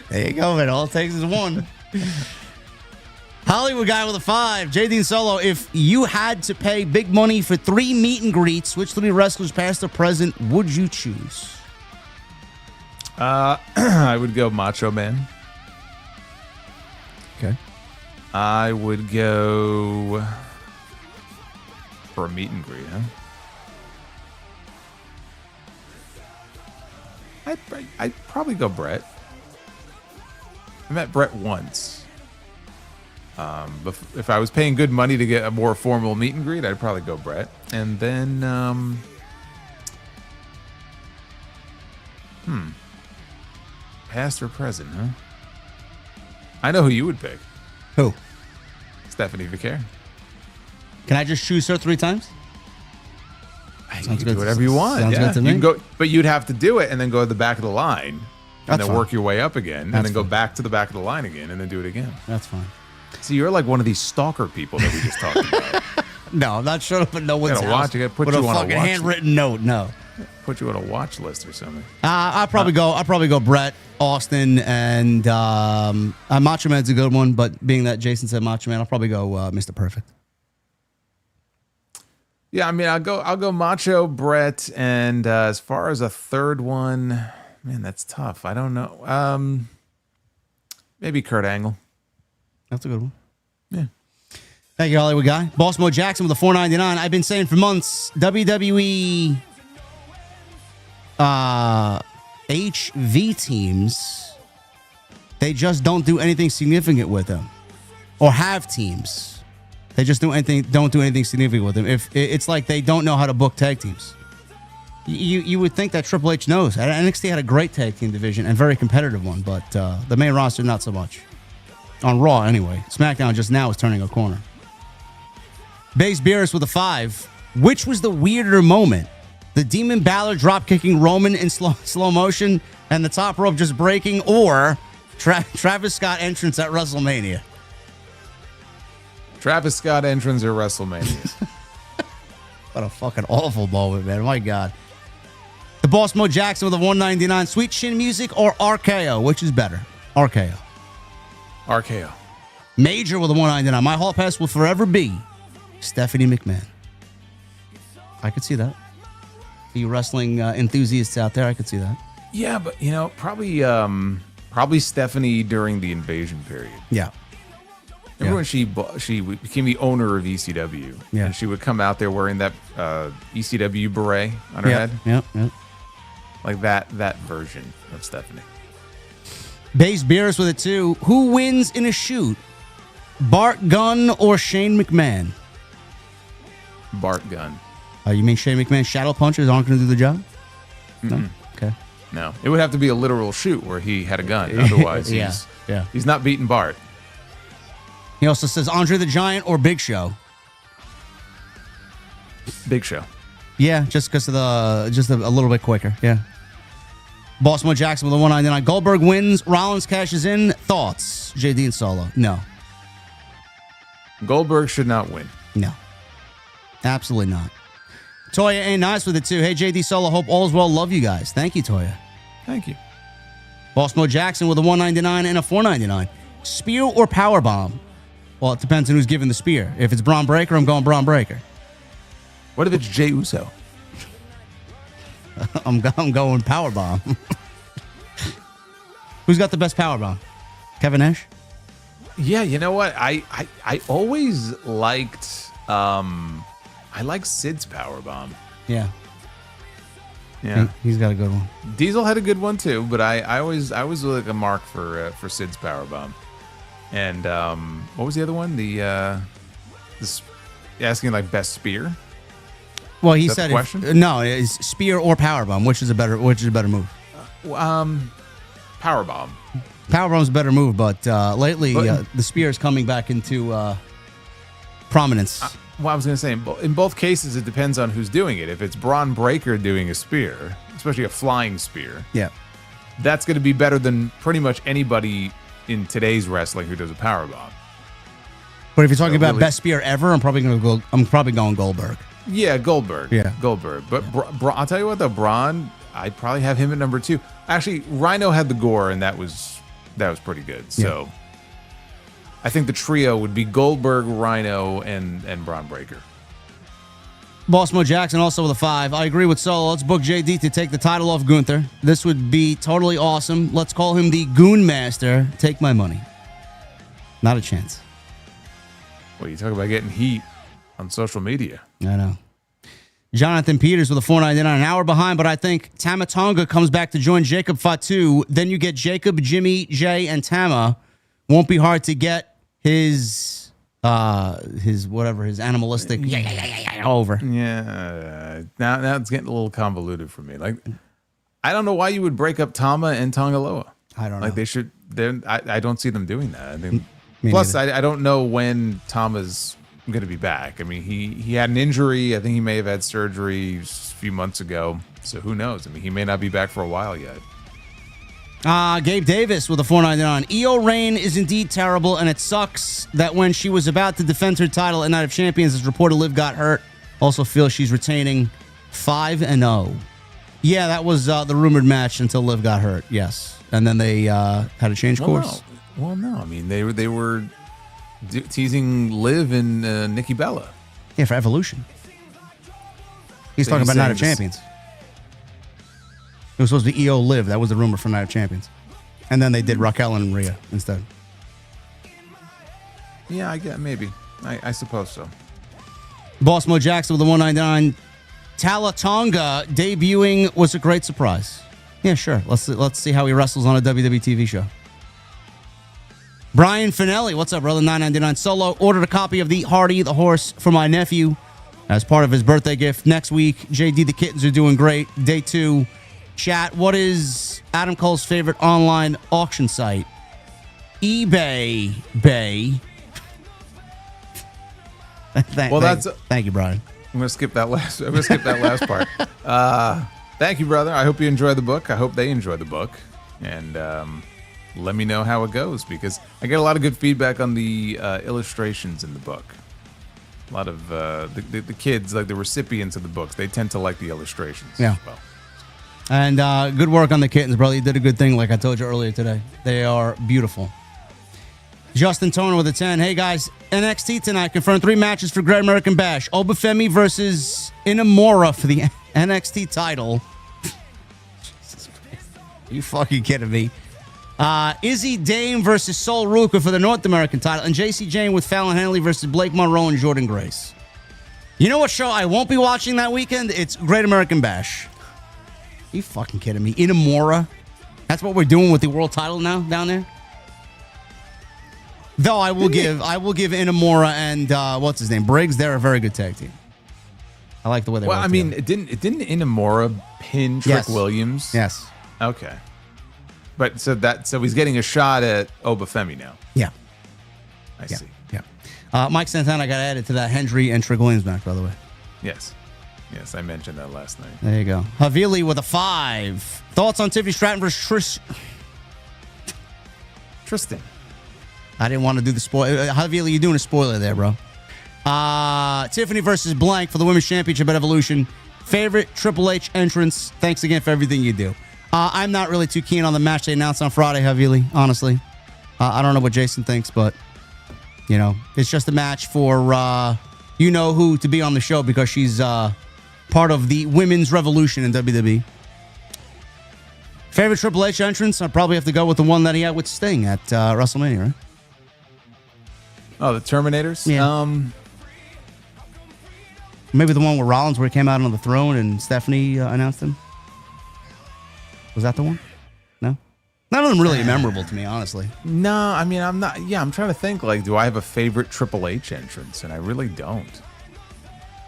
There you go, man. All it takes is one. Hollywood guy with a 5. JD and Solo, if you had to pay big money for 3 meet and greets, which 3 wrestlers, past or present, would you choose? I would go Macho Man. Okay. I would go for a meet and greet, huh? I'd probably go Brett. I met Brett once. But if I was paying good money to get a more formal meet and greet, I'd probably go Brett. And then, past or present, huh? I know who you would pick. Who? Stephanie Vicaire. Can I just choose her 3 times? You can do whatever you want. Sounds good to me. You can go, but you'd have to do it and then go to the back of the line, and That's then fine. work your way up again, and That's then go fine. back to the back of the line again, and then do it again. That's fine. See, you're like one of these stalker people that we just talked about. No, I'm not showing up at no one's gotta house watch. You gotta put with you a on a fucking watch handwritten note. No. Put you on a watch list or something. I'll probably go Brett, Austin, and Macho Man's a good one, but being that Jason said Macho Man, I'll probably go Mr. Perfect. Yeah, I mean, I'll go Macho, Brett, and as far as a third one, man, that's tough. I don't know. Maybe Kurt Angle. That's a good one. Yeah. Thank you, Hollywood guy. Boss Mo Jackson with a $4.99. I've been saying for months, WWE HV teams, they just don't do anything significant with them, or have teams. They just don't do anything significant with them. If it's like they don't know how to book tag teams. You would think that Triple H knows. NXT had a great tag team division and very competitive one, but the main roster not so much. On Raw, anyway. SmackDown just now is turning a corner. Base Beerus with a 5. Which was the weirder moment? The Demon Balor drop kicking Roman in slow motion and the top rope just breaking, or Travis Scott entrance at WrestleMania? Travis Scott entrance at WrestleMania. What a fucking awful moment, man. My God. The Boss Mo Jackson with a $1.99. Sweet Chin Music or RKO? Which is better? RKO. RKO. Major with a $1.99. My hall pass will forever be Stephanie McMahon. I could see that. For you wrestling enthusiasts out there, I could see that. Yeah, but probably Stephanie during the Invasion period. Yeah. Remember when she became the owner of ECW? Yeah. And she would come out there wearing that ECW beret on her head, Yep. like that version of Stephanie. Base Beerus with a 2. Who wins in a shoot? Bart Gunn or Shane McMahon? Bart Gunn. You mean Shane McMahon shadow punchers aren't going to do the job? No? Okay. No, it would have to be a literal shoot where he had a gun. Otherwise, he's not beating Bart. He also says Andre the Giant or Big Show. Big Show. Yeah, just because of a little bit quicker. Yeah. Boss Mo Jackson with a $1.99. Goldberg wins. Rollins cashes in. Thoughts? JD and Solo. No. Goldberg should not win. No. Absolutely not. Toya ain't nice with it too. Hey, JD Solo, hope all's well. Love you guys. Thank you, Toya. Thank you. Boss Mo Jackson with a $1.99 and a $4.99. Spear or powerbomb? Well, it depends on who's giving the spear. If it's Braun Breaker, I'm going Braun Breaker. What if it's Jey Uso? I'm going powerbomb. Who's got the best powerbomb? Kevin Nash? Yeah, you know what? I always liked I like Sid's powerbomb. Yeah. Yeah. He's got a good one. Diesel had a good one too, but I always like a mark for Sid's powerbomb. And what was the other one? This asking like best spear. Well, he Is that said the question? no, it's spear or powerbomb. Which is a better move? Powerbomb. Powerbomb's a better move, but lately the spear is coming back into prominence. Well, I was going to say, in both cases, it depends on who's doing it. If it's Braun Breaker doing a spear, especially a flying spear, Yeah. that's going to be better than pretty much anybody in today's wrestling who does a powerbomb. But if you're talking about best spear ever, I'm probably going Goldberg. Yeah, Goldberg. Yeah. Goldberg. But I'll tell you what, though, Braun, I'd probably have him at number 2. Actually, Rhino had the gore, and that was pretty good. So I think the trio would be Goldberg, Rhino, and Braun Breaker. Boss Mo Jackson also with a 5. I agree with Solo. Let's book JD to take the title off Gunther. This would be totally awesome. Let's call him the Goon Master. Take my money. Not a chance. Well, you talk about getting heat on social media. I know. Jonathan Peters with a 4.99, an hour behind, but I think Tama Tonga comes back to join Jacob Fatu. Then you get Jacob, Jimmy, Jay, and Tama. Won't be hard to get his animalistic over. Yeah. Now it's getting a little convoluted for me. Like, I don't know why you would break up Tama and Tongaloa. I don't know. Like, they should. I don't see them doing that. I mean, Me plus, neither. I don't know when Tama's going to be back. I mean, he had an injury. I think he may have had surgery a few months ago. So who knows? I mean, he may not be back for a while yet. Gabe Davis with a 4.99. Io Reign is indeed terrible, and it sucks that when she was about to defend her title at Night of Champions, as reported, Liv got hurt. Also feels she's retaining 5-0. Yeah, that was the rumored match until Liv got hurt. Yes, and then they had to change course. Well, no. I mean, they were teasing Liv and Nikki Bella. Yeah, for Evolution. He's talking about Night of Champions. It was supposed to be EO Liv. That was the rumor for Night of Champions. And then they did Raquel and Rhea instead. Yeah, I get maybe. I suppose so. Boss Mo Jackson with the 199. Talatonga debuting was a great surprise. Yeah, sure. Let's see how he wrestles on a WWE TV show. Brian Finelli, what's up, brother? 999 Solo ordered a copy of the Hardy the Horse for my nephew as part of his birthday gift. Next week, JD the Kittens are doing great. Day 2. Chat, what is Adam Cole's favorite online auction site? eBay Bay. Thank you, Brian. I'm gonna skip that last part. Thank you, brother. I hope you enjoy the book. I hope they enjoy the book, and let me know how it goes, because I get a lot of good feedback on the illustrations in the book. A lot of the kids, like the recipients of the books, they tend to like the illustrations as well. And good work on the kittens, brother. You did a good thing, like I told you earlier today. They are beautiful. Justin Toner with a 10. Hey, guys. NXT tonight confirmed 3 matches for Great American Bash. Obafemi versus Inamura for the NXT title. Are you fucking kidding me? Izzy Dame versus Sol Ruka for the North American title. And JC Jane with Fallon Henley versus Blake Monroe and Jordan Grace. You know what show I won't be watching that weekend? It's Great American Bash. Are you fucking kidding me? Inamura? That's what we're doing with the world title now down there? Though I will give Inamura and what's his name? Briggs, they're a very good tag team. I like the way they work together. it didn't Inamura pin Trick Williams? Yes. Okay. But so he's getting a shot at Obafemi now. Yeah. I see. Yeah. Mike Santana got added to that Hendry and Trick Williams match, by the way. Yes, I mentioned that last night. There you go. Havili with a 5. Thoughts on Tiffany Stratton versus Tristan. I didn't want to do the spoiler. Havili, you're doing a spoiler there, bro. Tiffany versus Blank for the Women's Championship at Evolution. Favorite Triple H entrance. Thanks again for everything you do. I'm not really too keen on the match they announced on Friday, Havili, honestly. I don't know what Jason thinks, but, you know, it's just a match for you-know-who to be on the show because she's part of the Women's Revolution in WWE. Favorite Triple H entrance? I'd probably have to go with the one that he had with Sting at WrestleMania, right? Oh, the Terminators? Yeah. Maybe the one with Rollins where he came out on the throne and Stephanie announced him? Was that the one? No? None of them really memorable to me, honestly. No, I mean, I'm not. Yeah, I'm trying to think, like, do I have a favorite Triple H entrance? And I really don't.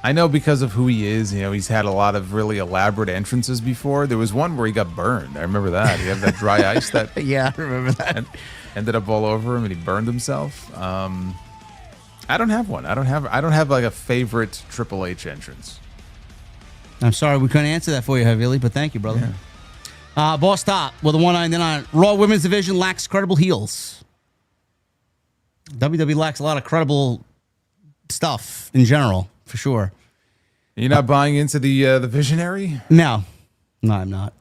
I know because of who he is, you know, he's had a lot of really elaborate entrances before. There was one where he got burned. I remember that. He had that dry ice that Yeah, I remember that. ended up all over him and he burned himself. I don't have one. I don't have like a favorite Triple H entrance. I'm sorry we couldn't answer that for you, Havili, but thank you, brother. Yeah. Boss Top with a 199. Raw Women's Division lacks credible heels. WWE lacks a lot of credible stuff in general, for sure. You're not buying into the visionary? No, I'm not.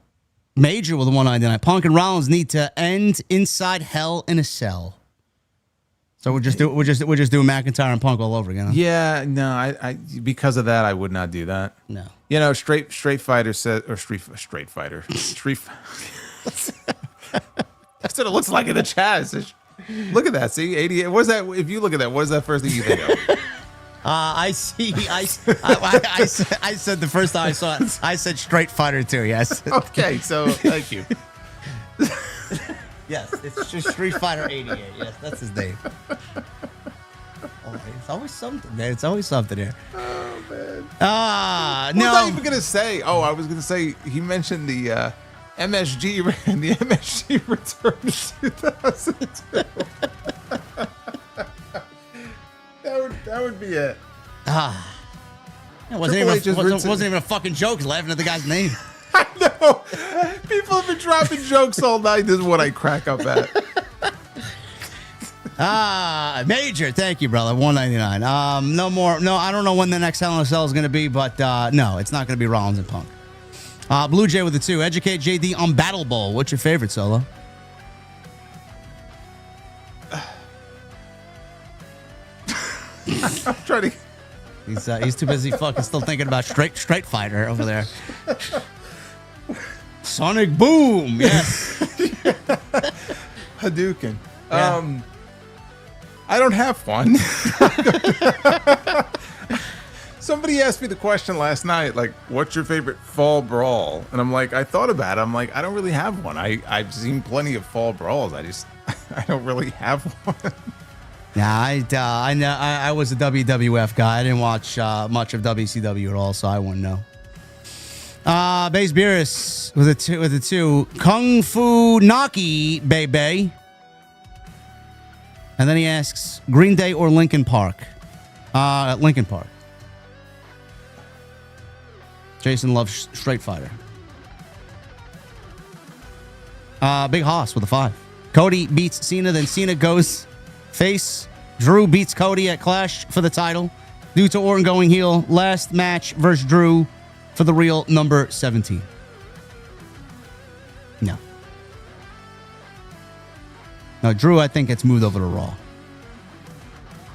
Major with the 199. Punk and Rollins need to end inside Hell in a Cell. So we're just doing McIntyre and Punk all over again. Huh? Yeah, no, I because of that I would not do that. No. You know, Straight Fighter said, or Street Fighter. That's what it looks like in the chat. Look at that. See, 88. What's that? If you look at that, what is that first thing you think of? I see. I said the first time I saw it, I said Straight Fighter 2, yes. Okay, so thank you. Yes, it's just Street Fighter 88. Yes, that's his name. Oh, it's always something, man. It's always something here. Oh, man. No. What was I even going to say? Oh, I was going to say, he mentioned the MSG, and the MSG returned in 2002. That would be it. It wasn't even a fucking joke. He's laughing at the guy's name. I know. People have been dropping jokes all night. This is what I crack up at. Major. Thank you, brother. 199. No more. No, I don't know when the next Hell in a Cell is going to be, but no, it's not going to be Rollins and Punk. Blue Jay with the 2. Educate JD on Battle Bowl. What's your favorite, Solo? I'm trying to. He's too busy fucking still thinking about Straight Fighter over there. Sonic Boom, yes. Hadouken. Yeah. I don't have one. Somebody asked me the question last night, like, what's your favorite fall brawl? And I'm like, I thought about it. I'm like, I don't really have one. I've seen plenty of fall brawls. I don't really have one. Yeah, I was a WWF guy. I didn't watch much of WCW at all, so I wouldn't know. Baze Beerus with a 2. Kung Fu Naki Bebe. And then he asks, Green Day or Linkin Park? Linkin Park. Jason loves Straight Fighter. Big Hoss with a 5. Cody beats Cena, then Cena goes face. Drew beats Cody at Clash for the title. Due to Orton going heel, last match versus Drew for the real number 17. No. No, Drew, I think, gets moved over to Raw.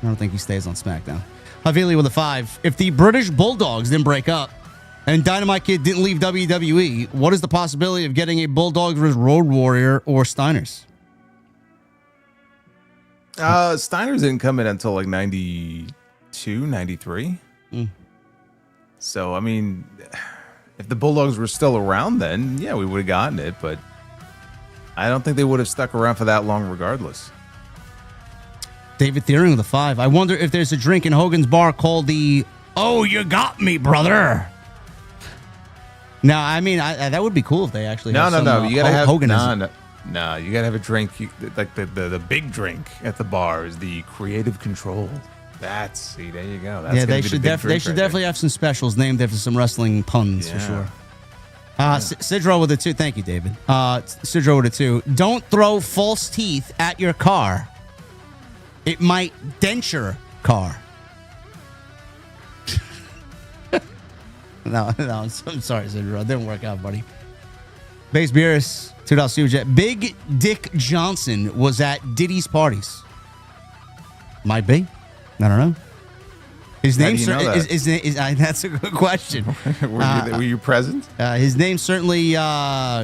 I don't think he stays on SmackDown. Havili with a 5. If the British Bulldogs didn't break up and Dynamite Kid didn't leave WWE, what is the possibility of getting a Bulldog versus Road Warrior or Steiners? Steiners didn't come in until like 92, 93. So, I mean, if the Bulldogs were still around then, yeah, we would have gotten it, but I don't think they would have stuck around for that long regardless. David Thiering with a 5. I wonder if there's a drink in Hogan's bar called the "Oh, you got me, brother." No, I mean, that would be cool if they actually No. You gotta have Hogan. No, you gotta have a drink. Like the big drink at the bar is the Creative Control. There you go. That's they should definitely have some specials named after some wrestling puns for sure. Sidro with a 2. Thank you, David. Sidro with a 2. Don't throw false teeth at your car. It might dent your car. No, I'm sorry, Sidro. It didn't work out, buddy. Base Beerus, $2 Super Jet. Big Dick Johnson was at Diddy's parties. Might be. I don't know. His name is that's a good question. Were you present? His name certainly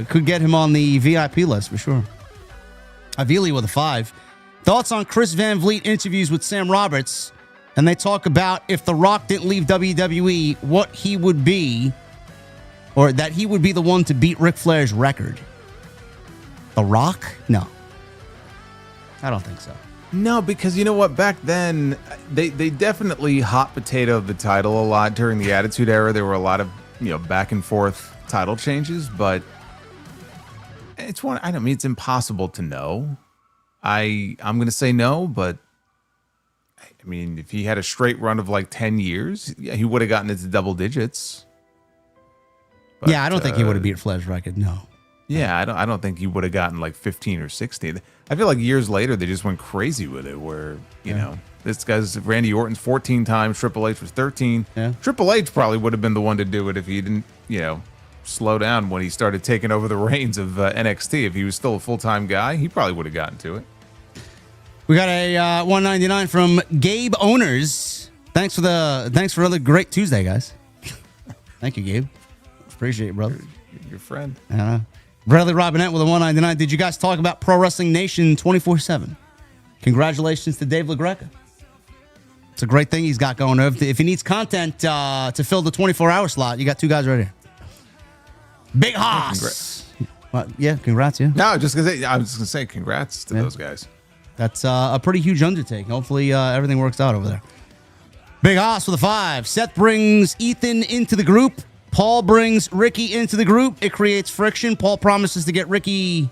could get him on the VIP list for sure. Avili with a 5. Thoughts on Chris Van Vliet interviews with Sam Roberts, and they talk about if The Rock didn't leave WWE, what he would be, or that he would be the one to beat Ric Flair's record. The Rock? No. I don't think so. No, because you know what? Back then, they definitely hot potatoed the title a lot during the Attitude Era. There were a lot of back and forth title changes, but it's one. I don't mean it's impossible to know. I'm going to say no, but I mean, if he had a straight run of like 10 years, yeah, he would have gotten into double digits. But, I don't think he would have beat Flair's record. No. Yeah, I don't think he would have gotten like 15 or 16. I feel like years later they just went crazy with it. Where you know this guy's Randy Orton's 14 times, Triple H was 13. Yeah. Triple H probably would have been the one to do it if he didn't slow down when he started taking over the reins of NXT. If he was still a full-time guy, he probably would have gotten to it. We got a $1.99 from Gabe Owners. Thanks for another great Tuesday, guys. Thank you, Gabe. Appreciate it, brother. Your friend. Bradley Robinette with a $1.99. Did you guys talk about Pro Wrestling Nation 24/7? Congratulations to Dave LaGreca. It's a great thing he's got going. If he needs content to fill the 24-hour slot, you got two guys right here. Big Haas. Congrats, yeah. No, I was just gonna say congrats to those guys. That's a pretty huge undertaking. Hopefully everything works out over there. Big Haas with a 5. Seth brings Ethan into the group. Paul brings Ricky into the group. It creates friction. Paul promises to get Ricky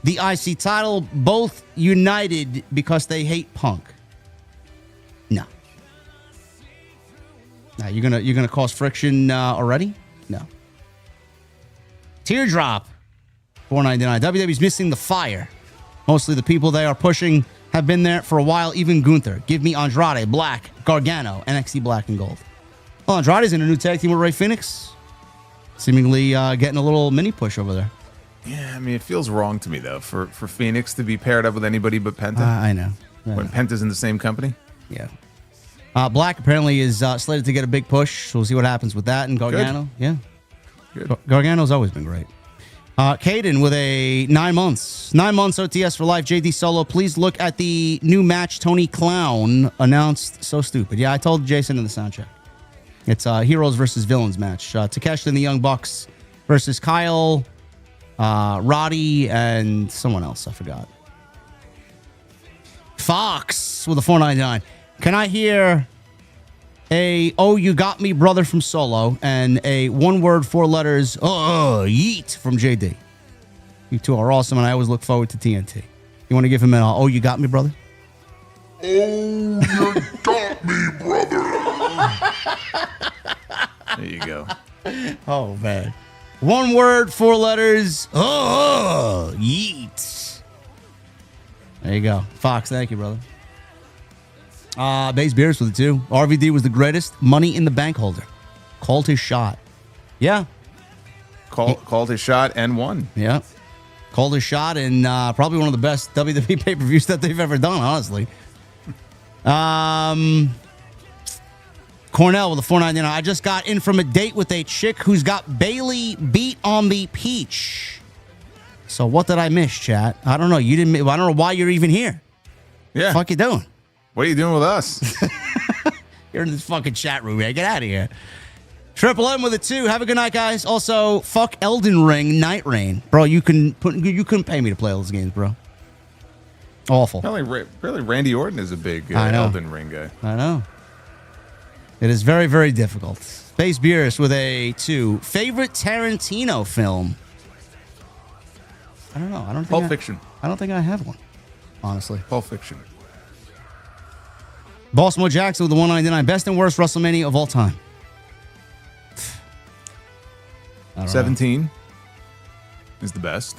the IC title. Both united because they hate Punk. No. You're gonna cause friction already? No. Teardrop, $4.99. WWE's missing the fire. Mostly the people they are pushing have been there for a while. Even Gunther. Give me Andrade, Black, Gargano, NXT Black and Gold. Well, Andrade's in a new tag team with Rey Fenix. Seemingly getting a little mini push over there. Yeah, I mean, it feels wrong to me, though, for Phoenix to be paired up with anybody but Penta. I know. When Penta's in the same company. Yeah. Black apparently is slated to get a big push, so we'll see what happens with that. And Gargano, Good. Gargano's always been great. Caden with a 9 months. 9 months OTS for life. JD Solo, please look at the new match Tony Clown announced. So stupid. Yeah, I told Jason in the sound check. It's Heroes versus Villains match. Takeshi and the Young Bucks versus Kyle, Roddy, and someone else. I forgot. Fox with a $4.99. Can I hear a "Oh You Got Me, Brother" from Solo and a 1-word 4 letters yeet from JD? You two are awesome, and I always look forward to TNT. You want to give him an "Oh You Got Me, Brother"? Oh, you got me, brother. There you go. Oh, man. 1 word, 4 letters. Yeet. There you go. Fox, thank you, brother. Baze Beers with the 2. RVD was the greatest Money in the Bank holder. Called his shot. Yeah. Called his shot and won. Yeah. Called his shot in probably one of the best WWE pay-per-views that they've ever done, honestly. Cornell with a $4.99. I just got in from a date with a chick who's got Bailey beat on the peach. So what did I miss, chat? I don't know. I don't know why you're even here. Yeah. What the fuck you doing? What are you doing with us? You're in this fucking chat room, man. Get out of here. Triple M with a 2. Have a good night, guys. Also, fuck Elden Ring Night Rain. Bro, you couldn't pay me to play those games, bro. Awful. Really, Randy Orton is a big Elden Ring guy. I know. It is very, very difficult. Space Beers with a 2. Favorite Tarantino film? I don't know. Pulp Fiction. I don't think I have one, honestly. Pulp Fiction. Baltimore Jackson with the $1.99. Best and worst WrestleMania of all time. 17 is the best.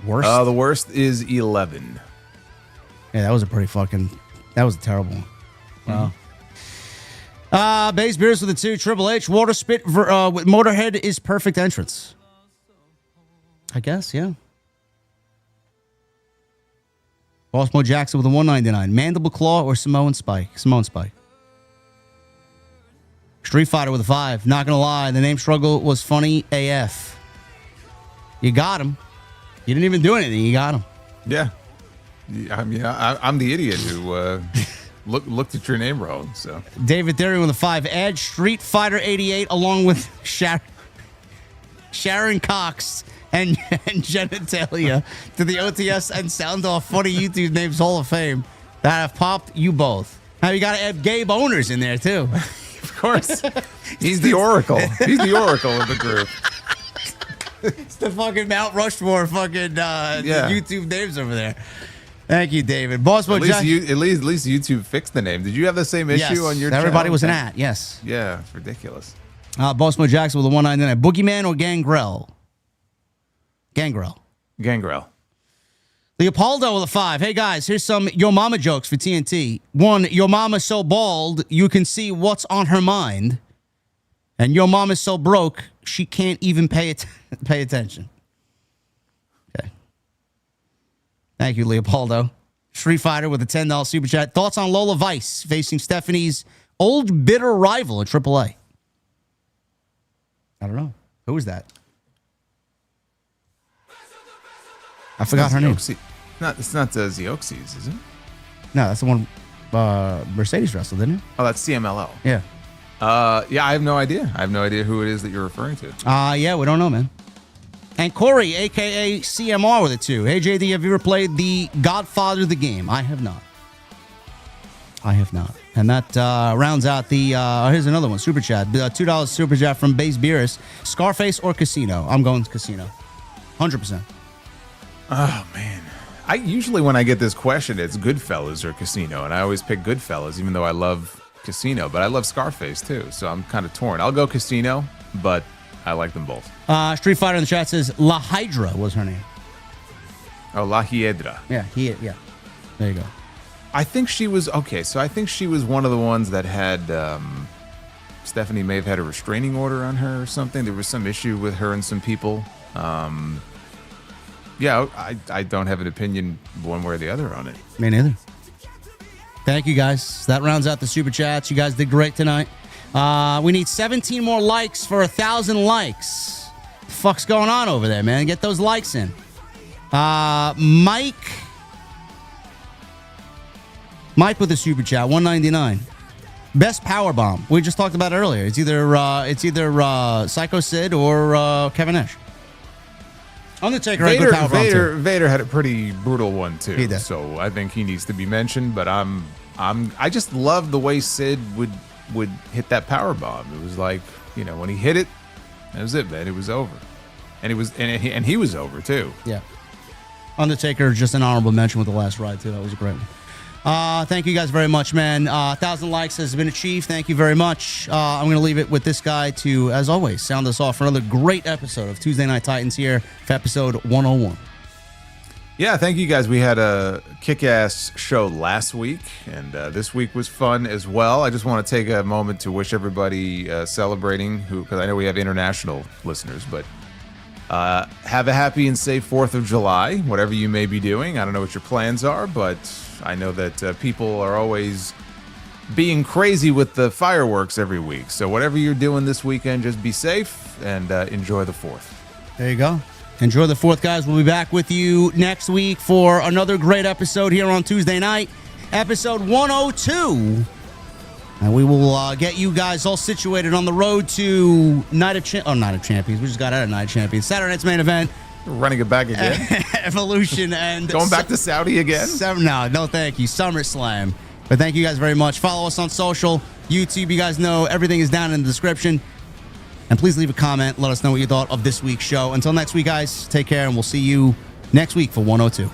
Worst? The worst is 11. Yeah, that was a terrible one. Wow. Baze Beers with the 2. Triple H. Water Spit with Motorhead is perfect entrance. I guess, yeah. Baltimore Jackson with a $1.99. Mandible Claw or Samoan Spike? Samoan Spike. Street Fighter with a 5. Not gonna lie, the name struggle was funny AF. You got him. You didn't even do anything. You got him. Yeah. I mean, I'm the idiot who looked at your name wrong. So David Derry with a 5. Add Street Fighter 88 along with Sharon Cox and genitalia to the OTS and Sound Off Funny YouTube Names Hall of Fame that have popped you both. Now you got to add Gabe Owners in there too. Of course. He's the Oracle. He's the Oracle of the group. It's the fucking Mount Rushmore fucking YouTube names over there. Thank you, David. Boss Mo at least YouTube fixed the name. Did you have the same issue on your channel? Everybody was an at, yes. Yeah, it's ridiculous. Boss Mo Jackson with a $1.99. Boogeyman or Gangrel? Gangrel. Gangrel. Leopoldo with a 5. Hey, guys, here's some Your Mama jokes for TNT. 1, your mama's so bald, you can see what's on her mind. And your mama's so broke, she can't even pay attention. Okay. Thank you, Leopoldo. Street Fighter with a $10 super chat. Thoughts on Lola Vice facing Stephanie's old bitter rival at AAA? I don't know. Who is that? I forgot her name. It's not the Zioxys, is it? No, that's the one Mercedes wrestled, didn't it? Oh, that's CMLL. Yeah. Yeah, I have no idea. I have no idea who it is that you're referring to. Yeah, we don't know, man. And Corey, a.k.a. CMR with a 2. Hey, JD, have you ever played the Godfather the game? I have not. And that rounds out the, here's another one, Super Chat. $2 Super Chat from Base Beerus. Scarface or Casino? I'm going Casino. 100%. Oh, man. I usually, when I get this question, it's Goodfellas or Casino, and I always pick Goodfellas, even though I love Casino, but I love Scarface, too, so I'm kind of torn. I'll go Casino, but I like them both. Street Fighter in the chat says La Hydra was her name. Oh, La Hiedra. Yeah, yeah. There you go. I think she was, okay, so I think she was one of the ones that had, Stephanie may have had a restraining order on her or something. There was some issue with her and some people. Yeah, I don't have an opinion one way or the other on it. Me neither. Thank you, guys. That rounds out the Super Chats. You guys did great tonight. We need 17 more likes for 1,000 likes. The fuck's going on over there, man? Get those likes in. Mike with a Super Chat, 199. Best power bomb. We just talked about it earlier. It's either Psycho Sid or Kevin Nash. Undertaker had a good power bomb too. Vader had a pretty brutal one too. He did. So I think he needs to be mentioned. But I just love the way Sid would hit that power bomb. It was like, when he hit it, that was it, man. It was over, and he was over too. Yeah. Undertaker, just an honorable mention with the last ride too. That was a great one. Thank you guys very much, man. 1,000 likes has been achieved. Thank you very much. I'm going to leave it with this guy to, as always, sound us off for another great episode of Tuesday Night Titans here for episode 101. Yeah, thank you guys. We had a kick-ass show last week, and this week was fun as well. I just want to take a moment to wish everybody celebrating, because I know we have international listeners, but have a happy and safe 4th of July, whatever you may be doing. I don't know what your plans are, but I know that people are always being crazy with the fireworks every week. So whatever you're doing this weekend, just be safe and enjoy the 4th. There you go. Enjoy the 4th, guys. We'll be back with you next week for another great episode here on Tuesday night, episode 102. And we will get you guys all situated on the road to Night of Champions. We just got out of Night of Champions. Saturday night's main event. Running it back again. Evolution and going back to Saudi again. No, thank you. SummerSlam. But thank you guys very much. Follow us on social, YouTube. You guys know everything is down in the description. And please leave a comment. Let us know what you thought of this week's show. Until next week, guys, take care, and we'll see you next week for 102.